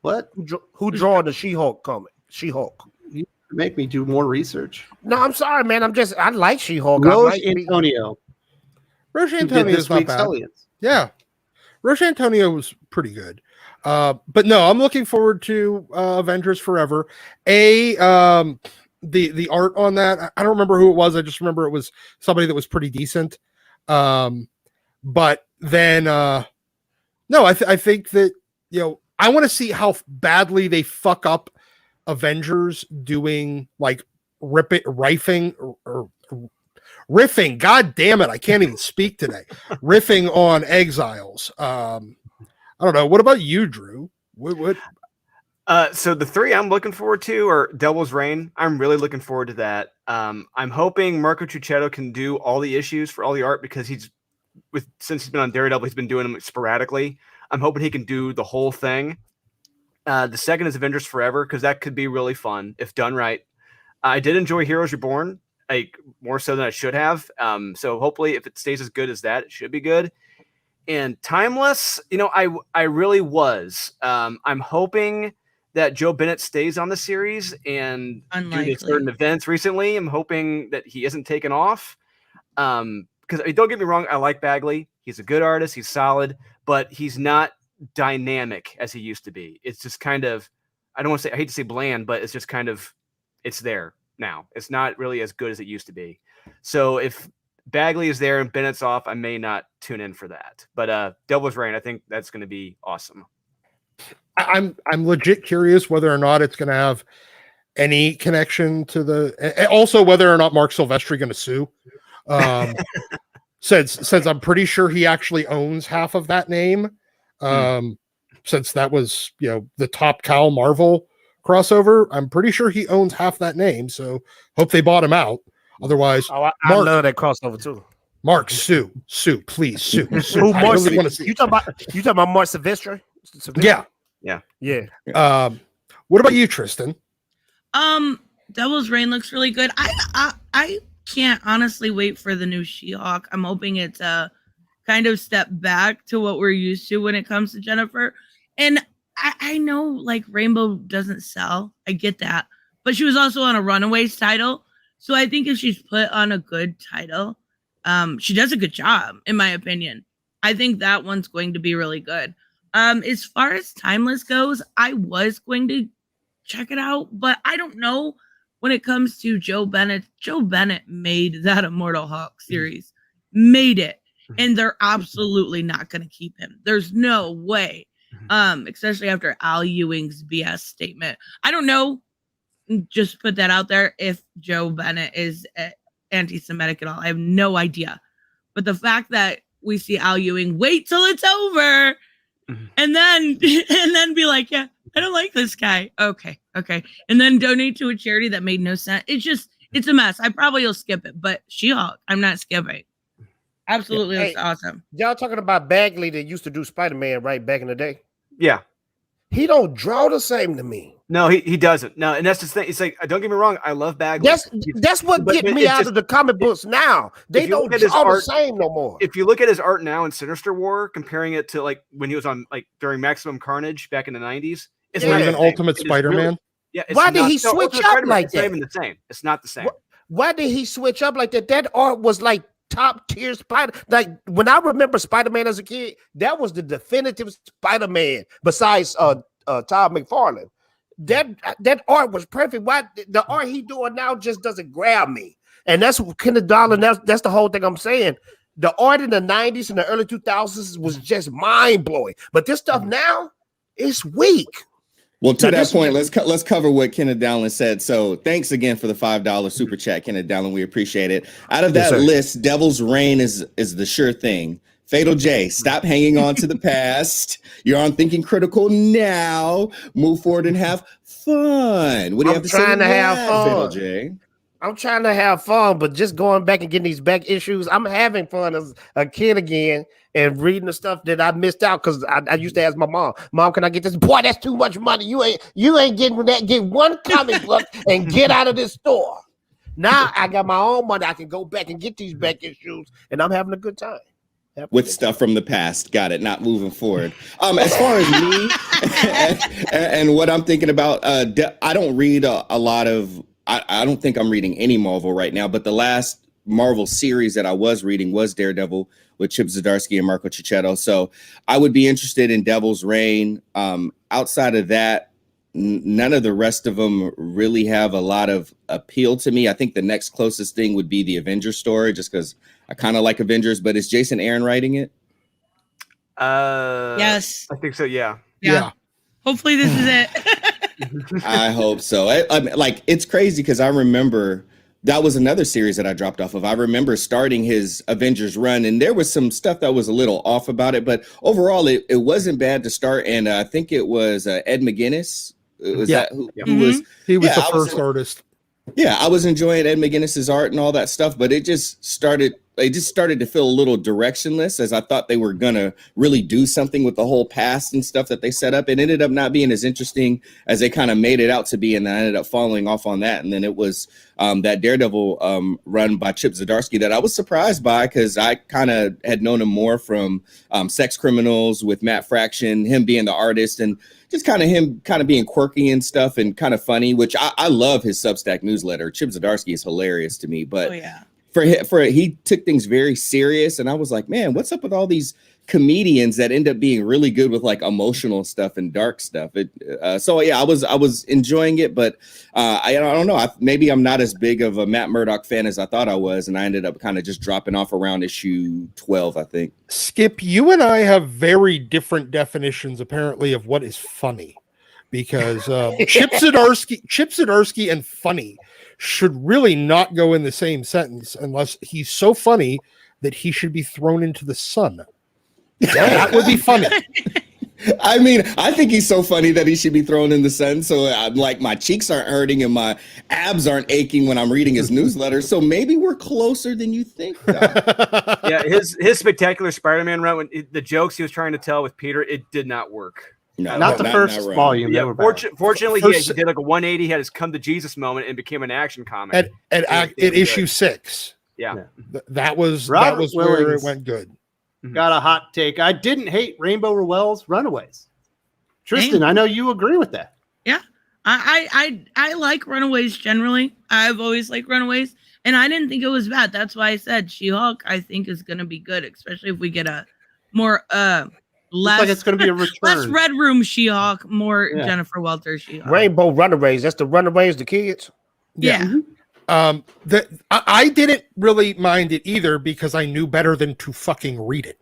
What? Who drawn the She-Hulk comic? She-Hulk. You make me do more research. No, I'm sorry, man. I like She-Hulk. Roche Antonio. Roche Antonio is not bad. Yeah. Roche Antonio was pretty good. But no, I'm looking forward to Avengers Forever. The art on that, I don't remember who it was. I just remember it was somebody that was pretty decent. But then no, I think that, I want to see how badly they fuck up Avengers doing like riffing. God damn it. I can't even speak today. Riffing on Exiles. I don't know. What about you, Drew? What? So the 3 I'm looking forward to are Devil's Reign. I'm really looking forward to that. I'm hoping Marco Cicchetto can do all the issues for all the art because since he's been on Daredevil, he's been doing them sporadically. I'm hoping he can do the whole thing. The second is Avengers Forever because that could be really fun if done right. I did enjoy Heroes Reborn, like more so than I should have. So hopefully, if it stays as good as that, it should be good. And Timeless, I really was. I'm hoping that Joe Bennett stays on the series and due to certain events recently, I'm hoping that he isn't taken off. Because don't get me wrong, I like Bagley. He's a good artist. He's solid, but he's not dynamic as he used to be. It's just kind of, I hate to say bland, but it's just kind of, it's there now. It's not really as good as it used to be. So if Bagley is there and Bennett's off, I may not tune in for that. But Devil's Reign, I think that's going to be awesome. I'm legit curious whether or not it's going to have any connection to also whether or not Mark Silvestri going to sue. Since I'm pretty sure he actually owns half of that name. Since that was, the Top Cow Marvel crossover, I'm pretty sure he owns half that name. So hope they bought him out. Otherwise, I love that crossover too. Mark, sue, please sue. Who Mark? Really you talking about Mark Silvestri? Yeah. What about you, Tristen? Devil's Reign looks really good. I can't honestly wait for the new She-Hulk. I'm hoping it's a kind of step back to what we're used to when it comes to Jennifer. And I know like Rainbow doesn't sell. I get that. But she was also on a Runaways title. So I think if she's put on a good title, she does a good job, in my opinion. I think that one's going to be really good. As far as Timeless goes, I was going to check it out, but I don't know when it comes to Joe Bennett. Joe Bennett made that Immortal Hulk series, made it, and they're absolutely not going to keep him. There's no way, especially after Al Ewing's BS statement. I don't know, just put that out there, if Joe Bennett is anti-Semitic at all. I have no idea. But the fact that we see Al Ewing wait till it's over and then be like, yeah, I don't like this guy. Okay. And then donate to a charity that made no sense. It's a mess. I probably will skip it, but She-Hulk, I'm not skipping. Absolutely. It's awesome. Y'all talking about Bagley that used to do Spider-Man right back in the day? Yeah. he don't draw the same to me. No, he doesn't. No, and that's the thing. It's like, don't get me wrong, I love Bagley. That's what But get me it's out just- of the comic books now. They if you don't look at his draw the art- same no more. If you look at his art now in Sinister War, comparing it to like when he was on like during Maximum Carnage back in the 90s, it's Yeah. not Even the same. Ultimate It is Spider-Man. really- yeah, it's Why did not- he no, switch Ultimate up Spider-Man, like it's not that? even the same. It's not the same. Why did he switch up like that? That art was like top tier Spider. Like when I remember Spider-Man as a kid, that was the definitive Spider-Man. Besides Todd McFarlane, that art was perfect. Why the art he doing now just doesn't grab me? And that's Kenneth Darling. That's the whole thing I'm saying. The art in the 90s and the early 2000s was just mind blowing, but this stuff now is weak. Well, to Now, that this- point, let's cover what Kenneth Dowling said. So, thanks again for the $5 super chat, Kenneth Dowling. We appreciate it. Out of Yes, that sir. list, Devil's Reign is the sure thing. Fatal J, stop hanging on to the past. You're on Thinking Critical now. Move forward and have fun. What do you I'm have to say? trying to have that, fun. Fatal J. I'm trying to have fun, but just going back and getting these back issues, I'm having fun as a kid again and reading the stuff that I missed out because I used to ask my mom, can I get this? Boy, that's too much money. You ain't getting that. Get one comic book and get out of this store. Now I got my own money. I can go back and get these back issues, and I'm having a good time. With stuff from the past. Got it. Not moving forward. As far as me and what I'm thinking about, I don't read a lot of, I don't think I'm reading any Marvel right now, but the last Marvel series that I was reading was Daredevil with Chip Zdarsky and Marco Cicchetto. So I would be interested in Devil's Reign. Outside of that, none of the rest of them really have a lot of appeal to me. I think the next closest thing would be the Avengers story, just because I kind of like Avengers, but is Jason Aaron writing it? Yes. I think so. Yeah. Yeah. Hopefully this is it. I hope so. I mean, like, it's crazy because I remember that was another series that I dropped off of. I remember starting his Avengers run, and there was some stuff that was a little off about it, but overall, it wasn't bad to start. And I think it was Ed McGuinness. Was that who was? He was Yeah, the I was- first artist. Yeah, I was enjoying Ed McGuinness's art and all that stuff, but it just started to feel a little directionless, as I thought they were gonna really do something with the whole past and stuff that they set up. It ended up not being as interesting as they kind of made it out to be, and I ended up falling off on that. And then it was that Daredevil run by Chip Zdarsky that I was surprised by, because I kind of had known him more from Sex Criminals with Matt Fraction, him being the artist, and just him being quirky and stuff and kind of funny, which I love his Substack newsletter. Chip Zdarsky is hilarious to me, but he took things very serious, and I was like, man, what's up with all these comedians that end up being really good with like emotional stuff and dark stuff? So yeah, I was enjoying it, but I don't know. Maybe I'm not as big of a Matt Murdock fan as I thought I was, and I ended up kind of just dropping off around issue 12, I think. Skip, you and I have very different definitions, apparently, of what is funny, because Chip Zdarsky and funny should really not go in the same sentence unless he's so funny that he should be thrown into the sun. That would be funny. I mean, I think he's so funny that he should be thrown in the sun. So I'm like, my cheeks aren't hurting and my abs aren't aching when I'm reading his newsletter. So maybe we're closer than you think. Yeah, his Spectacular Spider-Man run, when the jokes he was trying to tell with Peter, it did not work. No, Not the first right. volume. Yeah, They were bad. fortunately, First- he did like a 180, he had his come to Jesus moment, and became an action comic. At It was issue good. 6, Yeah. that was Robert where Willings. it went good. Got a hot take. I didn't hate Rainbow Rowell's Runaways. Tristan, I know you agree with that. Yeah. I like Runaways generally. I've always liked Runaways. And I didn't think it was bad. That's why I said She-Hulk, I think, is gonna be good, especially if we get a more Looks like it's going to be a return. less Red Room She-Hulk, more Yeah. Jennifer Welter She-Hulk. Rainbow Runaways. That's the Runaways, the kids. Yeah. I didn't really mind it either, because I knew better than to fucking read it.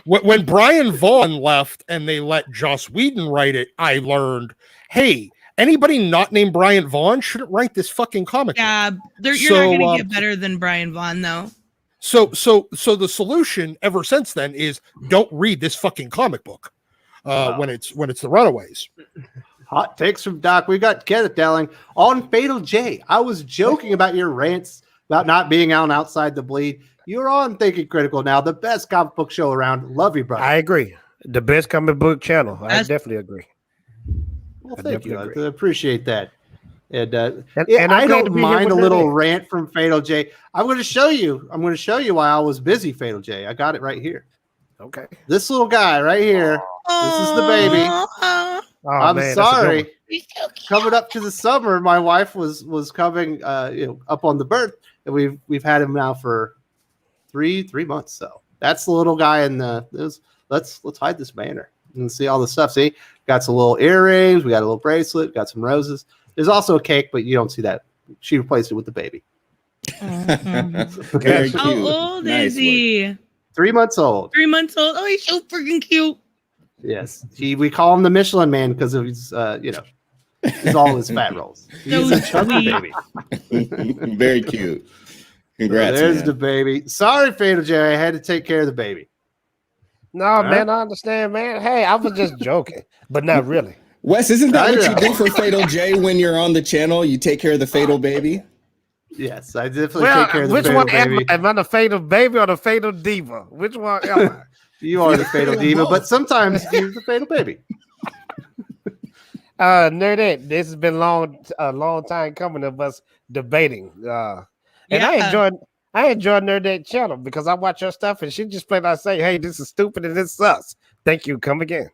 When Brian Vaughan left and they let Joss Whedon write it, I learned, hey, anybody not named Brian Vaughan shouldn't write this fucking comic. Yeah, you're So, not gonna get better than Brian Vaughan, though. So the solution ever since then is don't read this fucking comic book when it's the Runaways. Hot takes from Doc. We got Kenneth Dowling on Fatal J. I was joking about your rants about not being outside the bleed. You're on Thinking Critical now, the best comic book show around. Love you, brother. I agree. The best comic book channel. I That's- definitely agree. Well, I thank you. definitely I appreciate that. And, And I I'm glad to don't be here mind a with little Nerdette. rant from Fatal J. I'm going to show you. I'm going to show you why I was busy, Fatal J. I got it right here. Okay. This little guy right here. This is the baby. Aw. Oh, I'm man, that's a good sorry. one. He's so cute. Coming up to the summer, my wife was coming up on the birth, and we've had him now for three months. So that's the little guy in the. Let's hide this banner and see all the stuff. See, got some little earrings. We got a little bracelet. Got some roses. There's also a cake, but you don't see that. She replaced it with the baby. Very cute. How old Nice is he? 3 months old. 3 months old. Oh, he's so freaking cute. Yes, we call him the Michelin Man because of his he's all his fat rolls. He's So a chubby sweet. baby. Very cute. Congrats. There's man. the baby. Sorry, Fatal J. I had to take care of the baby. No, man, I understand, man. Hey, I was just joking, but not really. Wes, isn't that I what know. you do for Fatal J when you're on the channel? You take care of the Fatal baby? Yes, I definitely Well, take care of the which Fatal one am baby. I? Am I the fatal baby or the fatal diva? Which one am I? You are the Fatal Diva, but sometimes you're the Fatal Baby. Nerdette, this has been a long time coming of us debating. And Yeah. I enjoy Nerdette channel because I watch her stuff and she just plain out say, hey, this is stupid and this sucks. Thank you. Come again.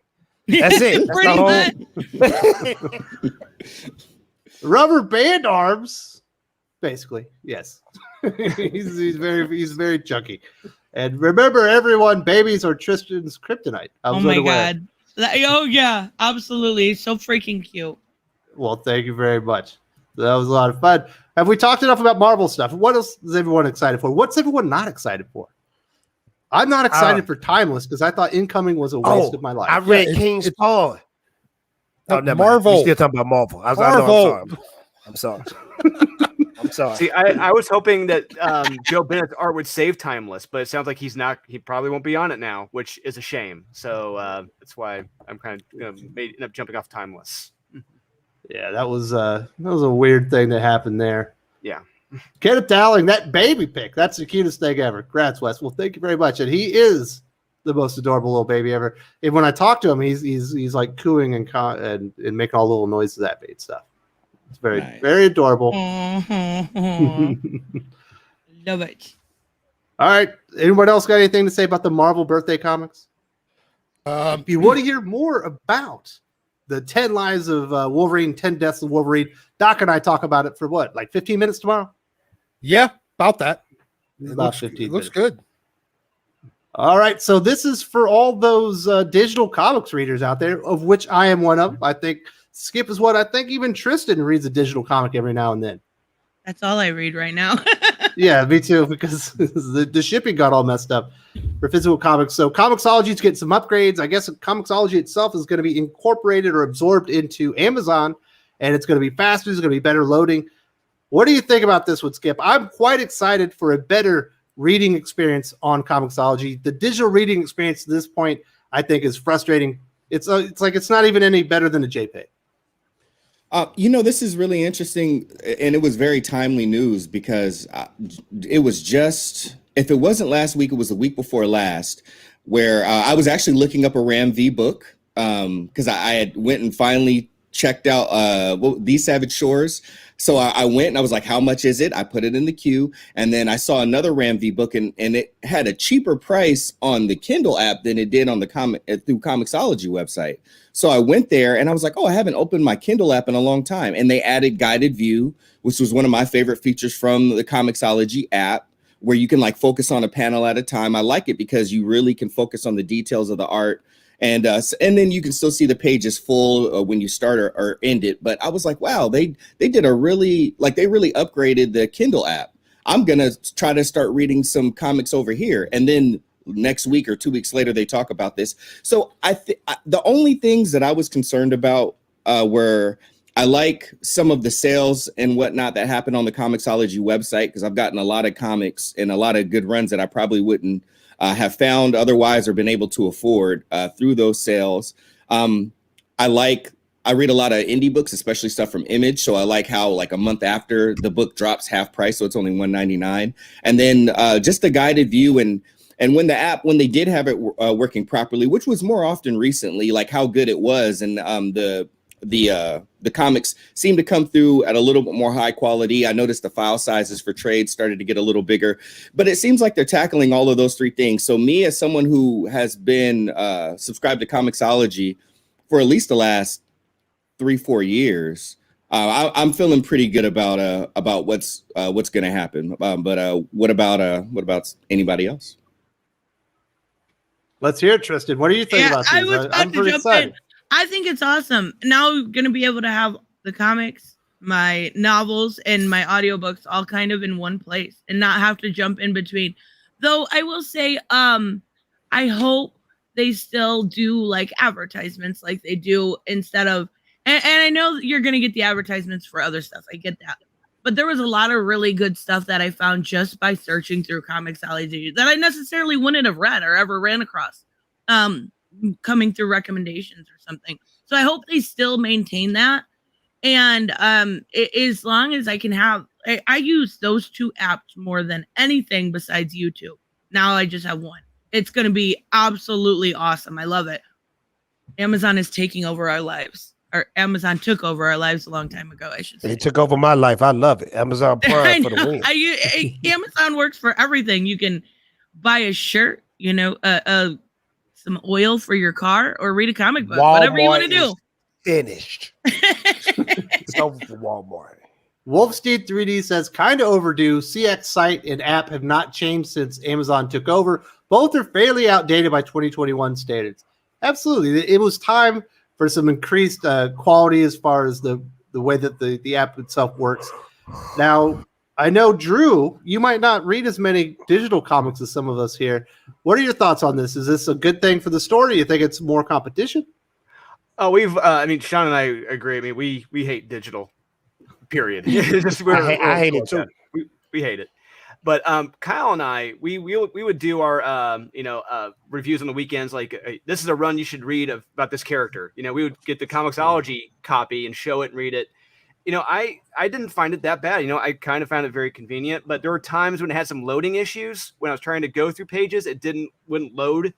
That's it. That's Pretty the much. Rubber band arms, basically. Yes, he's very chunky. And remember, everyone, babies are Tristan's kryptonite. I Oh was my unaware. god. Oh yeah, absolutely. He's so freaking cute. Well, thank you very much. That was a lot of fun. Have we talked enough about Marvel stuff? What else is everyone excited for? What's everyone not excited for? I'm not excited for Timeless because I thought Incoming was a waste of my life. I read it's- King's Pawn. Oh, never Marvel. mind. We still talking about Marvel. I'm sorry. I'm sorry. See, I was hoping that Joe Bennett's art would save Timeless, but it sounds like he's not. He probably won't be on it now, which is a shame. So that's why I'm kind of end up jumping off Timeless. Yeah, that was a weird thing that happened there. Yeah. Kenneth Dowling, that baby pic, that's the cutest thing ever. Congrats, Wes. Well, thank you very much. And he is the most adorable little baby ever. And when I talk to him, he's like cooing and making all little noises at me and stuff. It's very Nice. very adorable. Love it. All right. Anyone else got anything to say about the Marvel birthday comics? If you want to hear more about the 10 Lives of Wolverine, 10 Deaths of Wolverine, Doc and I talk about it for what, like 15 minutes tomorrow? Yeah, about that. About 15 It looks minutes. good. All right. So this is for all those digital comics readers out there, of which I am one of. I think Skip is one. I think even Tristen reads a digital comic every now and then. That's all I read right now. Yeah, me too, because the shipping got all messed up for physical comics. So Comixology is getting some upgrades. I guess Comixology itself is going to be incorporated or absorbed into Amazon, and it's going to be faster. It's going to be better loading. What do you think about this one, Skip? I'm quite excited for a better reading experience on Comixology. The digital reading experience to this point, I think, is frustrating. It's like it's not even any better than a JPEG. This is really interesting, and it was very timely news because it was just, if it wasn't last week, it was the week before last, where I was actually looking up a Ram V book because I had went and finally checked out These Savage Shores. So I went and I was like, how much is it? I put it in the queue. And then I saw another Ram V book and it had a cheaper price on the Kindle app than it did on the through Comixology website. So I went there and I was like, oh, I haven't opened my Kindle app in a long time. And they added guided view, which was one of my favorite features from the Comixology app, where you can like focus on a panel at a time. I like it because you really can focus on the details of the art. And then you can still see the pages full when you start or end it. But I was like, wow, they did they really upgraded the Kindle app. I'm going to try to start reading some comics over here. And then next week or 2 weeks later, they talk about this. So the only things that I was concerned about were I like some of the sales and whatnot that happened on the Comixology website, because I've gotten a lot of comics and a lot of good runs that I probably wouldn't have found otherwise or been able to afford through those sales. I read a lot of indie books, especially stuff from Image. So I like how like a month after the book drops half price, so it's only $1.99. And then just the guided view. And And when they did have it working properly, which was more often recently, like how good it was, and the comics seemed to come through at a little bit more high quality. I noticed the file sizes for trades started to get a little bigger, but it seems like they're tackling all of those three things. So me, as someone who has been subscribed to Comixology for at least the last 3-4 years, I'm feeling pretty good about what's going to happen. But what about anybody else? Let's hear it, Tristen. What do you think about I these? was about I'm to pretty jump excited. in. I think it's awesome. Now I'm going to be able to have the comics, my novels, and my audiobooks all kind of in one place and not have to jump in between. Though I will say, I hope they still do like advertisements like they do instead of, and I know you're going to get the advertisements for other stuff. I get that. But there was a lot of really good stuff that I found just by searching through Comixology that I necessarily wouldn't have read or ever ran across. Coming through recommendations or something. So I hope they still maintain that. And as long as I can have, I use those two apps more than anything besides YouTube. Now I just have one. It's going to be absolutely awesome. I love it. Amazon is taking over our lives. Or Amazon took over our lives a long time ago, I should say. It took over my life. I love it. Amazon Prime for the win. Amazon works for everything. You can buy a shirt, some oil for your car, or read a comic book. Whatever you want to do. Finished. It's over for Walmart. Wolfsteed 3D says, kind of overdue. CX site and app have not changed since Amazon took over. Both are fairly outdated by 2021 standards. Absolutely. It was time for some increased quality as far as the way that the app itself works. Now, I know, Drew, you might not read as many digital comics as some of us here. What are your thoughts on this? Is this a good thing for the story? You think it's more competition? Oh, Sean and I agree. I mean, we hate digital, period. I hate it too. We hate it. But Kyle and I, we would do our reviews on the weekends. Like, this is a run you should read about this character. We would get the Comixology copy and show it and read it. I didn't find it that bad. I kind of found it very convenient, but there were times when it had some loading issues. When I was trying to go through pages, it wouldn't load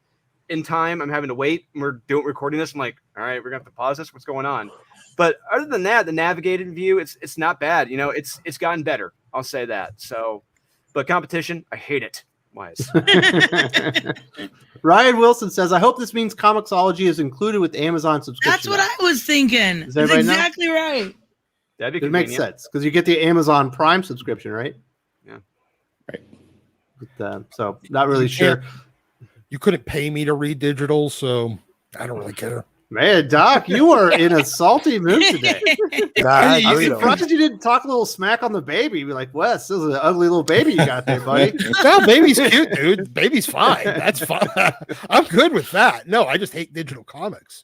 in time. I'm having to wait. We're recording this. I'm like, all right, we're gonna have to pause this. What's going on? But other than that, the navigated view, it's not bad. It's gotten better. I'll say that. So, but competition, I hate it. Wise. Ryan Wilson says, I hope this means Comixology is included with Amazon subscription. That's what I was thinking. Is That's exactly right. That'd be it makes sense because you get the Amazon Prime subscription, right? Yeah. Right. But, so not really sure. You couldn't pay me to read digital, so I don't really care. Man, Doc, you are in a salty mood today. I'm surprised you didn't talk a little smack on the baby. Be like, Wes, this is an ugly little baby you got there, buddy. No, baby's cute, dude. Baby's fine. That's fine. I'm good with that. No, I just hate digital comics.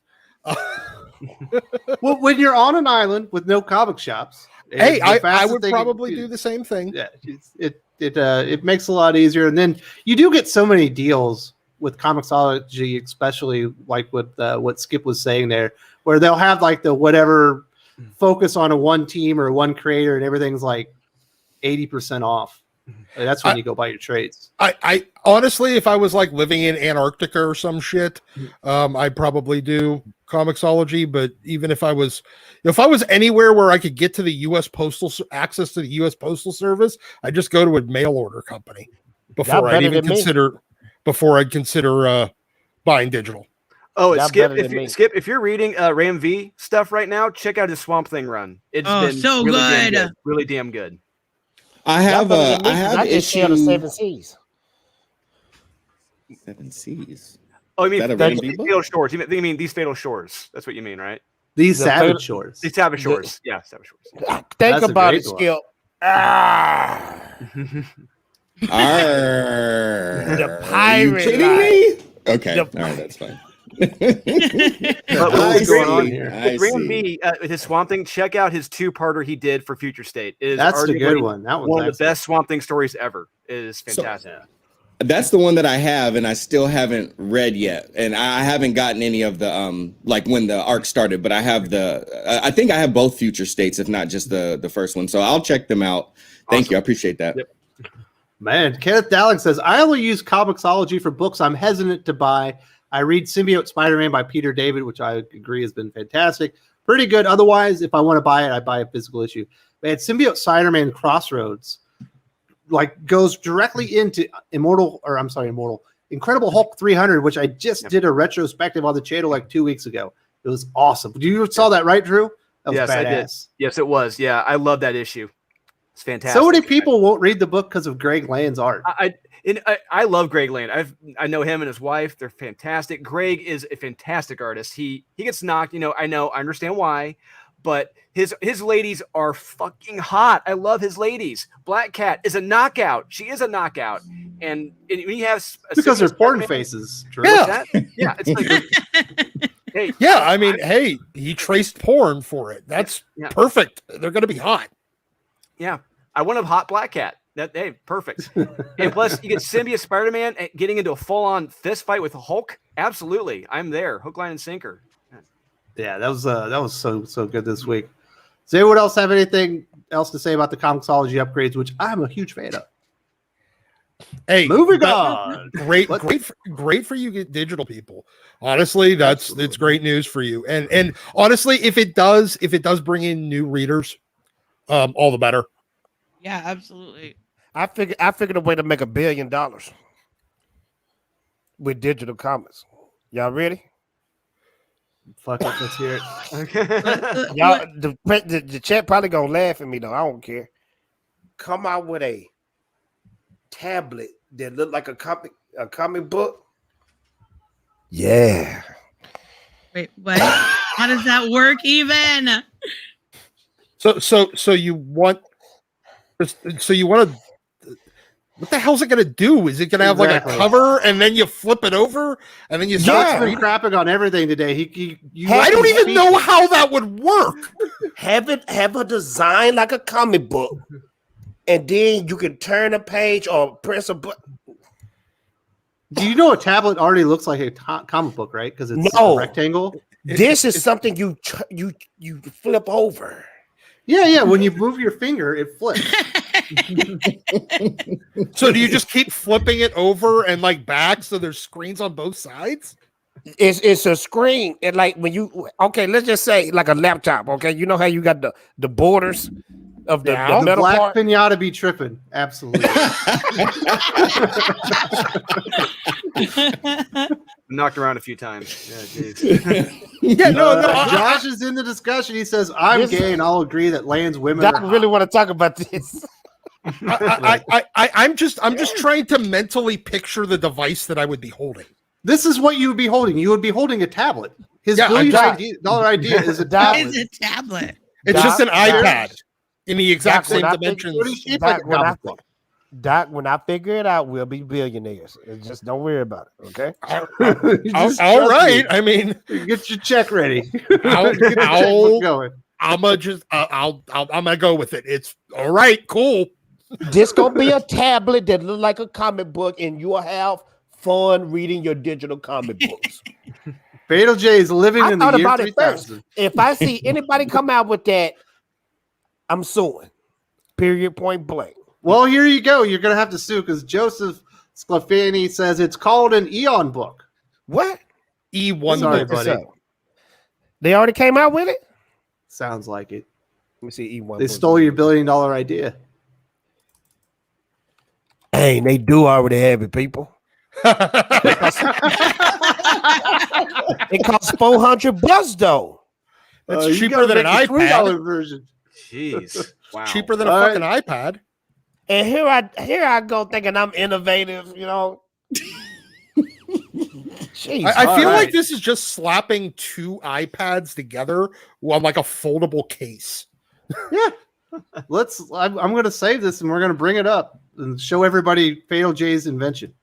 Well, when you're on an island with no comic shops, hey, I would probably do the same thing. Yeah, it makes it a lot easier, and then you do get so many deals with Comixology, especially like what Skip was saying there, where they'll have like the whatever focus on a one team or one creator, and everything's like 80% off. That's when you go buy your trades. I honestly, if I was like living in Antarctica or some shit, I'd probably do Comixology. But even if I was anywhere where I could get to the U.S. access to the U.S. Postal Service, I'd just go to a mail order company before I'd consider buying digital. Oh, Skip, if you're reading Ram V stuff right now, check out his Swamp Thing run. It's been so really good. Really damn good. I have issue. The 7 Seas. 7 Seas. Oh, you mean these Fatal Shores? You mean These Fatal Shores? That's what you mean, right? These Savage Shores. These Savage Shores. Yeah, Savage Shores. Think about it, Skip. The pirate. Are you kidding me? Okay, all right, that's fine. But what's going on here? Ram V, his Swamp Thing. Check out his 2-parter he did for Future State. That's the good one. That one of the best Swamp Thing stories ever. It is fantastic. So, that's the one that I have, and I still haven't read yet, and I haven't gotten any of the like when the arc started. But I have I think I have both Future States, if not just the first one. So I'll check them out. Thank you. I appreciate that. Yep. Man, Kenneth Dowling says, I only use Comixology for books I'm hesitant to buy. I read Symbiote Spider-Man by Peter David, which I agree has been fantastic. Pretty good. Otherwise, if I want to buy it, I buy a physical issue. Man, Symbiote Spider-Man Crossroads goes directly into Incredible Hulk 300, which I just did a retrospective on the channel like 2 weeks ago. It was awesome. You saw that, right, Drew? That was Yes, badass. I did. Yes, it was. Yeah, I love that issue. It's fantastic. So many people won't read the book because of Greg Land's art. I love Greg Land. I know him and his wife. They're fantastic. Greg is a fantastic artist. He gets knocked. I understand why, but his ladies are fucking hot. I love his ladies. Black Cat is a knockout. She is a knockout, and we have because they're porn faces. Drew. Yeah, yeah. It's like. Hey, yeah, I mean, hey, he traced porn for it. That's perfect. They're going to be hot. Yeah, I want a hot Black Cat. Hey, perfect. And plus, you get Symbiote Spider-Man getting into a full-on fist fight with Hulk. Absolutely, I'm there. Hook, line, and sinker. Yeah, that was so good this week. Does anyone else have anything else to say about the Comixology upgrades, which I'm a huge fan of? Hey, moving on. Great for you digital people. Honestly, it's great news for you. And honestly, if it does bring in new readers, all the better. Yeah, absolutely. I figured a way to make $1 billion with digital comics. Y'all ready? Fuck it, let's hear it. Y'all, the chat probably gonna laugh at me though. I don't care. Come out with a tablet that look like a comic book. Yeah. Wait, what? How does that work even? So you want to, what the hell's it going to do? Is it going to have like a cover and then you flip it over and then you start crapping on everything today? I don't even know how that would work. Have a design like a comic book, and then you can turn a page or press a button. Do you know a tablet already looks like a comic book, right? Because it's a rectangle. This is something you flip over. Yeah. When you move your finger, it flips. So do you just keep flipping it over and like back so there's screens on both sides? It's a screen, and like when you let's just say like a laptop. Okay, you know how you got the borders of the metal black part? pinata be tripping. Absolutely. Knocked around a few times. Yeah, geez. Josh is in the discussion. He says, "I'm gay, and I'll agree that Land's women." I really want to talk about this. I'm just trying to mentally picture the device that I would be holding. This is what you would be holding. You would be holding a tablet. His $1 billion idea is a tablet. It's a tablet. It's just an iPad in the exact same dimensions. Doc, when I figure it out, we'll be billionaires. Just don't worry about it, okay? All right. I mean, get your check ready. I'm gonna go with it. It's all right. Cool. This gonna be a tablet that look like a comic book, and you'll have fun reading your digital comic books. Fatal J is living in the year 3000. If I see anybody come out with that, I'm suing. Period. Point blank. Well, here you go. You're going to have to sue because Joseph Sclafani says it's called an Eon book. What? E1 Sorry, book. buddy. They already came out with it? Sounds like it. Let me see E1. They stole your $1 billion idea. Hey, they do already have it, people. It costs $400 though. That's cheaper than an iPad version. Jeez. Wow. Cheaper than a fucking iPad. And here I go thinking I'm innovative, you know. Jeez, I feel like this is just slapping two iPads together on like a foldable case. Yeah. I'm going to save this and we're going to bring it up and show everybody Fatal J's invention.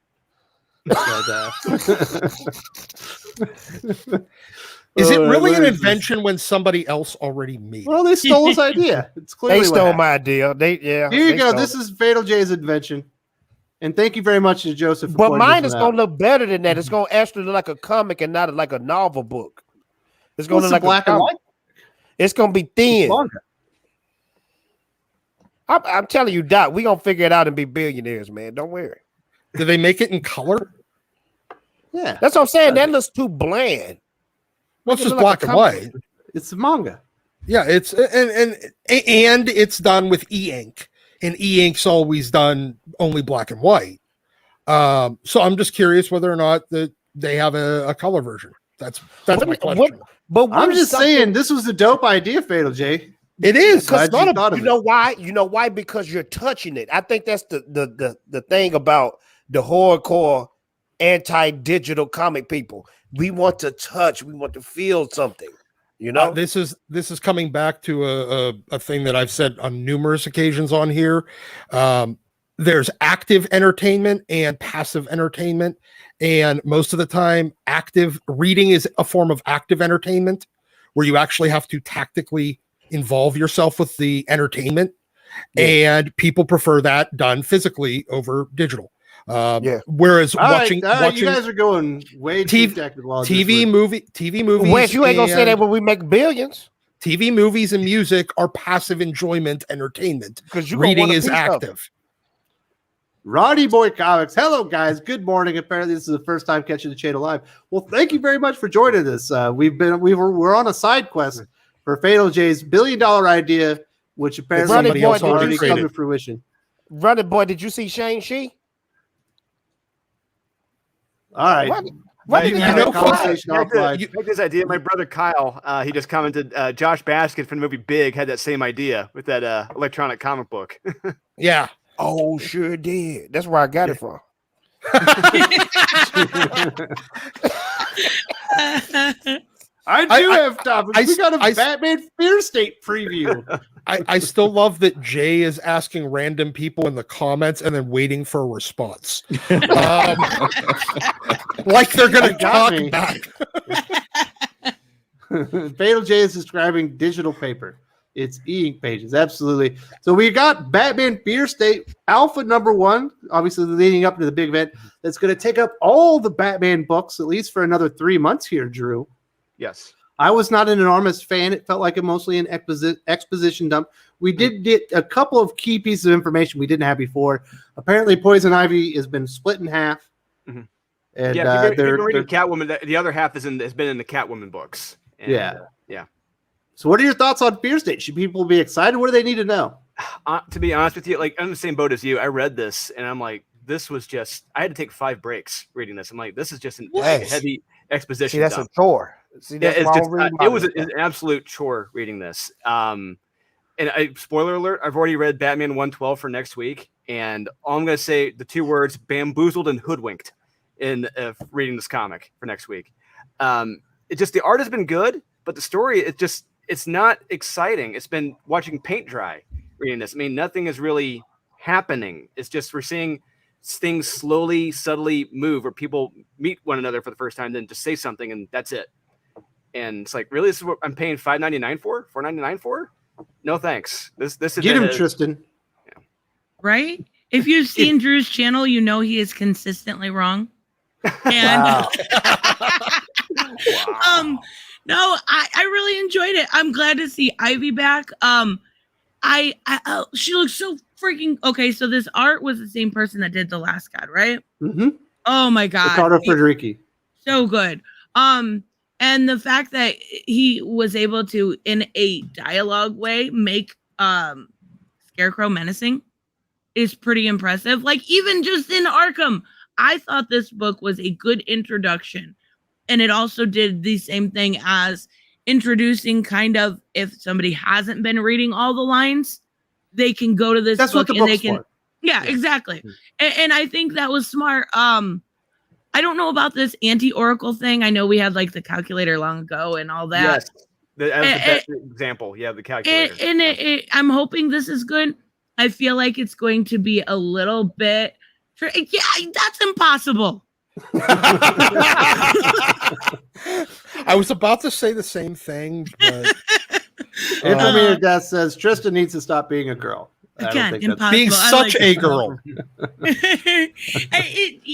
Is it really an invention when somebody else already made it? Well, they stole his idea. It's clearly they stole my idea. Here you go. This is Fatal J's invention. And thank you very much to Joseph. But mine is going to look better than that. It's going to actually look like a comic and not like a novel book. It's going to look like black and white. It's going to be thin. I'm telling you, Doc, we gonna figure it out and be billionaires, man. Don't worry. Do they make it in color? Yeah, That's what I'm saying. That looks too bland. Well, it's Make it just look like black a and white. it's a manga. Yeah, it's and it's done with e-ink, and e-ink's always done only black and white. So I'm just curious whether or not that they have a color version. That's my question. I'm just saying this was a dope idea, Fatal J. It is. Glad you thought of You it. know why? You know why? Because you're touching it. I think that's the thing about the hardcore anti-digital comic people. We want to touch. We want to feel something. You know, this is coming back to a thing that I've said on numerous occasions on here. There's active entertainment and passive entertainment, and most of the time, active reading is a form of active entertainment, where you actually have to tactically involve yourself with the entertainment, and people prefer that done physically over digital. Whereas watching, you guys are going way too technical. TV movies. Wes, you ain't gonna say that when we make billions. TV movies and music are passive enjoyment entertainment because reading is active. Roddy Boy Comics. Hello, guys. Good morning. Apparently, this is the first time catching the channel live. Well, thank you very much for joining us. We're on a side quest for Fatal J's $1 billion idea, which apparently somebody else already come created. to fruition. Running boy, did you see Shang-Chi? All right. What You have a conversation offline. You picked this idea. My brother Kyle, he just commented. Josh Baskin from the movie Big had that same idea with that electronic comic book. Yeah. Oh, sure did. That's where I got it from. I do have topics. We got a Batman Fear State preview. I still love that Jay is asking random people in the comments and then waiting for a response. Like they're going to talk back. Fatal J is describing digital paper. It's e-ink pages, absolutely. So we got Batman Fear State Alpha #1, obviously leading up to the big event. That's going to take up all the Batman books, at least for another 3 months here, Drew. Yes. I was not an enormous fan. It felt like a mostly an exposition dump. We did get a couple of key pieces of information we didn't have before. Apparently, Poison Ivy has been split in half. Mm-hmm. And if you're reading Catwoman, the other half has been in the Catwoman books. And, yeah. Yeah. So what are your thoughts on Fear State? Should people be excited? What do they need to know? To be honest with you, like I'm in the same boat as you. I read this and I'm like, this was just, I had to take 5 breaks reading this. I'm like, this is just a heavy exposition. See, that's a chore. See, that's it was an absolute chore reading this. And spoiler alert, I've already read Batman 112 for next week. And all I'm going to say, the 2 words, bamboozled and hoodwinked in reading this comic for next week. It just, the art has been good, but the story, it's not exciting. It's been watching paint dry reading this. I mean, nothing is really happening. It's just, we're seeing things slowly, subtly move, where people meet one another for the first time, then just say something and that's it. And it's like, really, this is what I'm paying $5.99 for? $4.99 for? No, thanks. This is get him, Tristen. Yeah. Right? If you've seen Drew's channel, you know he is consistently wrong. And Wow. Wow. no, I really enjoyed it. I'm glad to see Ivy back. She looks so freaking okay. So this art was the same person that did The Last God, right? Mm-hmm. Oh my god, Ricardo Federici. so good. And the fact that he was able to, in a dialogue way, make Scarecrow menacing is pretty impressive. Like, even just in Arkham, I thought this book was a good introduction. And it also did the same thing as introducing, kind of, if somebody hasn't been reading all the lines, they can go to this book and they can. Yeah, exactly. And I think that was smart. I don't know about this anti-Oracle thing. I know we had like the calculator long ago and all that. Yes, that was the best example. Yeah, the calculator. And I'm hoping this is good. I feel like it's going to be a little bit. Yeah, that's impossible. I was about to say the same thing, but Infamous Death says Tristen needs to stop being a girl. Again, impossible. Being such a girl.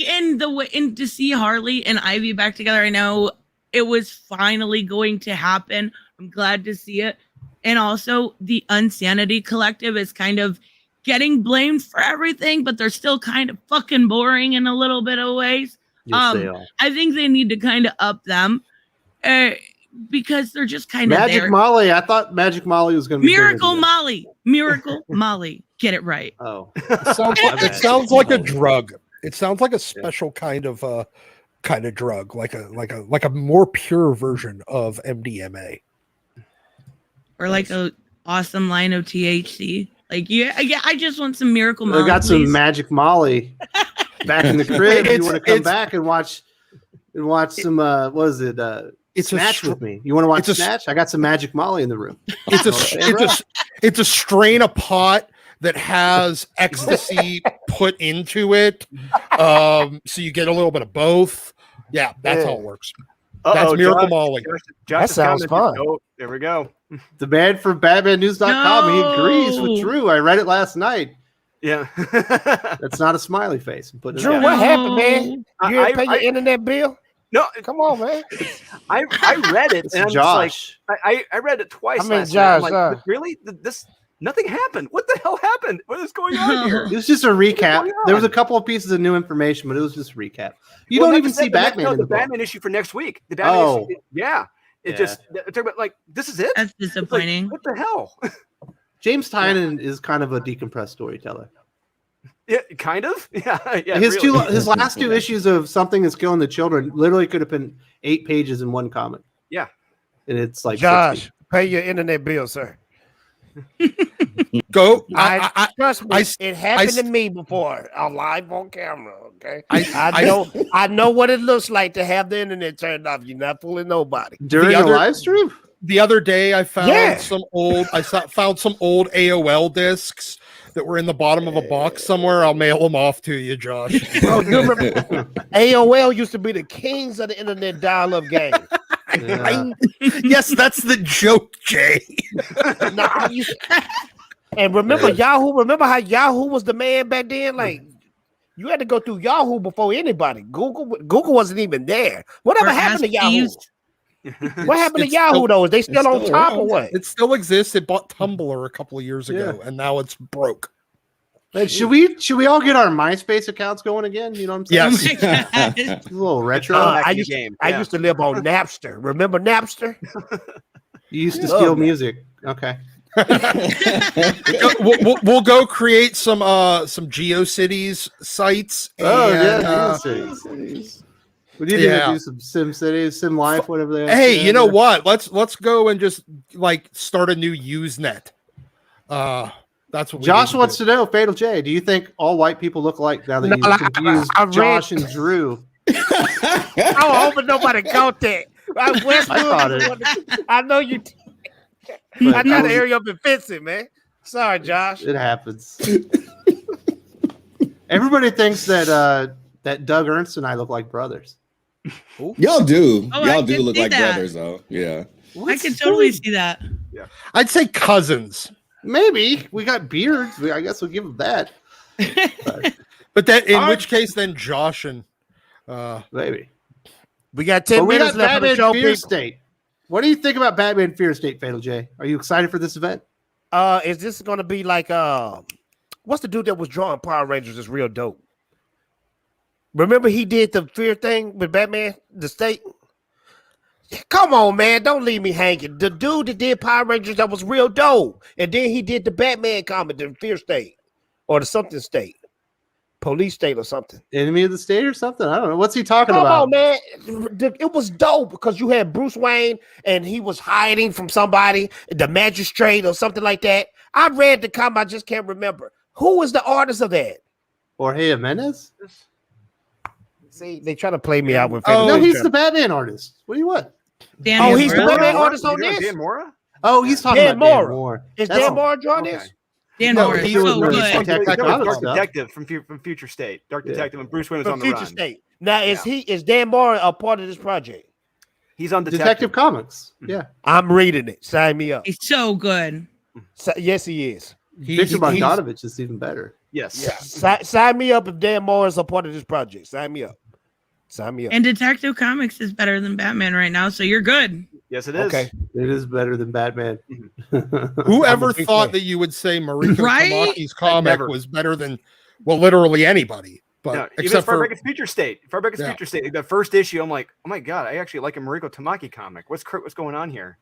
And to see Harley and Ivy back together, I know it was finally going to happen. I'm glad to see it. And also, the Unsanity Collective is kind of getting blamed for everything, but they're still kind of fucking boring in a little bit of ways. Yes, they are. I think they need to kind of up them because they're just kind of Magic there. Molly. I thought Magic Molly was going to be Miracle Molly. Get it right. Oh, It sounds like a drug. It sounds like a special kind of drug, like a more pure version of MDMA, Or like a awesome line of THC. Like yeah. I just want some Miracle Molly. I got some please. Magic Molly back in the crib. You want to come back and watch some what is it? It's Snatch with me. You want to watch it's a- Snatch? I got some Magic Molly in the room. it's a strain of pot that has ecstasy put into it, so you get a little bit of both. Yeah, that's how it works. That's Miracle Molly. Josh That sounds fun. Oh, there we go. The man from BatmanNews.com, he agrees with No. Drew. I read it last night. Yeah. That's not a smiley face. I'm putting it Drew, out. what happened, man? You I- didn't pay your internet bill? No, Come on, man. I read it It's and I'm Josh. just like, I read it twice. I mean, last night. I'm Josh, like, really? This nothing happened. What the hell happened? What is going on here? It was just a recap. going There was a on? couple of pieces of new information, but it was just a recap. You Well, don't like even I said, see Batman No, in the the book. Batman issue for next week. The Batman Oh. issue. Yeah. It Yeah. just they're like, this is it. That's It's like, disappointing. what the hell? James Tynion is kind of a decompressed storyteller. Yeah, kind of. Yeah. Yeah. his really. his last two issues of Something Is Killing the Children literally could have been 8 pages in one comic. Yeah. And it's like Josh, 60. pay your internet bill, sir. Go. Trust me, I- it happened I- to me before. I'm live on camera, okay? I- I know what it looks like to have the internet turned off. You're not fooling nobody. During the a other- live stream? The other day, I found Yeah. some old AOL discs that were in the bottom of a box somewhere. I'll mail them off to you, Josh. Bro, you remember AOL used to be the kings of the internet dial-up game. Yeah. Yes, that's the joke, Jay. Nah, and remember Yahoo? Remember how Yahoo was the man back then? Like you had to go through Yahoo before anybody. Google wasn't even there. Whatever Or happened to Ask Yahoo? Jeeves. What happened to It's Yahoo still- though? Is they still on still top or around. what? It still exists. It bought Tumblr a couple of years ago, and now it's broke. Hey, should we all get our MySpace accounts going again? You know what I'm saying? Yes. Oh my God. It's a little retro. I Back in the used, game. I Yeah. used to live on Napster. Remember Napster? You used to Love steal that. music. Okay. We'll go create some GeoCities sites. Oh, and, yeah. uh, We need Yeah. to do some Sim City, Sim Life, whatever they are. hey, you know what? Let's go and just like start a new Usenet. That's what Josh we need wants to to know, Fatal J, do you think all white people look alike now that No, you like, confused I read- Josh and Drew? I hope nobody caught that. I know you. But I got to air you up and fix it, man. Sorry, Josh. It happens. Everybody thinks that that Doug Ernst and I look like brothers. Y'all do. Oh, I Y'all do can look see like that. brothers, though. Yeah. I can totally see that. I'd say cousins, Maybe we got beards. I guess we'll give them that. but that in All which case then Josh and Maybe. We got But 10 we minutes got left of the Batman show, Fear people. State. What do you think about Batman Fear State, Fatal J? Are you excited for this event? Is this going to be like what's the dude that was drawing Power Rangers? Is real dope. Remember he did the Fear thing with Batman, the state. Come on, man, don't leave me hanging. The dude that did Power Rangers that was real dope, and then he did the Batman comic, the Fear State, or the something state, Police State, or something. Enemy of the State or something? I don't know. What's he talking Come about? on, man. It was dope because you had Bruce Wayne and he was hiding from somebody, the magistrate or something like that. I read the comic, I just can't remember. Who was the artist of that? Jorge Jimenez? See, they try to play me out with Oh, No, he's the Batman artist. What do you want? Dan Oh, he's the Mora? Batman Mora? artist on You're doing this? Dan Mora? Oh, he's talking Dan about Dan Mora. Moore. Is That's- Dan Moore drawing okay. this? Dan No, Mora he is was so doing good. Detective That was Comics Dark stuff. Detective from Future State. Dark Yeah. Detective when Bruce Wayne was From on the Future run. State. Now, is Dan Moore a part of this project? He's on Detective Comics. Yeah. I'm reading it. Sign me up. He's so good. Yes, he is. Victor Bogdanovich is even better. Yes. Sign me up if Dan Moore is a part of this project. Sign me up. Sign me up. And Detective Comics is better than Batman right now, so you're good. Yes, it is. Okay. It is better than Batman. Whoever I'm a big thought fan. that you would say Mariko Right? Tamaki's comic never. was better than, well, literally anybody. But No, even except for Farbeck's Future State. Farbeck's Yeah. Future State. Like, the first issue, I'm like, oh my god, I actually like a Mariko Tamaki comic. What's going on here?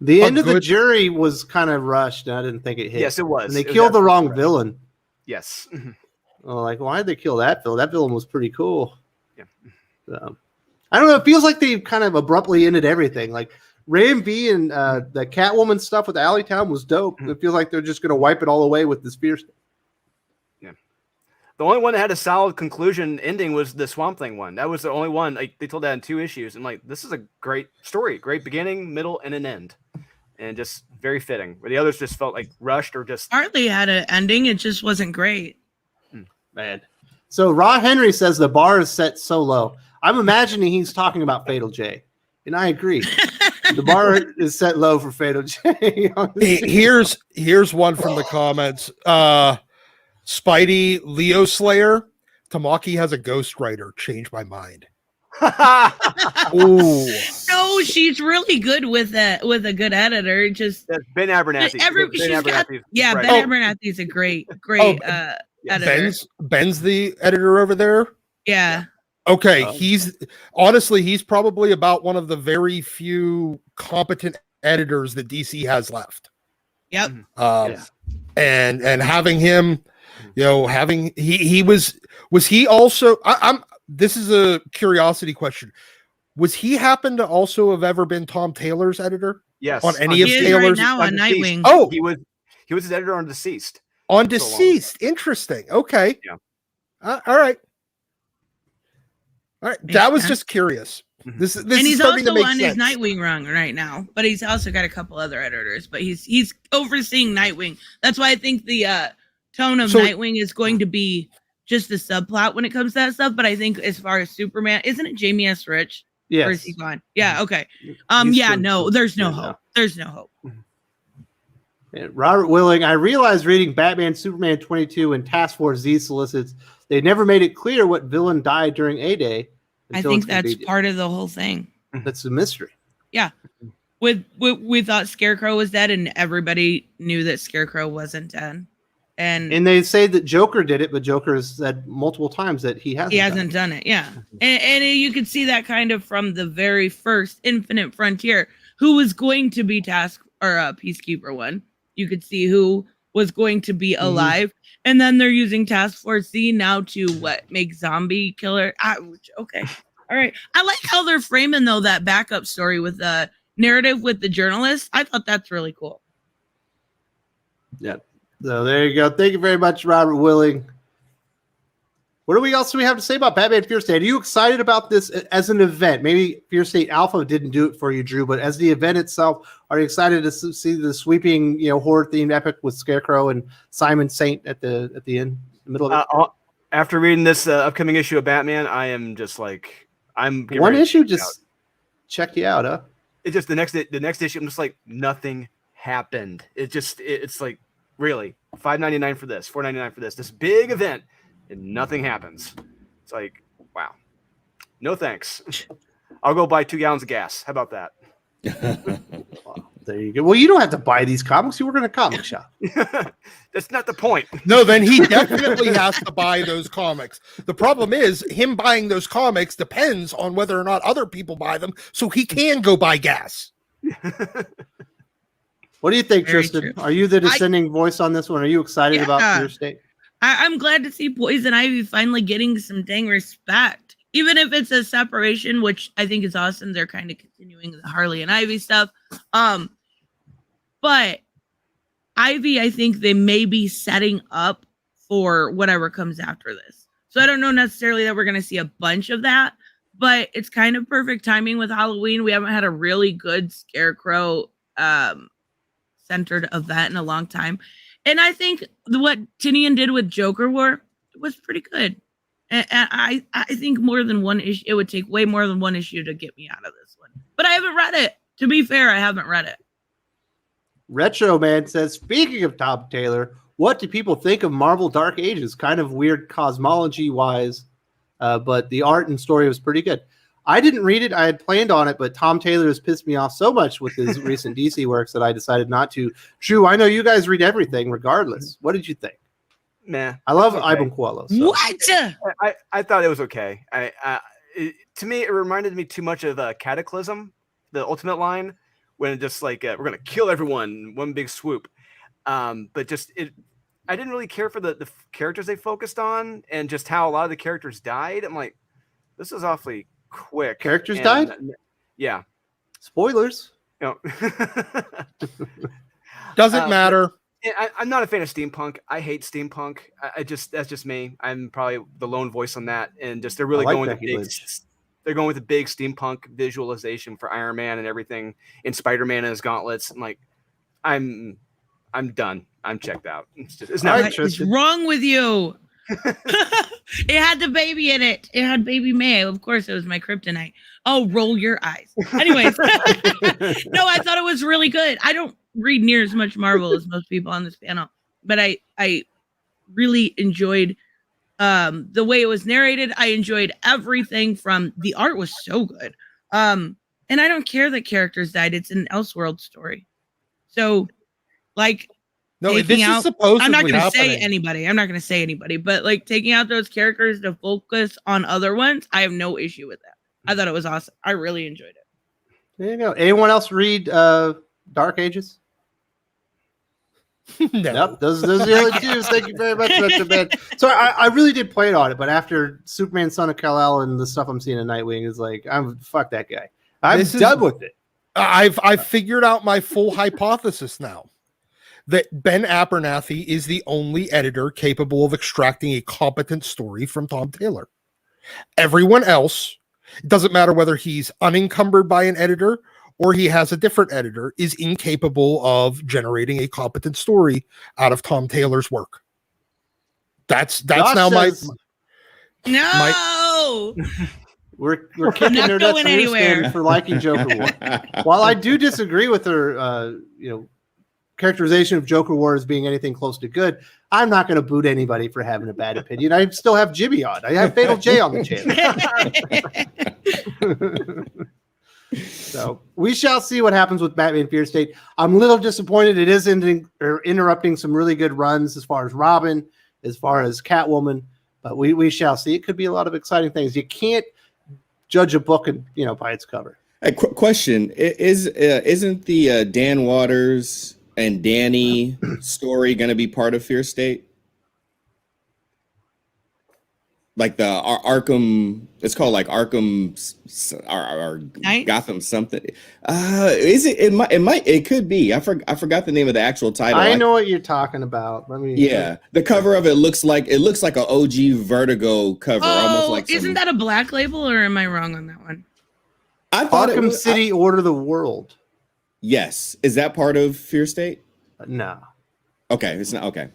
The A end of the good- jury was kind of rushed, and I didn't think it hit. Yes, it was. And they It was killed the wrong absolutely villain. Yes. Like, why did they kill that villain? That villain was pretty cool. Yeah. So, I don't know. It feels like they kind of abruptly ended everything. Like Ram V and the Catwoman stuff with Alleytown was dope. It feels like they're just going to wipe it all away with this Fierce. The only one that had a solid conclusion ending was the Swamp Thing one. That was the only one. Like, they told that in 2 issues, and like, this is a great story, great beginning, middle, and an end, and just very fitting. Where the others just felt like rushed or just. Partly had an ending, it just wasn't great. Man. So Rod Henry says the bar is set so low. I'm imagining he's talking about Fatal J, and I agree. The bar is set low for Fatal J. here's one from the comments. Spidey Leo Slayer. Tamaki has a ghostwriter. Changed my mind. Ooh. No, she's really good with a good editor. Just That's Ben Abernathy. Ben Abernathy's a great editor. Ben's the editor over there. Yeah. Okay, he's probably about one of the very few competent editors that DC has left. Yep. And having him, he was he also I'm this is a curiosity question. Was he happen to also have ever been Tom Taylor's editor? Yes. On any of He is Taylor's right now on Deceased. Nightwing. Oh, He was his editor on Deceased. on So Deceased. Interesting. Okay. Yeah. All right. All right. That was sense. just curious. This And is he's starting to also make on his sense. Nightwing run right now, but he's also got a couple other editors. But he's overseeing Nightwing. That's why I think the tone of Nightwing is going to be just the subplot when it comes to that stuff. But I think as far as Superman, isn't it Jamie S. Rich? Yes. Or is he gone? Yeah. Okay. He's Yeah. still- No. There's no yeah, hope. There's no hope. And Robert Willing, I realized reading Batman Superman 22 and Task Force Z solicits, they never made it clear what villain died during A-Day. I think that's part of the whole thing. That's a mystery. Yeah. We thought Scarecrow was dead, and everybody knew that Scarecrow wasn't dead. And they say that Joker did it, but Joker has said multiple times that he hasn't done it. Yeah. And you could see that kind of from the very first Infinite Frontier, who was going to be Peacekeeper one. You could see who was going to be alive. And then they're using Task Force Z now to make Zombie Killer. Okay. All right. I like how they're framing though that backup story with the narrative with the journalist. I thought that's really cool. Yeah. So there you go. Thank you very much, Robert Willing. What else do we have to say about Batman Fear State? Are you excited about this as an event? Maybe Fear State Alpha didn't do it for you, Drew, but as the event itself, are you excited to see the sweeping, horror-themed epic with Scarecrow and Simon Saint at the end, the middle of it? After reading this upcoming issue of Batman, I am just like, I'm getting one ready to issue check it just check you out, huh? It's just the next issue. I'm just like, nothing happened. It's like, really, $5.99 for this, $4.99 for this big event, and nothing happens. It's like, wow, no thanks. I'll go buy 2 gallons of gas. How about that? There you go. Well, you don't have to buy these comics. You work in a comic shop. That's not the point. No, then he definitely has to buy those comics. The problem is him buying those comics depends on whether or not other people buy them, so he can go buy gas. What do you think, Very Tristen? true. Are you the dissenting voice on this one? Are you excited about Fear State? I'm glad to see Poison Ivy finally getting some dang respect. Even if it's a separation, which I think is awesome. They're kind of continuing the Harley and Ivy stuff. But Ivy, I think they may be setting up for whatever comes after this. So I don't know necessarily that we're going to see a bunch of that, but it's kind of perfect timing with Halloween. We haven't had a really good Scarecrow centered event in a long time. And I think what Tinian did with Joker War was pretty good. And I think more than one issue, it would take way more than one issue to get me out of this one. But I haven't read it. To be fair, I haven't read it. Retro Man says, speaking of Tom Taylor, what do people think of Marvel Dark Ages? Kind of weird cosmology-wise. but the art and story was pretty good. I didn't read it. I had planned on it, but Tom Taylor has pissed me off so much with his recent DC works that I decided not to. Drew, I know you guys read everything regardless. What did you think? Nah, I love okay. Ivan Coelho. So. What? I thought it was okay. To me, it reminded me too much of Cataclysm, the Ultimate line, when it just like we're gonna kill everyone in one big swoop. But just I didn't really care for the characters they focused on and just how a lot of the characters died. I'm like, this is awfully quick. Characters died? Yeah. Spoilers. No. Doesn't matter. I'm not a fan of steampunk. I hate steampunk. That's just me. I'm probably the lone voice on that. And just they're really going with they're going with the big steampunk visualization for Iron Man and everything, and Spider-Man and his gauntlets. I'm like, I'm done. I'm checked out. It's not What's wrong with you? It had the baby in it. It had baby May. Of course, it was my kryptonite. Oh, roll your eyes. Anyways, no, I thought it was really good. I don't read near as much Marvel as most people on this panel, but I really enjoyed the way it was narrated. I enjoyed everything from the art was so good. And I don't care that characters died. It's an Elseworld story. So, like, No, this is supposedly I'm not going to happening. say anybody. I'm not going to say anybody, but like taking out those characters to focus on other ones, I have no issue with that. I thought it was awesome. I really enjoyed it. There you go. Anyone else read Dark Ages? No. Nope. Those are the only two. Thank you very much, Mr. Ben. So I really did plan on it, but after Superman, Son of Kal-El, and the stuff I'm seeing in Nightwing is like, fuck that guy. I'm done with it. I've figured out my full hypothesis now. That Ben Abernathy is the only editor capable of extracting a competent story from Tom Taylor. Everyone else, it doesn't matter whether he's unencumbered by an editor or he has a different editor, is incapable of generating a competent story out of Tom Taylor's work. That's Josh now says, No. We're kicking not Nerdette going anywhere. for liking Joker War. While I do disagree with her, characterization of Joker War as being anything close to good, I'm not going to boot anybody for having a bad opinion. I still have Jimmy on. I have Fatal J on the channel. So we shall see what happens with Batman Fear State. I'm a little disappointed. It is interrupting some really good runs as far as Robin, as far as Catwoman, but we shall see. It could be a lot of exciting things. You can't judge a book by its cover. Hey, question: isn't the Dan Waters and Danny story going to be part of Fear State? Like the Arkham, it's called like Arkham or Gotham something. Is it? It could be. I forgot the name of the actual title. I know what you're talking about. The cover of it looks like an OG Vertigo cover, almost like. Isn't that a Black Label, or am I wrong on that one? I thought Arkham City Order the World. Yes, is that part of Fear State? No. Okay, it's not. Okay.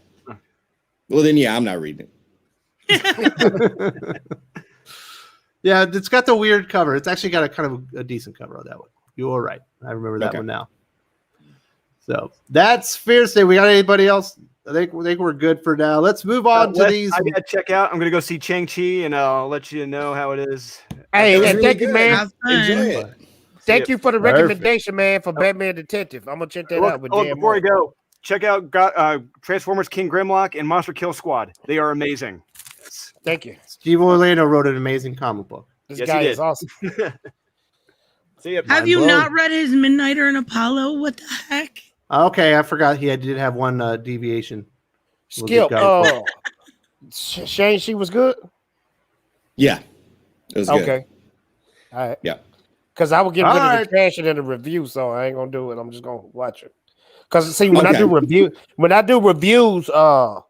Well, then, yeah, I'm not reading it. Yeah, it's got the weird cover. It's actually got a kind of a decent cover on that one. You were right. I remember that one now. So that's Fear State. We got anybody else? I think we're good for now. Let's move on to these. I gotta check out. I'm gonna go see Shang-Chi, and I'll let you know how it is. Hey, really thank you, good. man. Enjoy it. Thank you for the recommendation, man, for Batman Detective. I'm gonna check that out. With Dan before I Moore. go, check out Transformers King Grimlock and Monster Kill Squad. They are amazing. Thank you. Steve Orlando wrote an amazing comic book. This Yes, guy he did. is awesome. See ya. Have you not read his Midnighter and Apollo? What the heck? Okay, I forgot he did have one deviation. Skip. Shane, she was good. Yeah, it was good. Okay. All right. Yeah. Because I would get rid of Alright. the trash in the review, so I ain't gonna do it. I'm just gonna watch it. Because see, when I do reviews, I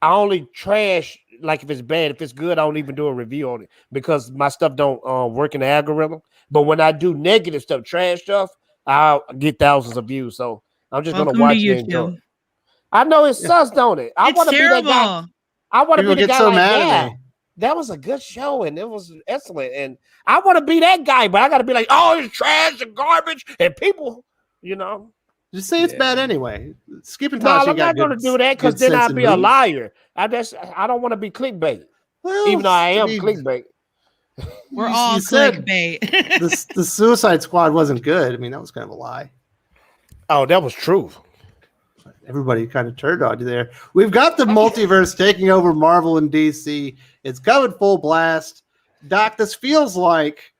only trash like if it's bad. If it's good, I don't even do a review on it because my stuff don't work in the algorithm. But when I do negative stuff, trash stuff, I'll get thousands of views. So I'm just Welcome gonna watch to it and enjoy YouTube. it. I know it sucks, don't it? I It's want to be that guy. terrible. I want to People be the get guy so like mad at that. me. That was a good show and it was excellent. And I want to be that guy, but I got to be like, oh, it's trash and garbage and people, Just say it's bad anyway. Skip and No, Tosh. I'm not going to do that because then I'd be a liar. I don't want to be clickbait. Well, Even though I am mean, clickbait. We're you all said clickbait. the Suicide Squad wasn't good. I mean, that was kind of a lie. Oh, that was true. Everybody kind of turned on you there. We've got the multiverse taking over Marvel and DC. It's coming full blast. Doc, this feels like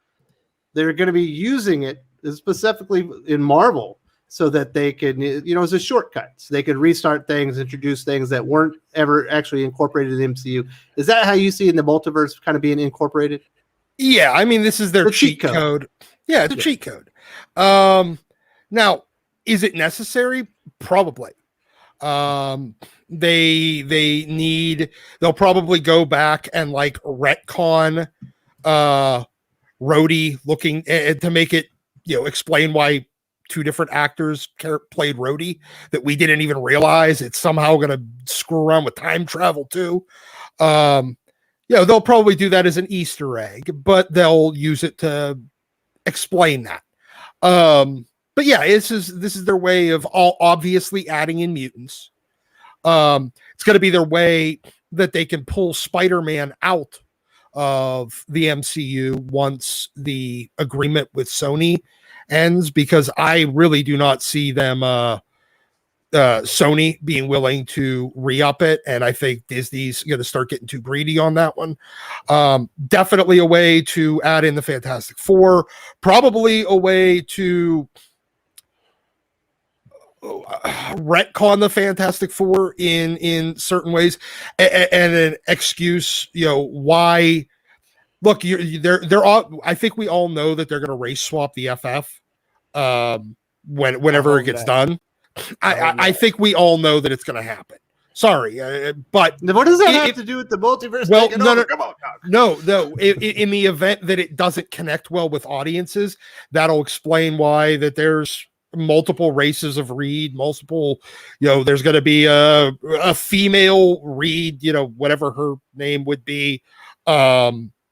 they're going to be using it specifically in Marvel so that they can, as a shortcut. So they could restart things, introduce things that weren't ever actually incorporated in the MCU. Is that how you see in the multiverse kind of being incorporated? Yeah, I mean, this is their cheat code. Yeah, it's a cheat code. Now, is it necessary? Probably. They'll probably go back and like retcon Rhodey looking to make it, explain why two different actors played Rhodey that we didn't even realize. It's somehow going to screw around with time travel too. They'll probably do that as an Easter egg, but they'll use it to explain that. But yeah, this is their way of all obviously adding in mutants. It's going to be their way that they can pull Spider-Man out of the MCU once the agreement with Sony ends, because I really do not see them Sony being willing to re-up it, and I think Disney's going to start getting too greedy on that one. Definitely a way to add in the Fantastic Four, probably a way to retcon the Fantastic Four in certain ways, and an excuse, why. Look, they're all. I think we all know that they're going to race swap the FF whenever it gets done. I think we all know that it's going to happen. Sorry, but what does that have to do with the multiverse? Well, Come on, no. In the event that it doesn't connect well with audiences, that'll explain why that there's multiple races of Reed, multiple. There's going to be a female Reed, whatever her name would be.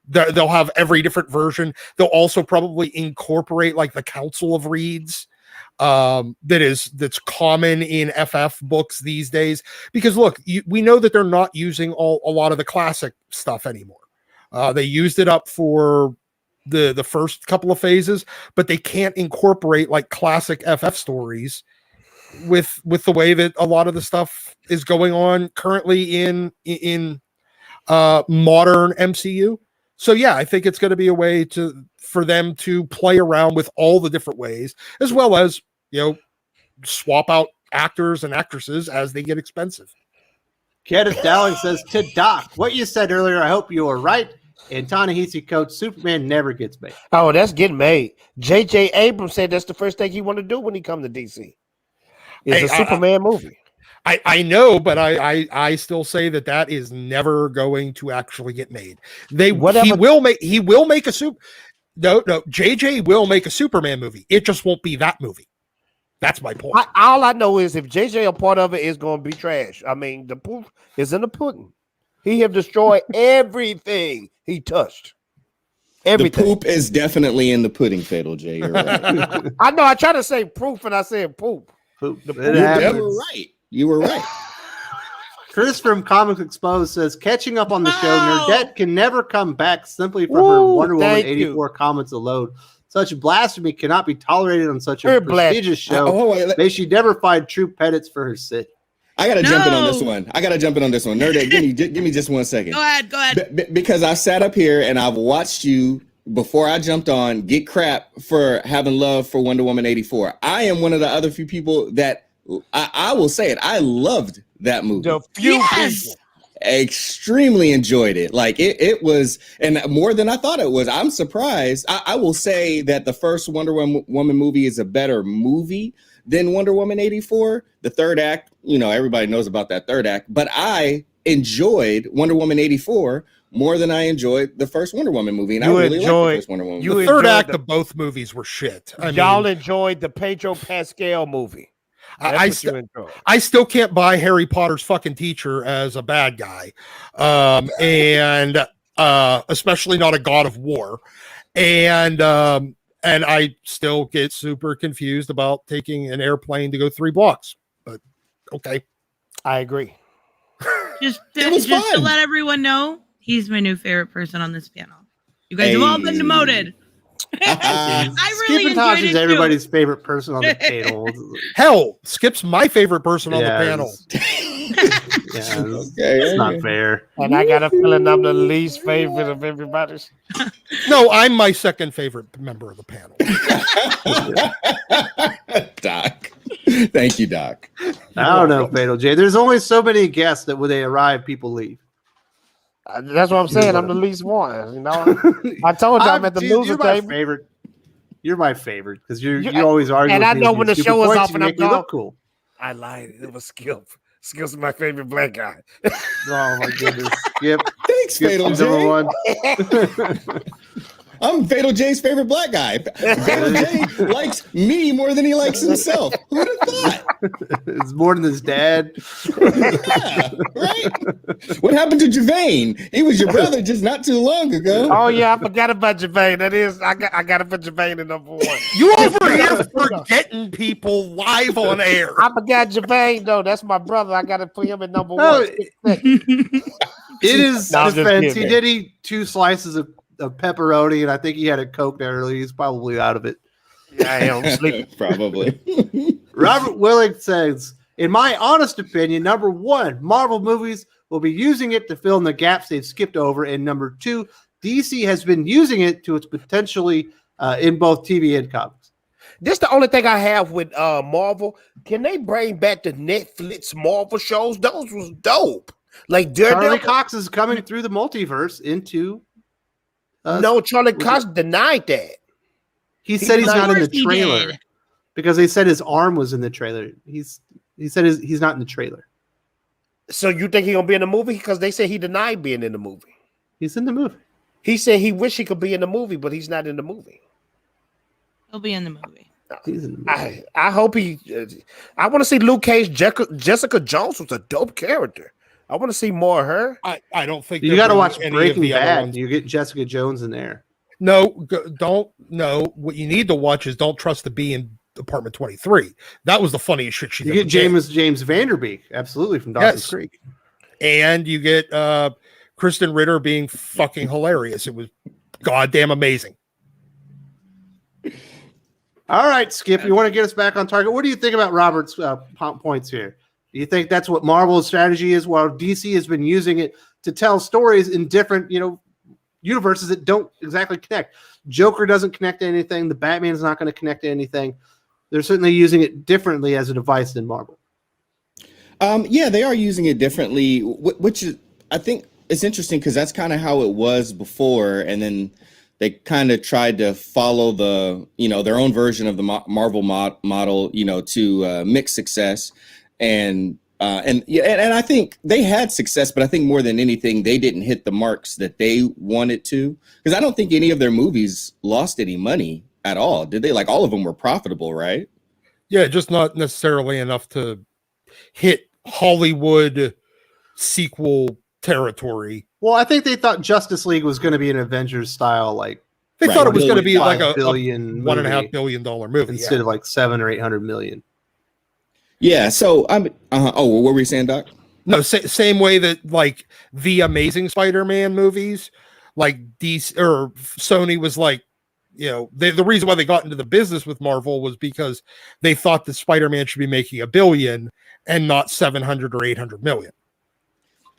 They'll have every different version. They'll also probably incorporate like the Council of Reeds. That's common in FF books these days, because look, we know that they're not using a lot of the classic stuff anymore. They used it up for the first couple of phases, but they can't incorporate like classic FF stories with the way that a lot of the stuff is going on currently in modern MCU. So yeah, I think it's going to be a way for them to play around with all the different ways, as well as, swap out actors and actresses as they get expensive. Kenneth Dowling says to Doc, what you said earlier, I hope you were right. And Ta-Nehisi coach, Superman never gets made. Oh, that's getting made. J.J. Abrams said that's the first thing he want to do when he come to DC. It's a Superman movie. I know, but I still say that is never going to actually get made. He will make a super. No, JJ will make a Superman movie. It just won't be that movie. That's my point. All I know is if JJ a part of it, is going to be trash. I mean, the proof is in the pudding. He have destroyed everything he touched. Everything. The poop is definitely in the pudding, Fatal J. You're right. I know. I tried to say proof, and I said poop. You were right. You were right. Chris from Comics Exposed says, catching up on the show, Nerdette can never come back simply for her Wonder Woman 84 comments alone. Such blasphemy cannot be tolerated on such a prestigious show. May she never find true penance for her sin. I gotta jump in on this one. Nerdette, give me just 1 second. Go ahead. Because I sat up here and I've watched you before I jumped on get crap for having love for Wonder Woman 84. I am one of the other few people that I will say it. I loved that movie. The few people. Extremely enjoyed it. Like it was, and more than I thought it was. I'm surprised. I will say that the first Wonder Woman movie is a better movie than Wonder Woman 84. The third act, everybody knows about that third act, but I enjoyed Wonder Woman 84 more than I enjoyed the first Wonder Woman movie. And I really liked the first Wonder Woman movie. The third act of both movies were shit. Y'all enjoyed the Pedro Pascal movie. I still can't buy Harry Potter's fucking teacher as a bad guy, and especially not a god of war, and I still get super confused about taking an airplane to go 3 blocks. But okay, I agree. Just to let everyone know, He's my new favorite person on this panel. You guys have all been demoted. I really Skip and Tosh enjoyed is it everybody's favorite person on the panel. Hell, Skip's my favorite person on the Yeah, panel. It's not fair. And I got a feeling I'm the least favorite of everybody's. No, I'm my second favorite member of the panel. Doc. Thank you, Doc. I don't know, Fatal J. There's only so many guests that when they arrive, people leave. That's what I'm saying. I'm the least one. You know, I told you I'm at the loser you're my table. favorite. You're my favorite because you always argue. And with I me know with when your the stupid show is points, off you and I'm make me look gone. cool. I lied. It was Skip. Skip's my favorite black guy. Oh my goodness. Skip. Thanks, Skip's Fatal number J. one. I'm Fatal J's favorite black guy. Fatal J likes me more than he likes himself. Who would have thought? It's more than his dad. Yeah, right? What happened to Javane? He was your brother just not too long ago. Oh yeah, I forgot about Javane. That is, I got to put Javane in number one. You over here forgetting people live on air. I forgot Javane though. That's my brother. I got to put him in number Oh, one. It is No, I'm just defense. He kidding. did eat 2 slices of pepperoni, and I think he had a Coke there earlier. He's probably out of it. Yeah, I am sleeping. Probably. Robert Willing says, in my honest opinion, number 1, Marvel movies will be using it to fill in the gaps they've skipped over. And number 2, DC has been using it to its potentially in both TV and comics. This the only thing I have with Marvel. Can they bring back the Netflix Marvel shows? Those was dope. Like Charlie Daredevil. Cox is coming through the multiverse into. No, Charlie Cox denied that. He said he's not in the Of course he trailer did. because they said his arm was in the trailer. He said he's not in the trailer. So you think he gonna be in the movie? Because they said he denied being in the movie. He's in the movie. He said he wished he could be in the movie, but he's not in the movie. He'll be in the movie. He's in the movie. I hope he. I want to see Luke Cage. Jessica Jones was a dope character. I want to see more of her. I don't think You got to watch any of Breaking the other Bad. ones. You get Jessica Jones in there. No, don't. No, what you need to watch is Don't Trust the Bee in Apartment 23. That was the funniest shit she You ever get did. James Vanderbeek, absolutely, from Dawson's Yes. Creek. And you get Kristen Ritter being fucking hilarious. It was goddamn amazing. All right, Skip, you want to get us back on target? What do you think about Robert's points here? Do you think that's what Marvel's strategy is? While DC has been using it to tell stories in different, universes that don't exactly connect. Joker doesn't connect to anything. The Batman is not going to connect to anything. They're certainly using it differently as a device than Marvel. Yeah, they are using it differently, which is, I think it's interesting because that's kind of how it was before, and then they kind of tried to follow their own version of the Marvel model, to mixed success, and I think they had success, but I think more than anything, they didn't hit the marks that they wanted to, because I don't think any of their movies lost any money at all, did they? Like all of them were profitable, right? Yeah, just not necessarily enough to hit Hollywood sequel territory. Well, I think they thought Justice League was going to be an Avengers style, like They Right, thought it was going to be like $1.5 a billion $1.5 movie billion movie instead of like $700 or $800 million. Yeah. So I'm. What were you saying, Doc? No, same way that like the Amazing Spider-Man movies, like DC or Sony was like, the reason why they got into the business with Marvel was because they thought that Spider-Man should be making $1 billion and not 700 or 800 million.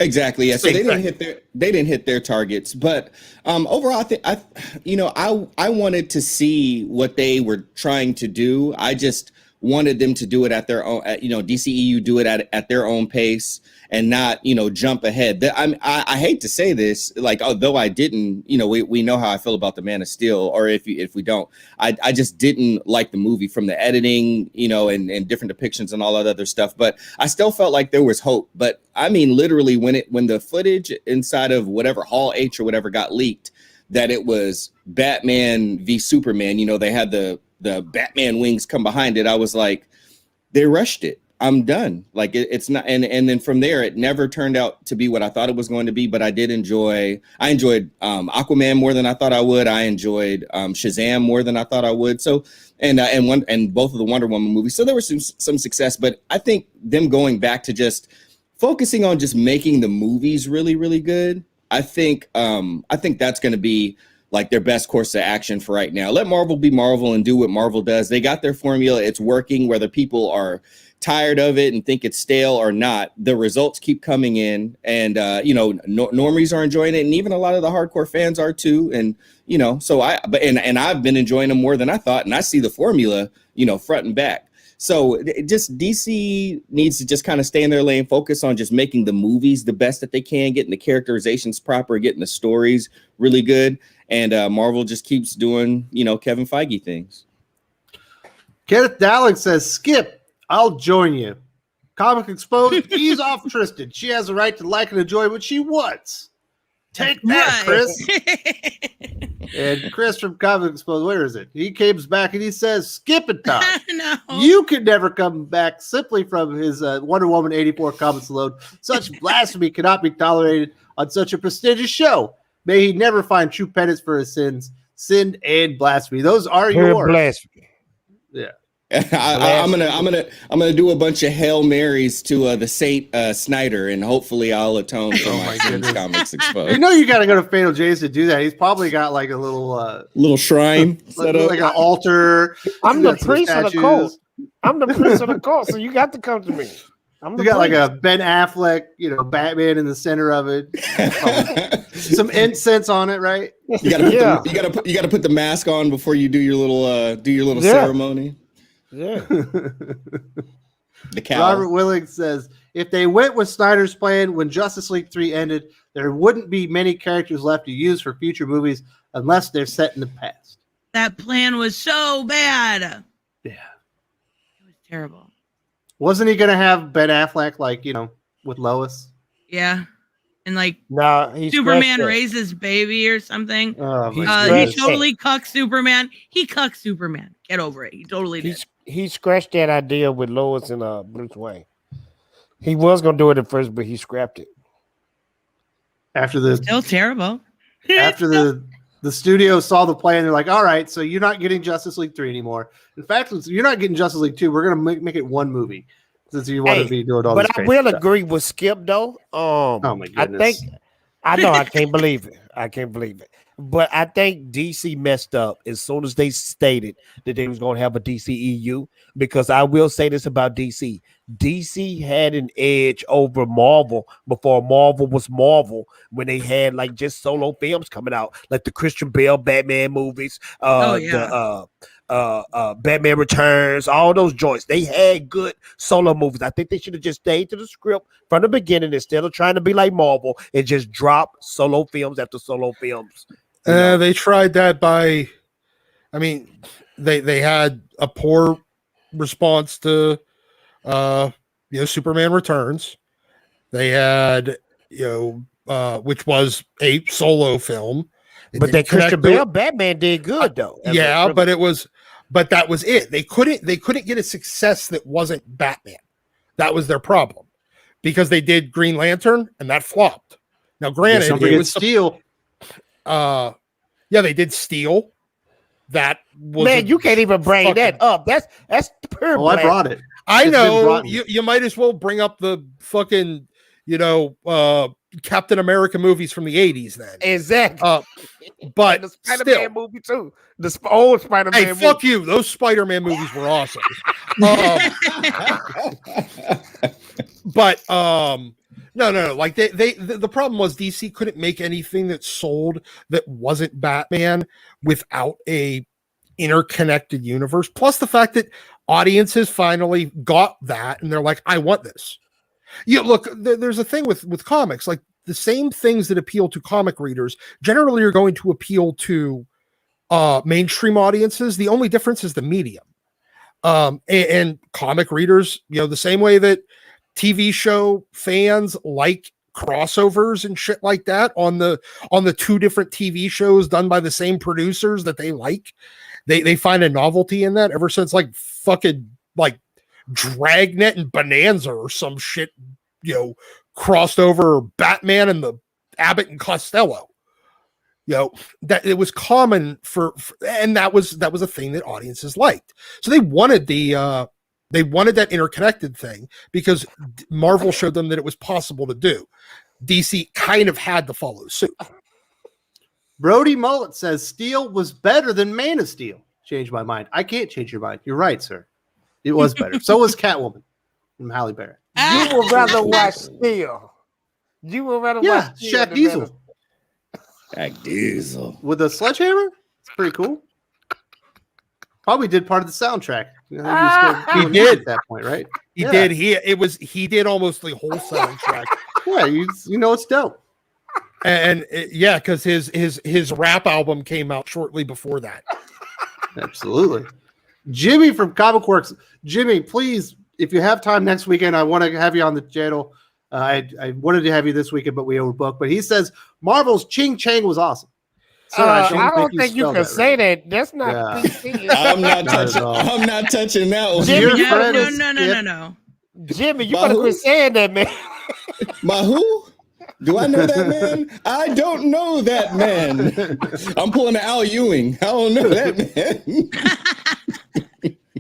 Exactly. Yeah. So Same they didn't hit their targets, but overall, I wanted to see what they were trying to do. I just wanted them to do it at their own, DCEU do it at their own pace and not, jump ahead. I hate to say this, like, although I didn't, we know how I feel about the Man of Steel, or if we don't, I just didn't like the movie from the editing, and different depictions and all that other stuff. But I still felt like there was hope. But I mean, literally, when the footage inside of whatever Hall H or whatever got leaked, that it was Batman v Superman, they had the Batman wings come behind it. I was like, they rushed it. I'm done. Like it's not. And then from there, it never turned out to be what I thought it was going to be. But I enjoyed Aquaman more than I thought I would. I enjoyed Shazam more than I thought I would. So and both of the Wonder Woman movies. So there was some success. But I think them going back to just focusing on just making the movies really, really good, I think that's going to be like their best course of action for right now. Let Marvel be Marvel and do what Marvel does. They got their formula. It's working, whether people are tired of it and think it's stale or not. The results keep coming in, and normies are enjoying it, and even a lot of the hardcore fans are too. And so I've been enjoying them more than I thought, and I see the formula, front and back. So just DC needs to just kind of stay in their lane, focus on just making the movies the best that they can, getting the characterizations proper, getting the stories really good. And Marvel just keeps doing, Kevin Feige things. Kenneth Dowling says, Skip, I'll join you. Comic Exposed, ease off Tristen. She has a right to like and enjoy what she wants. Take that, Chris. And Chris from Comic Exposed, where is it? He comes back and he says, Skip it, Tom. No. You can never come back simply from his Wonder Woman 84 comments alone. Such blasphemy cannot be tolerated on such a prestigious show. May he never find true penance for his sins, sin and blasphemy. Those are yours. Blasphemy. Yeah. I'm gonna do a bunch of Hail Marys to the Saint Snyder, and hopefully I'll atone for my sins. Comics Exposed. You got to go to Fatal J's to do that. He's probably got like a little shrine set up, like an altar. I'm the priest of the cult. I'm the priest of the cult, so you got to come to me. You got like a Ben Affleck, Batman in the center of it. Some incense on it, right? You gotta put the mask on before you do your little ceremony. Yeah. The cow. Robert Willing says, if they went with Snyder's plan when Justice League 3 ended, there wouldn't be many characters left to use for future movies unless they're set in the past. That plan was so bad. Yeah. It was terrible. Wasn't he going to have Ben Affleck, with Lois? Yeah. And he Superman raises baby or something. Oh, He totally cucked Superman. He cucked Superman. Get over it. He totally did. He scratched that idea with Lois and Bruce Wayne. He was going to do it at first, but he scrapped it. Still terrible. After the studio saw the plan, they're like, all right, so you're not getting Justice League 3 anymore. In fact, you're not getting Justice League 2. We're going to make it one movie since you want to be doing all this crazy But I will stuff. agree with Skip, though. Oh, my goodness. I know, I can't believe it. But I think DC messed up as soon as they stated that they was going to have a DCEU, because I will say this about DC. DC had an edge over Marvel before Marvel was Marvel, when they had just solo films coming out, like the Christian Bale Batman movies, the Batman Returns, all those joints. They had good solo movies. I think they should have just stayed to the script from the beginning instead of trying to be like Marvel and just drop solo films after solo films. They tried that they had a poor response to Superman Returns. They had which was a solo film. But that Christian Bale Batman did good though. Yeah, but that was it. They couldn't get a success that wasn't Batman. That was their problem, because they did Green Lantern and that flopped. Now, granted, it was Steel. They did Steel. That was you can't even bring that up. That's pure. I brought it. I know you might as well bring up the fucking Captain America movies from the 80s then. Exactly. But the Spider-Man movie too. The old Spider-Man movie. Fuck you. Those Spider-Man movies were awesome. But no. Like the problem was DC couldn't make anything that sold that wasn't Batman without a interconnected universe. Plus the fact that audiences finally got that and they're like, I want this. Look, there's a thing with comics, like the same things that appeal to comic readers generally are going to appeal to mainstream audiences. The only difference is the medium. And comic readers, the same way that TV show fans like crossovers and shit like that on the two different TV shows done by the same producers that they like. They find a novelty in that ever since fucking Dragnet and Bonanza or some shit, crossed over Batman and the Abbott and Costello. That it was common for and that was a thing that audiences liked. So they wanted that interconnected thing because Marvel showed them that it was possible to do. DC kind of had to follow suit. Brody Mullet says Steel was better than Man of Steel. Change my mind. I can't change your mind. You're right, sir. It was better. So was Catwoman from Halle Berry. You would rather watch Steel. You would rather watch Steel Shaq than Diesel. Shaq Diesel. With a sledgehammer? It's pretty cool. Probably did part of the soundtrack. You know, he was still He doing did. music at that point, right? He Yeah. did. He did almost the whole soundtrack. Yeah, you know it's dope. And yeah, because his rap album came out shortly before that. Absolutely. Jimmy from Comic Works. Jimmy, please, if you have time next weekend, I want to have you on the channel. I wanted to have you this weekend, but we overbooked. But he says Marvel's Ching Chang was awesome. Sir, I don't think you spelled can that say right. that. That's not Yeah. PC. I'm not Not at touching. all. I'm not touching that one. Jimmy, Your you friend No, is no, no, Skip. no, no. Jimmy, you By better who? quit saying that, man. My who? Do I know that man? I don't know that man. I'm pulling an Al Ewing. I don't know that man.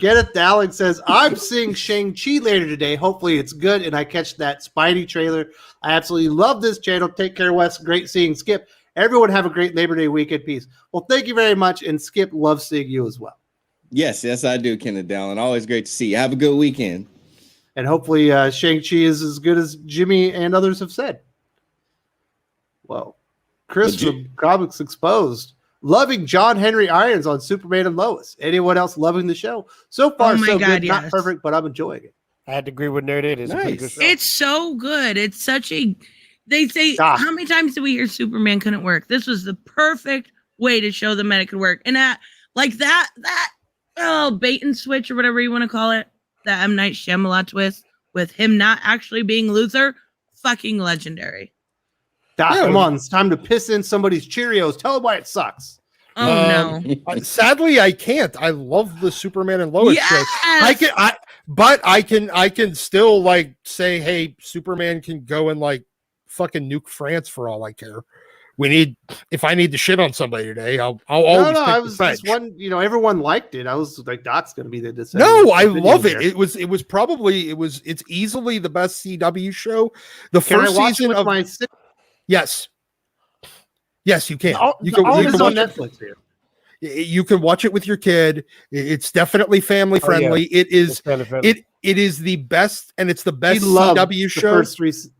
Kenneth Dowling says, I'm seeing Shang-Chi later today. Hopefully it's good, and I catch that Spidey trailer. I absolutely love this channel. Take care, Wes. Great seeing Skip. Everyone have a great Labor Day weekend. Peace. Well, thank you very much, and Skip loves seeing you as well. Yes, I do, Kenneth Dowling. Always great to see you. Have a good weekend. And hopefully Shang-Chi is as good as Jimmy and others have said. Well, Chris from Comics Exposed, loving John Henry Irons on Superman and Lois. Anyone else loving the show? So far, Oh my so God, good. Not yes. perfect, but I'm enjoying it. I had to agree with Nerdette. It's a pretty good Nice. show. It's so good. It's such a. They say, Ah. how many times did we hear Superman couldn't work? This was the perfect way to show them that it could work. And like that bait and switch or whatever you want to call it, that M. Night Shyamalan twist with him not actually being Luthor, fucking legendary. Doc, Yeah. come on. It's time to piss in somebody's Cheerios. Tell them why it sucks. Oh no. Sadly, I can't. I love the Superman and Lois show. Yes! I can still like say, hey, Superman can go and like fucking nuke France for all I care. If I need to shit on somebody today, I'll always pick I the was French. just one, everyone liked it. I was like, Doc's going to be the No, I love it. It's easily the best CW show. The Can I first watch season with of my yes, you can. The You can only It's watch on it. Netflix here. You can watch it with your kid. It's definitely family Oh, yeah. friendly. It is. It It is the best, and it's the best We loved CW the show. first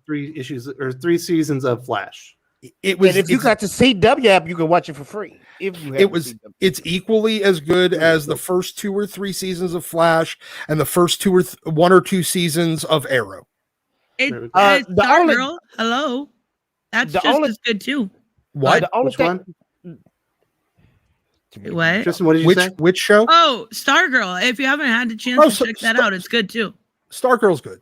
three issues or 3 seasons of Flash. It was. and if you got the CW app, you can watch it for free. If you have It the was. CW. It's equally as good as the first 2 or 3 seasons of Flash and the first 1 or 2 seasons of Arrow. It, The the only- Stargirl, hello. That's the just only- as good too. What? The only Which thing, one? What? Tristan, what did you say? Which show? Oh, Stargirl. If you haven't had the chance Oh, to check that out, it's good too. Stargirl's good.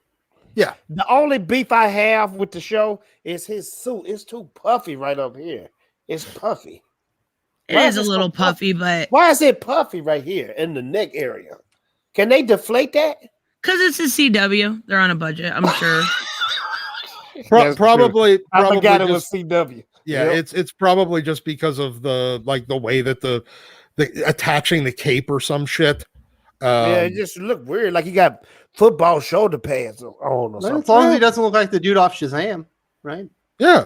Yeah. The only beef I have with the show is his suit. It's too puffy right up here. It's puffy. It Why is is a it so little puffy, but Why is it puffy right here in the neck area? Can they deflate that? because it's a CW, they're on a budget, I'm sure. That's Probably. I forgot it just- was CW. Yeah, Yep. it's probably just because of the way that the attaching the cape or some shit. Yeah, it just look weird. Like he got football shoulder pads on or Well, something. as long as he doesn't look like the dude off Shazam, right? yeah.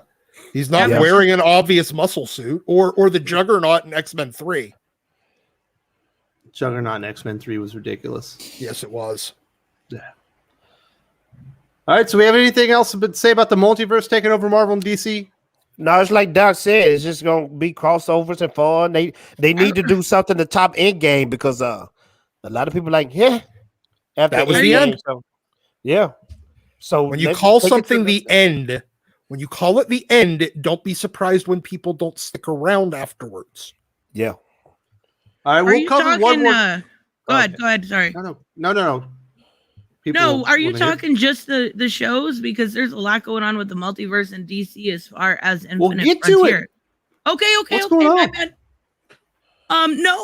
He's not Yeah. wearing an obvious muscle suit or the Juggernaut in X-Men 3. Juggernaut in X-Men 3 was ridiculous. Yes, it was. All right, so we have anything else to say about the multiverse taking over Marvel and DC? No, it's like Doc said. It's just gonna be crossovers and fun. They need to do something to top end game because a lot of people like after That was the Endgame, end. So, yeah. So When you let's call take it to something the end, when you call it the end, don't be surprised when people don't stick around afterwards. yeah. All right, Are we'll you cover talking one more. go Okay. ahead, sorry. No. People No, are you wanna hear- talking just the shows? Because there's a lot going on with the multiverse and DC as far as Infinite Well, get to Frontier. it. Okay, What's going my on? bad. No,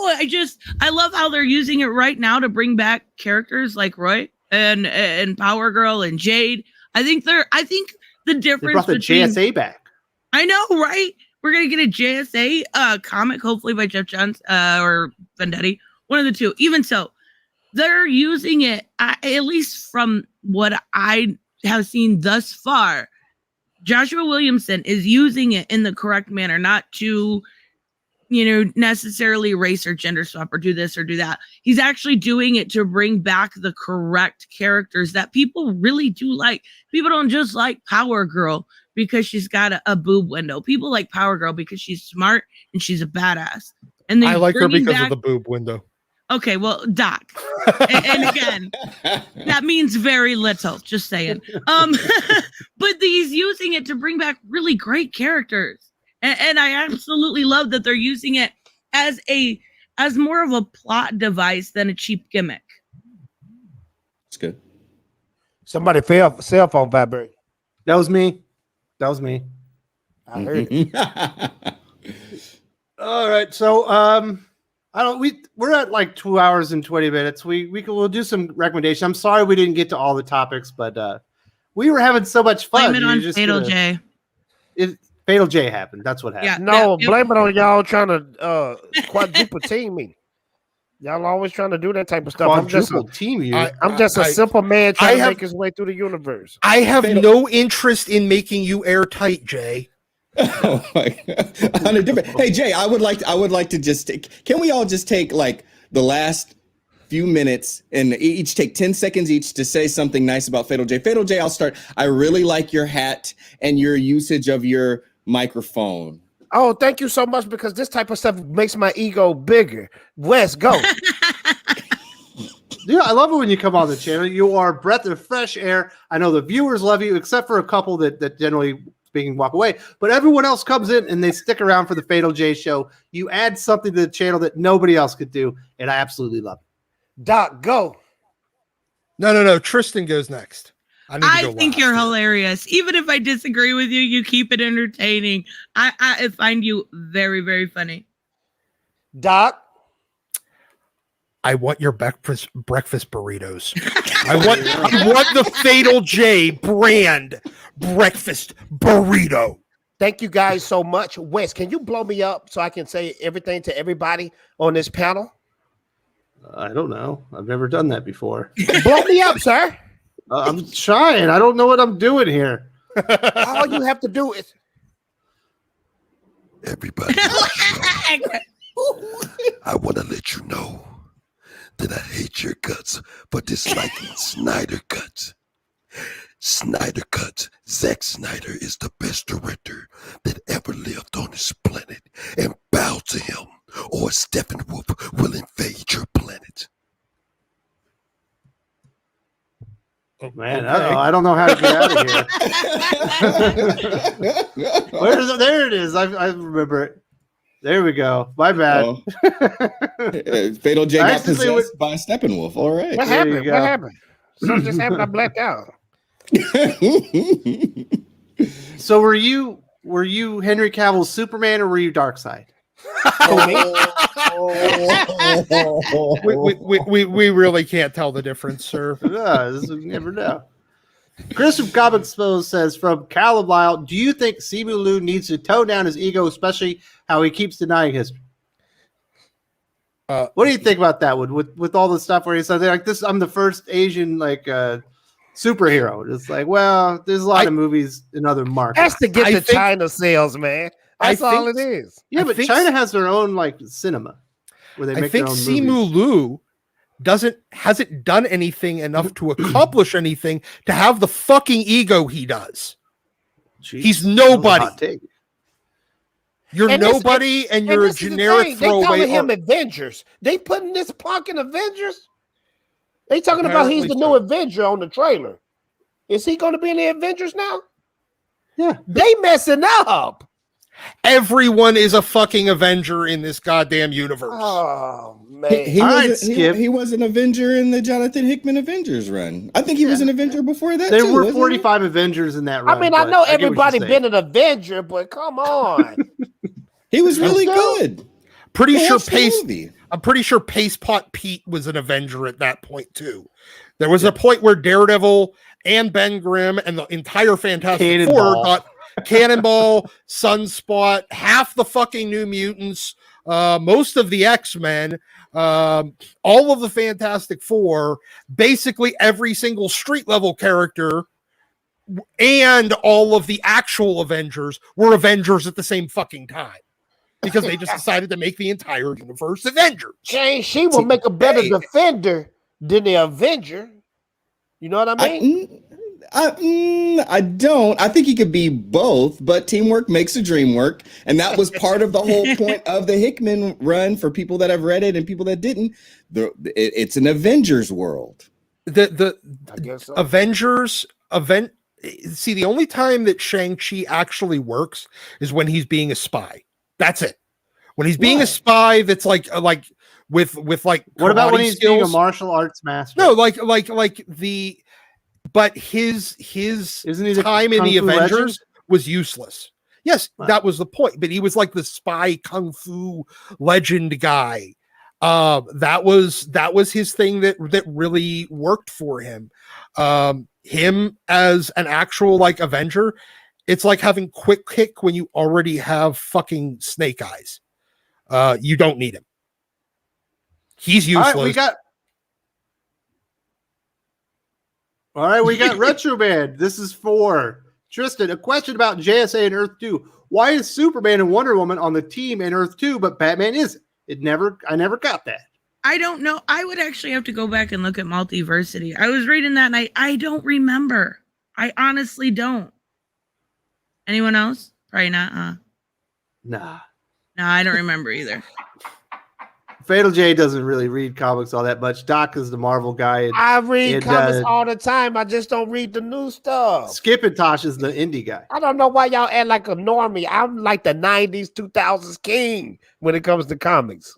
I love how they're using it right now to bring back characters like Roy and Power Girl and Jade. I think the They difference brought the between JSA back. I know, right? We're gonna get a JSA comic, hopefully by Jeff Johns or Vendetti, one of the two. Even so, they're using it at least from what I have seen thus far. Joshua Williamson is using it in the correct manner, not to, necessarily erase or gender swap or do this or do that. He's actually doing it to bring back the correct characters that people really do like. People don't just like Power Girl because she's got a boob window. People like Power Girl because she's smart and she's a badass. And I like her because of the boob window. Okay, well, Doc. and again, that means very little, just saying. But he's using it to bring back really great characters. And I absolutely love that they're using it as more of a plot device than a cheap gimmick. It's good. Somebody cell phone vibrate. That was me. I heard it. All right, so we're at like 2 hours and 20 minutes. We'll do some recommendations. I'm sorry we didn't get to all the topics, but we were having so much fun. Blame it on Fatal J. Fatal J happened. That's what happened. No, blame it on y'all trying to quadruple team me. Y'all always trying to do that type of stuff. I'm just a simple man trying to make his way through the universe. I have no interest in making you airtight, Jay. Oh my God. On a different. Hey Jay, I would like to just take. Can we all just take like the last few minutes and each take 10 seconds each to say something nice about Fatal J? Fatal J, I'll start. I really like your hat and your usage of your microphone. Oh, thank you so much, because this type of stuff makes my ego bigger. Wes, go. Yeah, I love it when you come on the channel. You are a breath of fresh air. I know the viewers love you, except for a couple that generally speaking walk away. But everyone else comes in and they stick around for the Fatal J show. You add something to the channel that nobody else could do, and I absolutely love it. Doc, go. No. Tristen goes next. I think you're hilarious. Even if I disagree with you, you keep it entertaining. I find you very, very funny. Doc, I want your breakfast burritos. I want the Fatal J brand breakfast burrito. Thank you guys so much. Wes, can you blow me up so I can say everything to everybody on this panel? I don't know. I've never done that before. Blow me up, sir. I'm trying. I don't know what I'm doing here. All you have to do is everybody. I want to let you know that I hate your guts for disliking Snyder Cuts. Snyder Cuts. Zack Snyder is the best director that ever lived on this planet, and bow to him, or Steppenwolf will invade your planet. Oh, man, okay. I don't know how to get out of here. There it is. I remember it. There we go. My bad. Oh. Fatal J got possessed by Steppenwolf. All right. What happened? What happened? Something just happened. I blacked out. So were you Henry Cavill's Superman, or were you Darkseid? We really can't tell the difference, sir. You never know. Chris from Comic Exposed says, from Callum Lyle, do you think Simu Liu needs to tone down his ego, especially how he keeps denying history? What do you think about that one with all the stuff where he says like this? I'm the first Asian superhero. It's like, well, there's a lot of movies in other markets. That's to get the China sales, man. That's all it is. Yeah, but China has their own cinema where they make their own movies. I think Simu Liu hasn't done anything enough to accomplish anything to have the fucking ego he does. Jeez, he's nobody. You're nobody, and you're a generic throwaway. They calling him Avengers. They putting this punk in Avengers. They talking about he's the new Avenger on the trailer. Is he going to be in the Avengers now? Yeah, they messing up. Everyone is a fucking Avenger in this goddamn universe. Oh man, he was an Avenger in the Jonathan Hickman Avengers run. I think he was an Avenger before that. There were 45 Avengers in that run. I mean, I know everybody been an Avenger, but come on, he was really good. I'm pretty sure Pace Pot Pete was an Avenger at that point too. There was a point where Daredevil and Ben Grimm and the entire Fantastic Four got Cannonball, Sunspot, half the fucking New Mutants, most of the X-Men, all of the Fantastic Four, basically every single street level character and all of the actual Avengers were Avengers at the same fucking time. Because they just decided to make the entire universe Avengers. Jane, she will make a better defender than the Avenger. You know what I mean? I don't. I think he could be both, but teamwork makes a dream work. And that was part of the whole point of the Hickman run for people that have read it and people that didn't. It's an Avengers world. The I guess so. Avengers event. See, the only time that Shang-Chi actually works is when he's being a spy. That's it. When he's being a spy, that's like with like. What about when he's being a skills? Martial arts master? No, but his Isn't he the time in Kung the Fu Avengers legend? was useless. Yes, that was the point. But he was like the spy kung fu legend guy. That was his thing that really worked for him. Him as an actual like Avenger, it's like having quick kick when you already have fucking Snake Eyes. You don't need him. He's useless. All right, we got Retro Man. This is for Tristen. A question about JSA and Earth 2. Why is Superman and Wonder Woman on the team in Earth 2, but Batman isn't? I never got that. I don't know. I would actually have to go back and look at Multiversity. I was reading that and I don't remember. I honestly don't. Anyone else? Probably not, huh? Nah. No, I don't remember either. Fatal J doesn't really read comics all that much. Doc is the Marvel guy. I read comics all the time. I just don't read the new stuff. Skip and Tosh is the indie guy. I don't know why y'all act like a normie. I'm like the 90s, 2000s king when it comes to comics.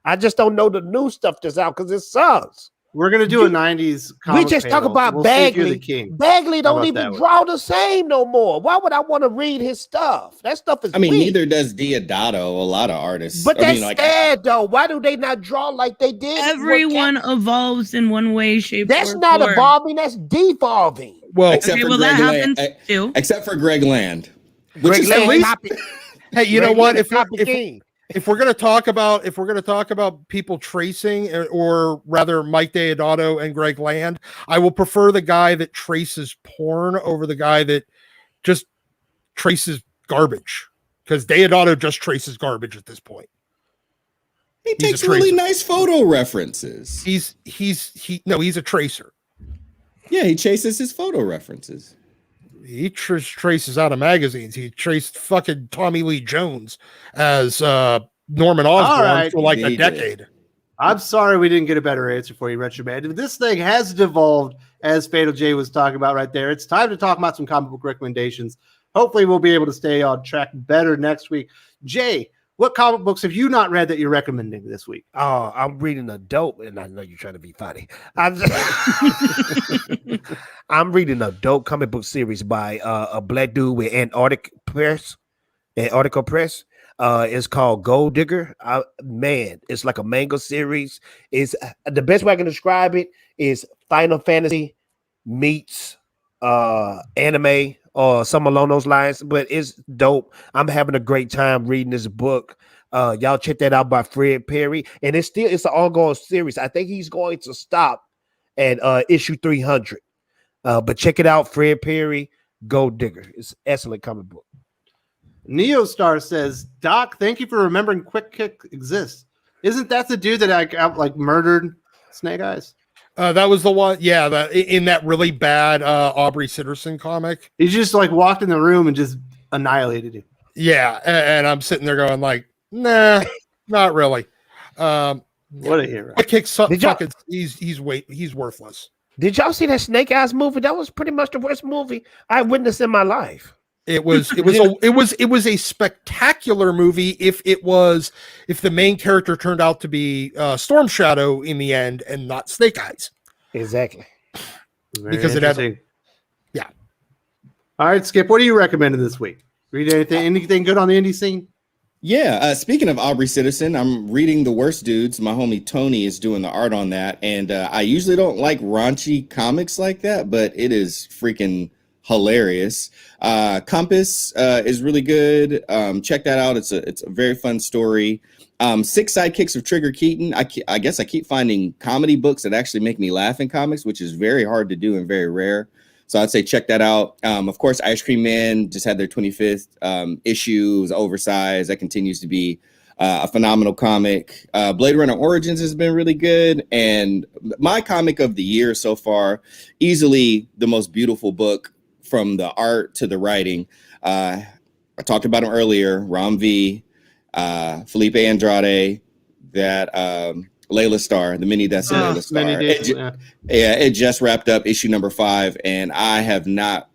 I just don't know the new stuff that's out because it sucks. We're going to do a 90s comic We just talk panel. about We'll see if you're Bagley. the king. Bagley don't about even that draw the same no more. Why would I want to read his stuff? That stuff is weak. Neither does Diodato, a lot of artists. But that's sad, though. Why do they not draw like they did? Everyone evolves in one way, shape, That's or not form. evolving. That's devolving. Well, except for that Greg happens Land, too. except for Greg Land. Greg Land, hey, you know what? If we're going to talk about people tracing, or rather Mike Deodato and Greg Land, I will prefer the guy that traces porn over the guy that just traces garbage, because Deodato just traces garbage at this point. He takes really nice photo references. He's a tracer. Yeah, he chases his photo references. He traces out of magazines. He traced fucking Tommy Lee Jones as Norman Osborn for like a decade. I'm sorry we didn't get a better answer for you, Retro Man. This thing has devolved, as Fatal J was talking about right there. It's time to talk about some comic book recommendations. Hopefully we'll be able to stay on track better next week. Jay, what comic books have you not read that you're recommending this week? Oh, I'm reading a dope, and I know you're trying to be funny. I'm reading a dope comic book series by a black dude with Antarctica Press. It's called Gold Digger. Man, it's like a manga series. It's the best way I can describe it is Final Fantasy meets anime or something along those lines, but it's dope. I'm having a great time reading this book. Y'all check that out by Fred Perry, and it's an ongoing series. I think he's going to stop at issue 300. But check it out, Fred Perry, Gold Digger. It's an excellent comic book. Neostar says, Doc, thank you for remembering Quick Kick exists. Isn't that the dude that I murdered Snake Eyes? That was the one, yeah, in that really bad Aubrey Sitterson comic. He just walked in the room and just annihilated him. Yeah, and I'm sitting there going like, nah, not really. What a hero! He's worthless. Did y'all see that Snake Eyes movie? That was pretty much the worst movie I witnessed in my life. It was a spectacular movie if the main character turned out to be Storm Shadow in the end and not Snake Eyes. Exactly. Because it had, yeah. All right, Skip, what are you recommending this week? Read anything good on the indie scene? Yeah, speaking of Aubrey Sitterson, I'm reading The Worst Dudes. My homie Tony is doing the art on that, and I usually don't like raunchy comics like that, but it is freaking hilarious. Compass is really good. Check that out. It's a very fun story. 6 Sidekicks of Trigger Keaton. I guess I keep finding comedy books that actually make me laugh in comics, which is very hard to do and very rare. So I'd say check that out. Of course, Ice Cream Man just had their 25th issue. It was oversized. That continues to be a phenomenal comic. Blade Runner Origins has been really good. And my comic of the year so far, easily the most beautiful book from the art to the writing. I talked about him earlier, Ram V, Felipe Andrade, that Layla Starr, the mini that's Layla Starr. It just wrapped up issue number 5, and I have not.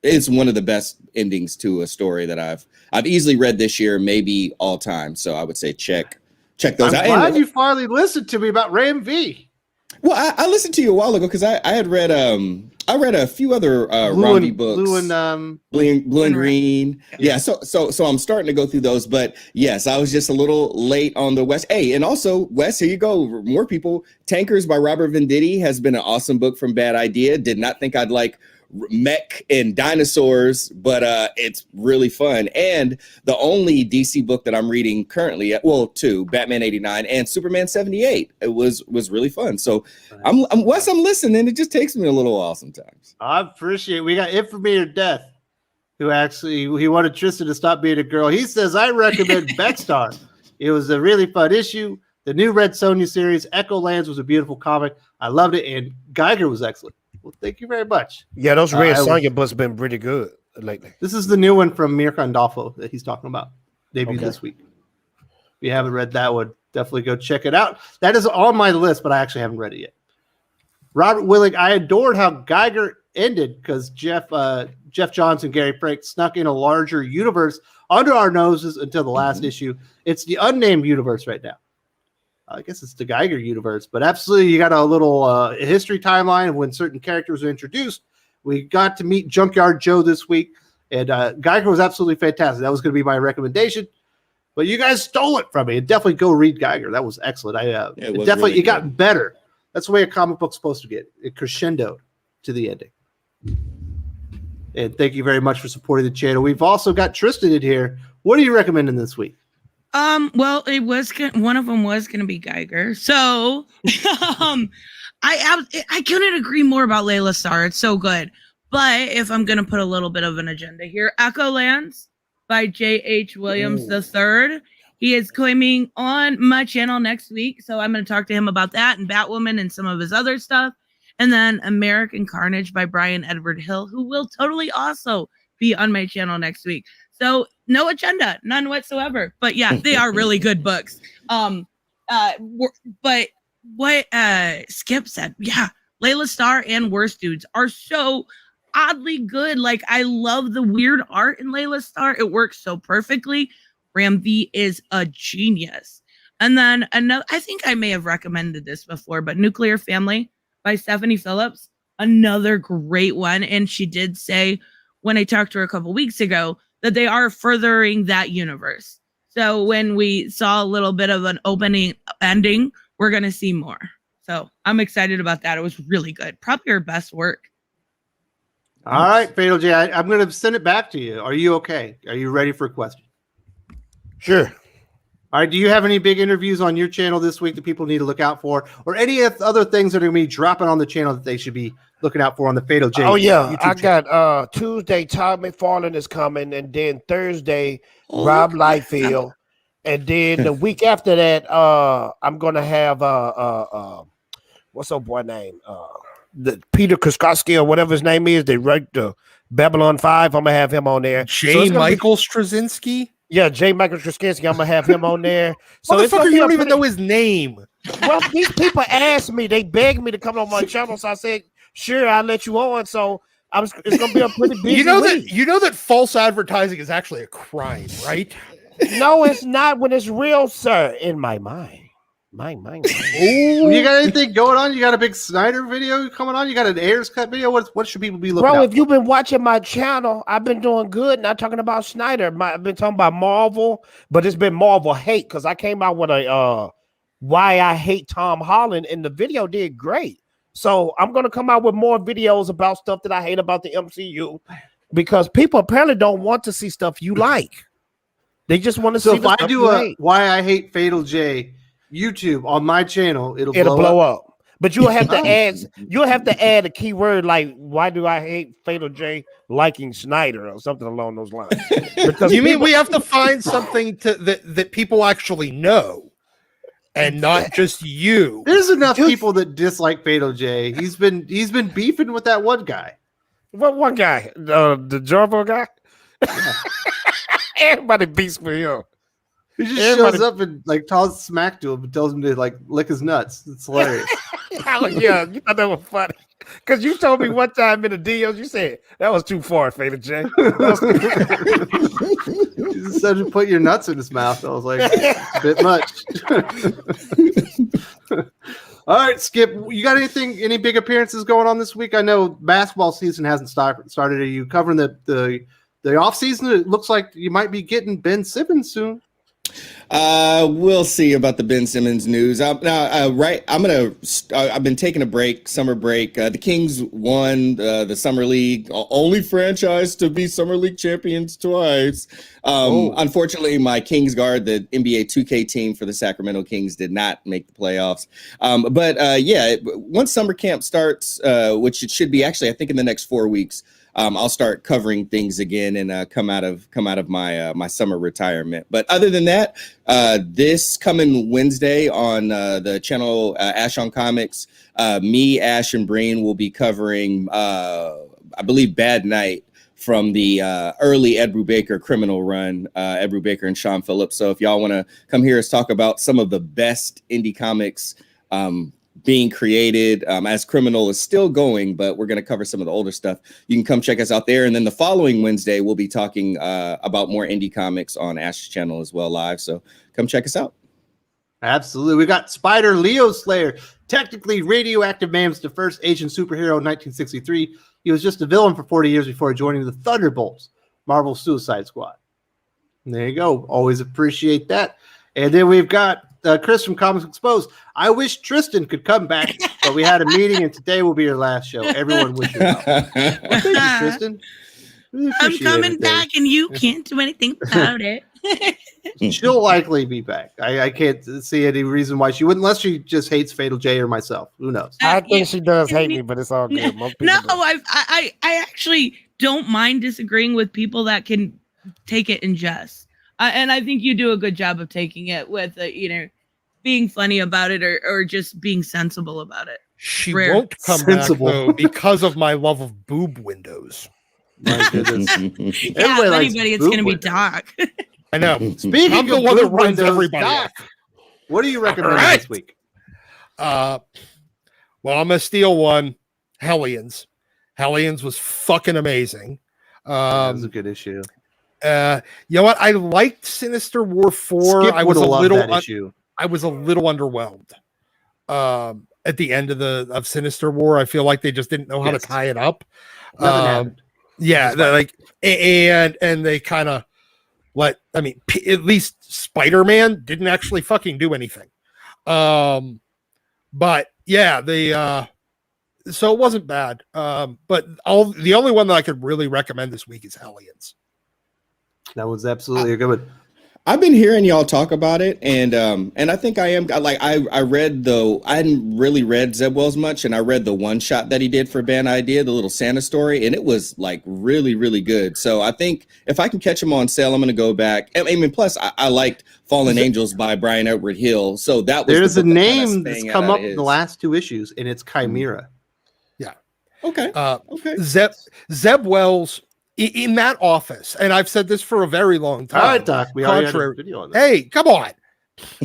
It's one of the best endings to a story that I've easily read this year, maybe all time. So I would say check those out. I'm glad you finally listened to me about Ram V. Well, I listened to you a while ago because I had read I read a few other Ram V books. Blue and Green. Yeah, so I'm starting to go through those, but yes, I was just a little late on the West. Hey, and also Wes, here you go. More people. Tankers by Robert Venditti has been an awesome book from Bad Idea. Did not think I'd like mech and dinosaurs, but it's really fun. And the only DC book that I'm reading currently, well, 2, Batman 89 and Superman 78. It was really fun. So I'm Wes, I'm listening. It just takes me a little while sometimes. I appreciate it. We got Infamy or Death, who actually he wanted Tristen to stop being a girl. He says, I recommend Beckstar. It was a really fun issue. The new Red Sonja series, Echo Lands, was a beautiful comic. I loved it, and Geiger was excellent. Well, thank you very much. Yeah, those Red Sonja books have been pretty good lately. This is the new one from Mirka Andolfo that he's talking about. Debuted this week. If you haven't read that one, definitely go check it out. That is on my list, but I actually haven't read it yet. Robert Willing, I adored how Geiger ended because Jeff Johns and Gary Frank snuck in a larger universe under our noses until the last issue. It's the unnamed universe right now. I guess it's the Geiger universe, but absolutely, you got a little history timeline of when certain characters were introduced. We got to meet Junkyard Joe this week, and Geiger was absolutely fantastic. That was going to be my recommendation, but you guys stole it from me. And definitely go read Geiger. That was excellent. It got better. That's the way a comic book's supposed to get. It crescendoed to the ending. And thank you very much for supporting the channel. We've also got Tristen in here. What are you recommending this week? Well, it was one of them was going to be Geiger. So, I couldn't agree more about Layla Starr. It's so good. But if I'm going to put a little bit of an agenda here, Echo Lands by J.H. Williams III. He is coming on my channel next week. So I'm going to talk to him about that and Batwoman and some of his other stuff. And then American Carnage by Brian Edward Hill, who will totally also be on my channel next week. So no agenda, none whatsoever. But yeah, they are really good books. But what Skip said, yeah, Layla Starr and Worst Dudes are so oddly good. Like, I love the weird art in Layla Starr. It works so perfectly. Ram V is a genius. And then another, I think I may have recommended this before, but Nuclear Family by Stephanie Phillips, another great one. And she did say when I talked to her a couple weeks ago that they are furthering that universe. So when we saw a little bit of an opening ending, we're going to see more. So I'm excited about that. It was really good. Probably her best work. All right, Fatal J, I'm going to send it back to you. Are you okay? Are you ready for a question? Sure. All right. Do you have any big interviews on your channel this week that people need to look out for, or any other things that are going to be dropping on the channel that they should be looking out for on the Fatal J? Oh yeah, YouTube channel? Got Tuesday Todd McFarlane is coming, and then Thursday Rob Liefeld, and then the week after that I'm gonna have what's up boy name the Peter Kuskowski or whatever his name is. They write the Babylon 5. I'm gonna have him on there. J. Michael Straczynski. Yeah, J. Michael Straczynski. I'm gonna have him on there. So motherfucker, you don't even know his name. Well, these people asked me, they begged me to come on my channel, so I said, sure, I'll let you on. So it's gonna be a pretty busy week. You know that false advertising is actually a crime, right? No, it's not when it's real, sir. In my mind. My. You got anything going on? You got a big Snyder video coming on? You got an Ayers cut video? What should people be looking Bro, out if you've been watching my channel, I've been doing good. Not talking about Snyder. I've been talking about Marvel, but it's been Marvel hate because I came out with a why I hate Tom Holland, and the video did great. So I'm gonna come out with more videos about stuff that I hate about the MCU because people apparently don't want to see stuff you like. They just want to see. So if I do a Why I Hate Fatal J YouTube on my channel, it'll blow up. But you'll have to add a keyword like, why do I hate Fatal J liking Snyder or something along those lines? Because You mean we have to find something that people actually know and not just you? There's enough people that dislike Fatal J. He's been beefing with that one guy. What one guy? The Jarvo guy? Everybody beats for him. He just shows up and like talks smack to him and tells him to like lick his nuts. It's hilarious. Yeah, you thought that was funny. Because you told me one time in the DMs, you said that was too far, Fatal J. He just said to put your nuts in his mouth. I was like, a bit much. All right, Skip, you got any big appearances going on this week? I know basketball season hasn't started. Are you covering the off season? It looks like you might be getting Ben Simmons soon. We'll see about the Ben Simmons news. I've been taking a break, summer break. The Kings won the summer league, only franchise to be summer league champions twice. Unfortunately, my Kings guard, the NBA 2K team for the Sacramento Kings, did not make the playoffs. But once summer camp starts, which it should be actually, I think in the next 4 weeks, I'll start covering things again and come out of my my summer retirement. But other than that, this coming Wednesday on the channel Ash on Comics, me, Ash, and Breen will be covering, I believe, Bad Night from the early Ed Brubaker criminal run, Ed Brubaker and Sean Phillips. So if y'all want to come hear us talk about some of the best indie comics being created as Criminal is still going, but we're going to cover some of the older stuff. You can come check us out there. And then the following Wednesday, we'll be talking about more indie comics on Ash's channel as well live. So come check us out. Absolutely. We got Spider Leo Slayer. Technically, Radioactive Man was the first Asian superhero in 1963. He was just a villain for 40 years before joining the Thunderbolts, Marvel's Suicide Squad. And there you go. Always appreciate that. And then we've got Chris from Comics Exposed. I wish Tristen could come back, but we had a meeting, and today will be your last show. Everyone wish you well. Thank you, Tristen. Really I'm coming back, and you can't do anything about it. She'll likely be back. I can't see any reason why she wouldn't, unless she just hates Fatal J or myself. Who knows? I think she does hate me, but it's all good. No, I actually don't mind disagreeing with people that can take it in jest. And I think you do a good job of taking it with, being funny about it or just being sensible about it. She won't come back, though, because of my love of boob windows. My goodness. Yeah, if anybody, it's going to be Doc. I know. Speaking I'm the of one that boob runs windows, everybody Doc, off. what do you recommend this week? Well, I'm going to steal one. Hellions. Hellions was fucking amazing. That was a good issue. You know what? I liked Sinister War 4. Skip I was a little issue. I was a little underwhelmed. At the end of Sinister War, I feel like they just didn't know how to tie it up. Nothing happened. Yeah, and they kind of at least Spider-Man didn't actually fucking do anything. But yeah, so it wasn't bad. But the only one that I could really recommend this week is Hellions. That was absolutely a good one. I've been hearing y'all talk about it, and I think I am like I hadn't really read Zeb Wells much, and I read the one shot that he did for Band Idea, the little Santa story, and it was like really, really good. So I think if I can catch him on sale, I'm going to go back. I mean, plus I liked Fallen Angels by Brian Edward Hill, so that was there's a name that's come up in the last two issues, and it's Chimera. Yeah. Okay. Okay. Zeb Wells. In that office, and I've said this for a very long time. All right, Doc. We already had a video on that. Hey, come on.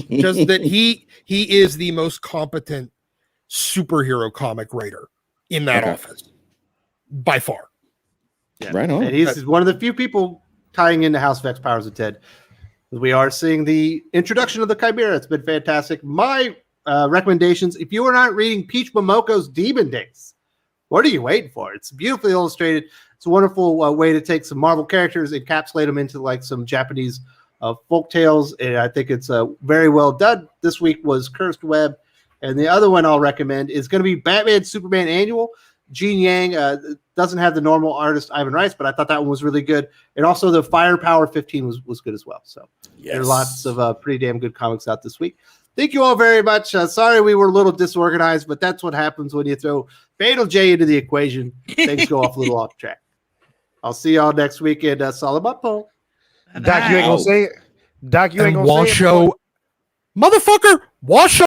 Just that he is the most competent superhero comic writer in that office by far. Yeah. Right on. And he's one of the few people tying into House of X Powers of Ted. We are seeing the introduction of the Chimera. It's been fantastic. My recommendations: if you are not reading Peach Momoko's Demon Days, what are you waiting for? It's beautifully illustrated. It's a wonderful way to take some Marvel characters, encapsulate them into like some Japanese folk tales, and I think it's very well done. This week was Cursed Web, and the other one I'll recommend is going to be Batman Superman Annual. Gene Yang doesn't have the normal artist Ivan Rice, but I thought that one was really good, and also the Firepower 15 was good as well. So there's lots of pretty damn good comics out this week. Thank you all very much. Sorry we were a little disorganized, but that's what happens when you throw Fatal J into the equation. Things go off a little off track. I'll see y'all next week in Salamat. Doc, you ain't gonna say it. Doc, you ain't And gonna say it. Washo, motherfucker, Washo.